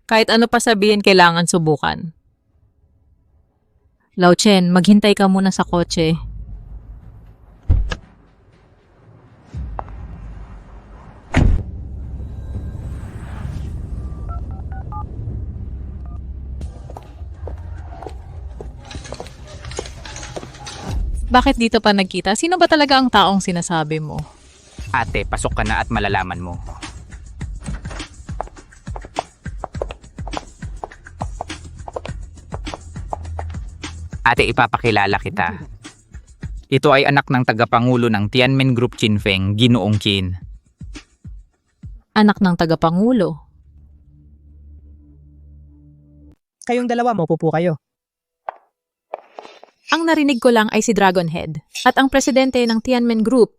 Kahit ano pa sabihin, kailangan subukan. Lao Chen, maghintay ka muna sa kotse. Bakit dito pa nagkita? Sino ba talaga ang taong sinasabi mo? Ate, pasok ka na at malalaman mo. Ate, ipapakilala kita. Ito ay anak ng tagapangulo ng Tianmen Group Qin Feng, Ginoong Qin. Anak ng tagapangulo. Kayong dalawa, maupo po kayo. Ang narinig ko lang ay si Dragonhead at ang presidente ng Tianmen Group.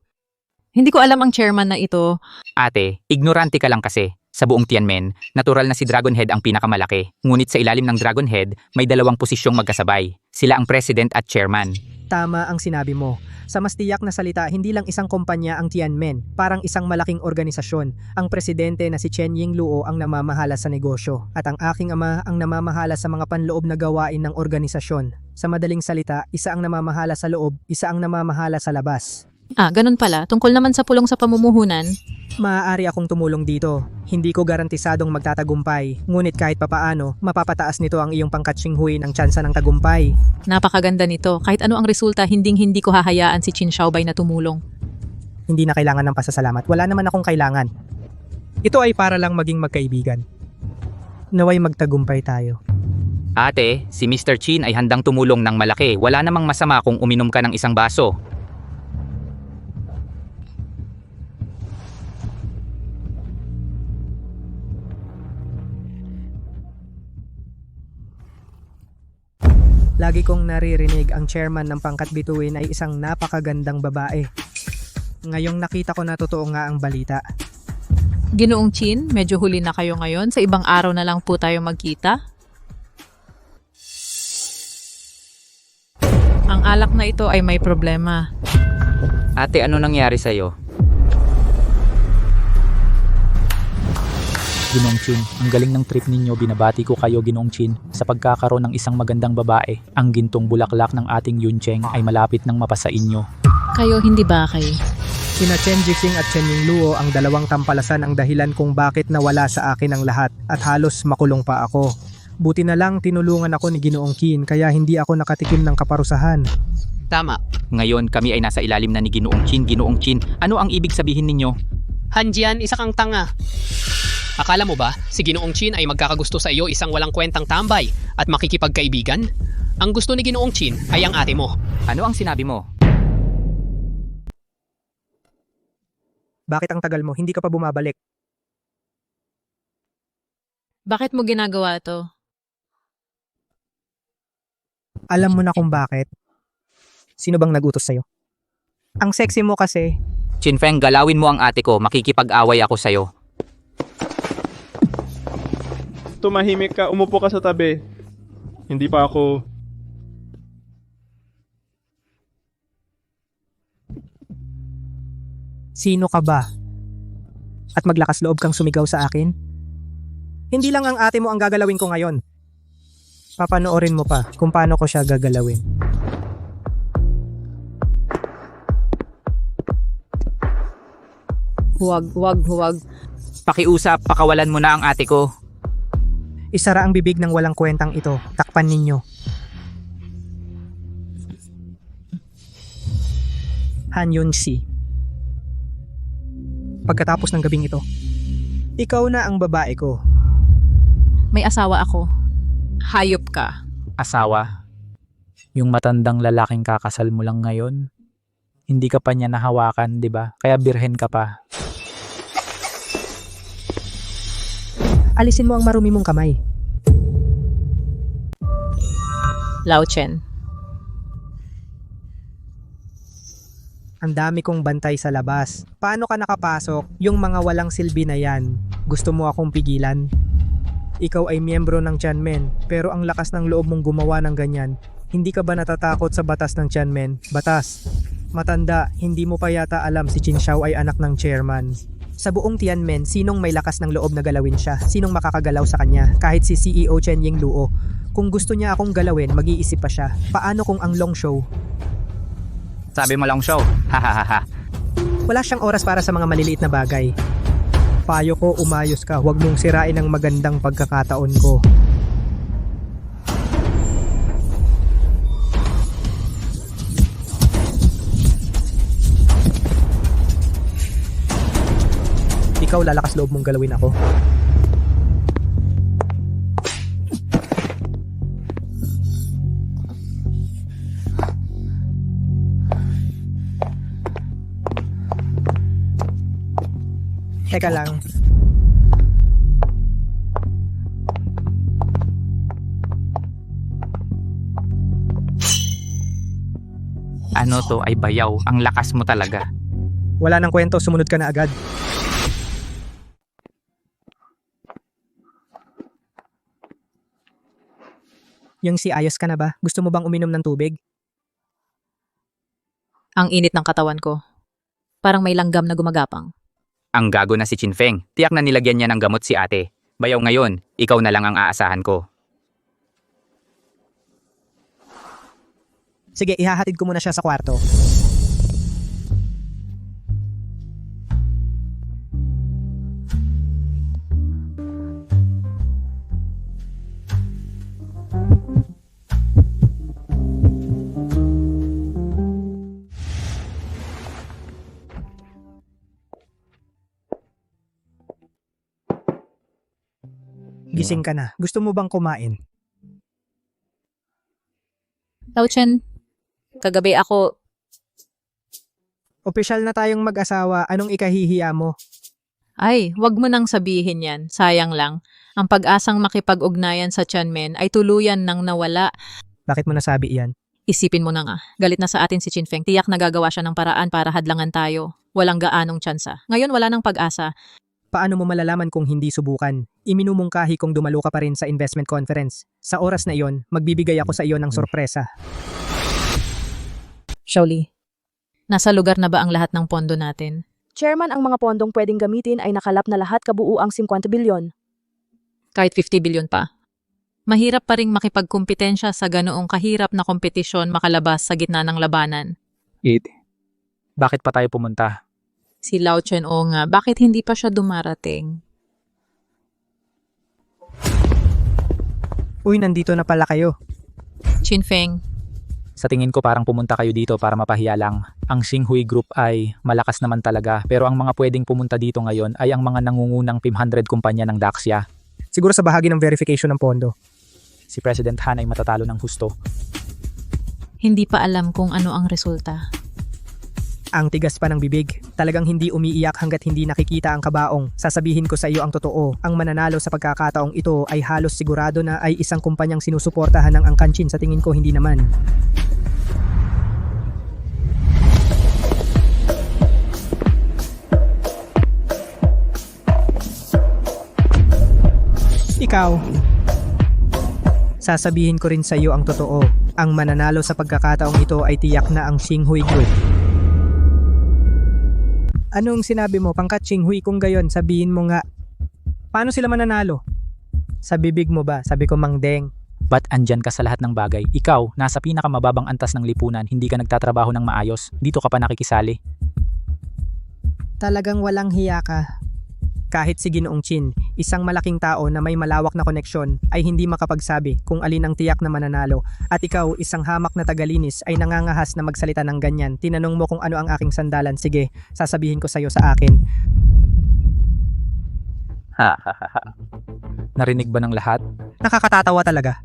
Hindi ko alam ang chairman na ito. Ate, ignorante ka lang kasi. Sa buong Tianmen, natural na si Dragonhead ang pinakamalaki. Ngunit sa ilalim ng Dragonhead, may dalawang posisyong magkasabay. Sila ang president at chairman. Tama ang sinabi mo. Sa mas tiyak na salita, hindi lang isang kumpanya ang Tianmen, parang isang malaking organisasyon. Ang presidente na si Chen Yingluo ang namamahala sa negosyo at ang aking ama ang namamahala sa mga panloob na gawain ng organisasyon. Sa madaling salita, isa ang namamahala sa loob, isa ang namamahala sa labas. Ganun pala. Tungkol naman sa pulong sa pamumuhunan. Maaari akong tumulong dito. Hindi ko garantisadong magtatagumpay. Ngunit kahit papaano, mapapataas nito ang iyong pangkat Xinghui ng tsansa ng tagumpay. Napakaganda nito. Kahit ano ang resulta, hindi ko hahayaan si Qin Xiaobay na tumulong. Hindi na kailangan ng pasasalamat. Wala naman akong kailangan. Ito ay para lang maging magkaibigan. Naway magtagumpay tayo. Ate, si Mr. Qin ay handang tumulong ng malaki. Wala namang masama kung uminom ka ng isang baso. Lagi kong naririnig ang chairman ng pangkat bituin ay isang napakagandang babae. Ngayong nakita ko na totoo nga ang balita. Ginoong Qin, medyo huli na kayo ngayon. Sa ibang araw na lang po tayo magkita. Ang alak na ito ay may problema. Ate, ano nangyari sa'yo? Ginoong Qin, ang galing ng trip ninyo, binabati ko kayo Ginoong Qin. Sa pagkakaroon ng isang magandang babae, ang gintong bulaklak ng ating Yuncheng ay malapit ng mapasa inyo. Kayo, hindi ba kayo? Sina Chen Jixing at Chen Yingluo ang dalawang tampalasan ang dahilan kung bakit nawala sa akin ang lahat at halos makulong pa ako. Buti na lang tinulungan ako ni Ginoong Qin kaya hindi ako nakatikim ng kaparusahan. Tama. Ngayon kami ay nasa ilalim na ni Ginoong Qin. Ginoong Qin, ano ang ibig sabihin ninyo? Hanjian, isa kang tanga. Akala mo ba, si Ginoong Qin ay magkakagusto sa iyo isang walang kwentang tambay at makikipagkaibigan? Ang gusto ni Ginoong Qin ay ang ate mo. Ano ang sinabi mo? Bakit ang tagal mo? Hindi ka pa bumabalik. Bakit mo ginagawa to? Alam mo na kung bakit. Sino bang nagutos sa'yo? Ang sexy mo kasi. Qin Feng, galawin mo ang ate ko. Makikipag-away ako sa'yo. Tumahimik ka, umupo ka sa tabi. Hindi pa ako... Sino ka ba? At maglakas loob kang sumigaw sa akin? Hindi lang ang ate mo ang gagalawin ko ngayon. Papanoorin mo pa kung paano ko siya gagalawin. Huwag. Pakiusap, pakawalan mo na ang ate ko. Isara ang bibig ng walang kwentang ito. Takpan ninyo. Han Yun-si. Pagkatapos ng gabing ito, ikaw na ang babae ko. May asawa ako. Hayop ka. Asawa? Yung matandang lalaking kakasal mo lang ngayon? Hindi ka pa niya nahawakan, di ba? Kaya birhen ka pa. Alisin mo ang marumi mong kamay. Lao Chen. Ang dami kong bantay sa labas. Paano ka nakapasok? Yung mga walang silbi na yan. Gusto mo akong pigilan? Ikaw ay miyembro ng Tianmen, pero ang lakas ng loob mong gumawa ng ganyan. Hindi ka ba natatakot sa batas ng Tianmen? Batas. Matanda, hindi mo pa yata alam si Qin Xiao ay anak ng chairman. Sa buong Tianmen, sinong may lakas ng loob na galawin siya? Sinong makakagalaw sa kanya? Kahit si CEO Chen Yingluo. Kung gusto niya akong galawin, mag-iisip pa siya. Paano kung ang long show? Sabi mo lang show. Hahaha. Wala siyang oras para sa mga maliliit na bagay. Payo ko, umayos ka. Huwag mong sirain ang magandang pagkakataon ko. Ikaw, lalakas loob mong galawin ako. Teka lang. Ano to ay bayaw. Ang lakas mo talaga. Wala nang kwento, sumunod ka na agad. Yung si ayos ka na ba? Gusto mo bang uminom ng tubig? Ang init ng katawan ko. Parang may langgam na gumagapang. Ang gago na si Qin Feng. Tiyak na nilagyan niya ng gamot si ate. Bayaw ngayon, ikaw na lang ang aasahan ko. Sige, ihahatid ko muna siya sa kwarto. Gising ka na. Gusto mo bang kumain? Lao Chen, kagabi ako... Opisyal na tayong mag-asawa. Anong ikahihiya mo? Ay, wag mo nang sabihin yan. Sayang lang. Ang pag-asang makipag-ugnayan sa Tianmen ay tuluyan nang nawala. Bakit mo nasabi iyan? Isipin mo na nga. Galit na sa atin si Qin Feng. Tiyak nagagawa siya ng paraan para hadlangan tayo. Walang gaanong tsansa. Ngayon wala nang pag-asa. Paano mo malalaman kung hindi subukan? Iminumungkahi kung dumalo ka pa rin sa investment conference. Sa oras na iyon, magbibigay ako sa iyo ng sorpresa. Shaoli, nasa lugar na ba ang lahat ng pondo natin? Chairman, ang mga pondong pwedeng gamitin ay nakalap na lahat kabuuang 50 bilyon. Kahit 50 bilyon pa. Mahirap pa ring makipagkumpetensya sa ganoong kahirap na kompetisyon makalabas sa gitna ng labanan. Bakit pa tayo pumunta? Si Lao Chen o nga, bakit hindi pa siya dumarating? Uy, nandito na pala kayo. Qin Feng. Sa tingin ko parang pumunta kayo dito para mapahiya lang. Ang Xinghui Group ay malakas naman talaga, pero ang mga pwedeng pumunta dito ngayon ay ang mga nangungunang 500 kumpanya ng Daxia. Siguro sa bahagi ng verification ng pondo. Si President Han ay matatalo ng husto. Hindi pa alam kung ano ang resulta. Ang tigas pa ng bibig. Talagang hindi umiiyak hanggat hindi nakikita ang kabaong. Sasabihin ko sa iyo ang totoo. Ang mananalo sa pagkakataong ito ay halos sigurado na ay isang kumpanyang sinusuportahan ng Angkan Chin. Sa tingin ko hindi naman. Ikaw. Sasabihin ko rin sa iyo ang totoo. Ang mananalo sa pagkakataong ito ay tiyak na ang Xinghui Group. Anong sinabi mo, pangkat Xinghui? Kung gayon, sabihin mo nga. Paano sila mananalo? Sa bibig mo ba? Sabi ko, Mang Deng. Ba't andyan ka sa lahat ng bagay? Ikaw, nasa pinakamababang antas ng lipunan, hindi ka nagtatrabaho ng maayos. Dito ka pa nakikisali. Talagang walang hiya ka. Kahit si Ginoong Qin, isang malaking tao na may malawak na koneksyon, ay hindi makapagsabi kung alin ang tiyak na mananalo. At ikaw, isang hamak na tagalinis, ay nangangahas na magsalita ng ganyan. Tinanong mo kung ano ang aking sandalan. Sige, sasabihin ko sa'yo sa akin. Narinig ba ng lahat? Nakakatatawa talaga.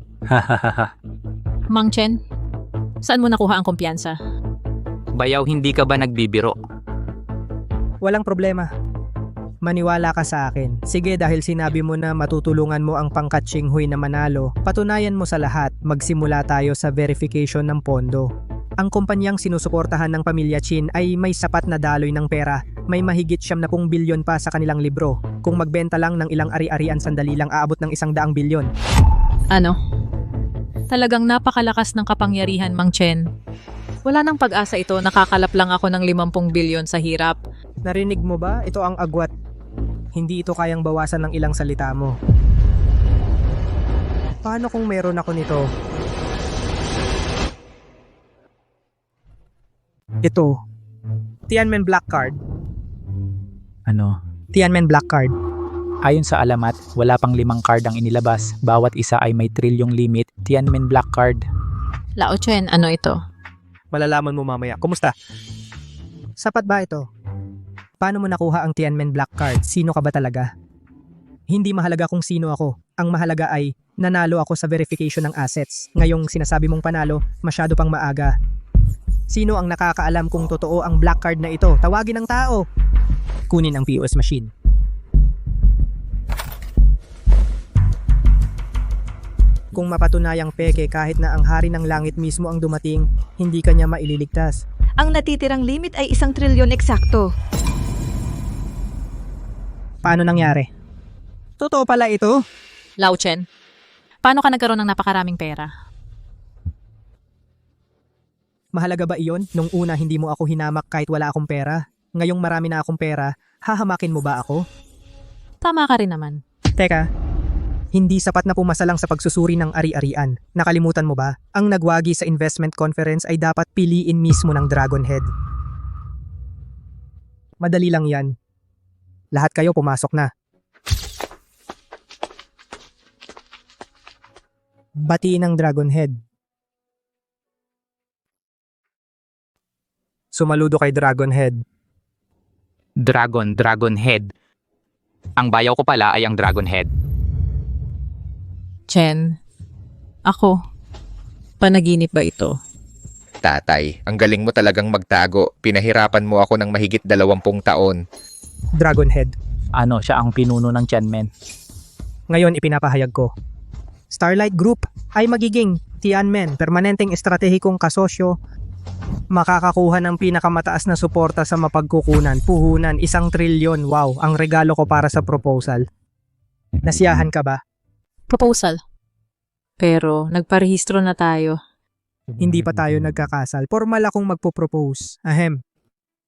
Mang Chen, saan mo nakuha ang kumpiyansa? Bayaw, hindi ka ba nagbibiro? Walang problema. Maniwala ka sa akin. Sige, dahil sinabi mo na matutulungan mo ang pangkat Xinghui na manalo, patunayan mo sa lahat, magsimula tayo sa verification ng pondo. Ang kumpanyang sinusuportahan ng pamilya Qin ay may sapat na daloy ng pera May mahigit 70 bilyon pa sa kanilang libro. Kung magbenta lang ng ilang ari-arian sandali lang aabot ng 100 bilyon. Ano? Talagang napakalakas ng kapangyarihan, Mang Chen. Wala nang pag-asa ito, nakakalap lang ako ng 50 bilyon sa hirap. Narinig mo ba? Ito ang agwat. Hindi ito kayang bawasan ng ilang salita mo. Paano kung meron ako nito? Ito. Tianmen Black Card. Ano? Tianmen Black Card. Ayon sa alamat, wala pang 5 card ang inilabas. Bawat isa ay may trilyong limit. Tianmen Black Card. Lao Chen, ano ito? Malalaman mo mamaya. Kumusta? Sapat ba ito? Paano mo nakuha ang Tianmen Black Card? Sino ka ba talaga? Hindi mahalaga kung sino ako. Ang mahalaga ay nanalo ako sa verification ng assets. Ngayong sinasabi mong panalo, masyado pang maaga. Sino ang nakakaalam kung totoo ang black card na ito? Tawagin ang tao. Kunin ang POS machine. Kung mapatunayang peke kahit na ang hari ng langit mismo ang dumating, hindi kanya maililigtas. Ang natitirang limit ay 1 trilyon eksakto. Paano nangyari? Totoo pala ito? Lao Chen, paano ka nagkaroon ng napakaraming pera? Mahalaga ba iyon? Nung una hindi mo ako hinamak kahit wala akong pera. Ngayong marami na akong pera, hahamakin mo ba ako? Tama ka rin naman. Teka, hindi sapat na pumasa lang sa pagsusuri ng ari-arian. Nakalimutan mo ba? Ang nagwagi sa investment conference ay dapat piliin mismo ng Dragon Head. Madali lang yan. Lahat kayo pumasok na. Batiin ng Dragon Head. Sumaludo kay Dragon Head. Dragon Head. Ang bayaw ko pala ay ang Dragon Head. Chen, ako, panaginip ba ito? Tatay, ang galing mo talagang magtago. Pinahirapan mo ako ng mahigit 20 taon. Dragon Head. Ano, siya ang pinuno ng Tianmen. Ngayon ipinapahayag ko. Starlight Group ay magiging Tianmen, permanenteng estratehikong kasosyo, makakakuha ng pinakamataas na suporta sa mapagkukunan, puhunan, 1 trilyon. Wow, ang regalo ko para sa proposal. Nasiyahan ka ba? Proposal. Pero nagparehistro na tayo. Hindi pa tayo nagkakasal. Formal akong magpo-propose. Ahem.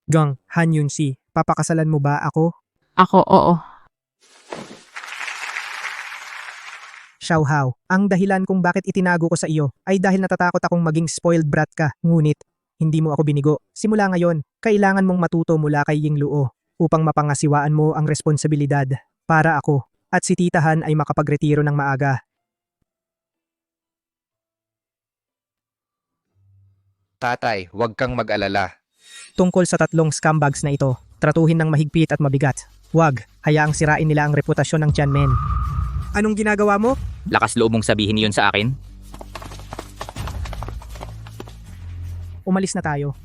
Gang, Han Yun Si, papakasalan mo ba ako? Ako, oo. Xiao Hao, ang dahilan kung bakit itinago ko sa iyo ay dahil natatakot akong maging spoiled brat ka. Ngunit, hindi mo ako binigo. Simula ngayon, kailangan mong matuto mula kay Ying Luo upang mapangasiwaan mo ang responsibilidad para ako at si Titahan ay makapagretiro ng maaga. Tatay, huwag kang mag-alala. Tungkol sa 3 scumbags na ito, tratuhin ng mahigpit at mabigat. Huwag, hayaang sirain nila ang reputasyon ng Tianmen. Anong ginagawa mo? Lakas loob mong sabihin yun sa akin? Umalis na tayo.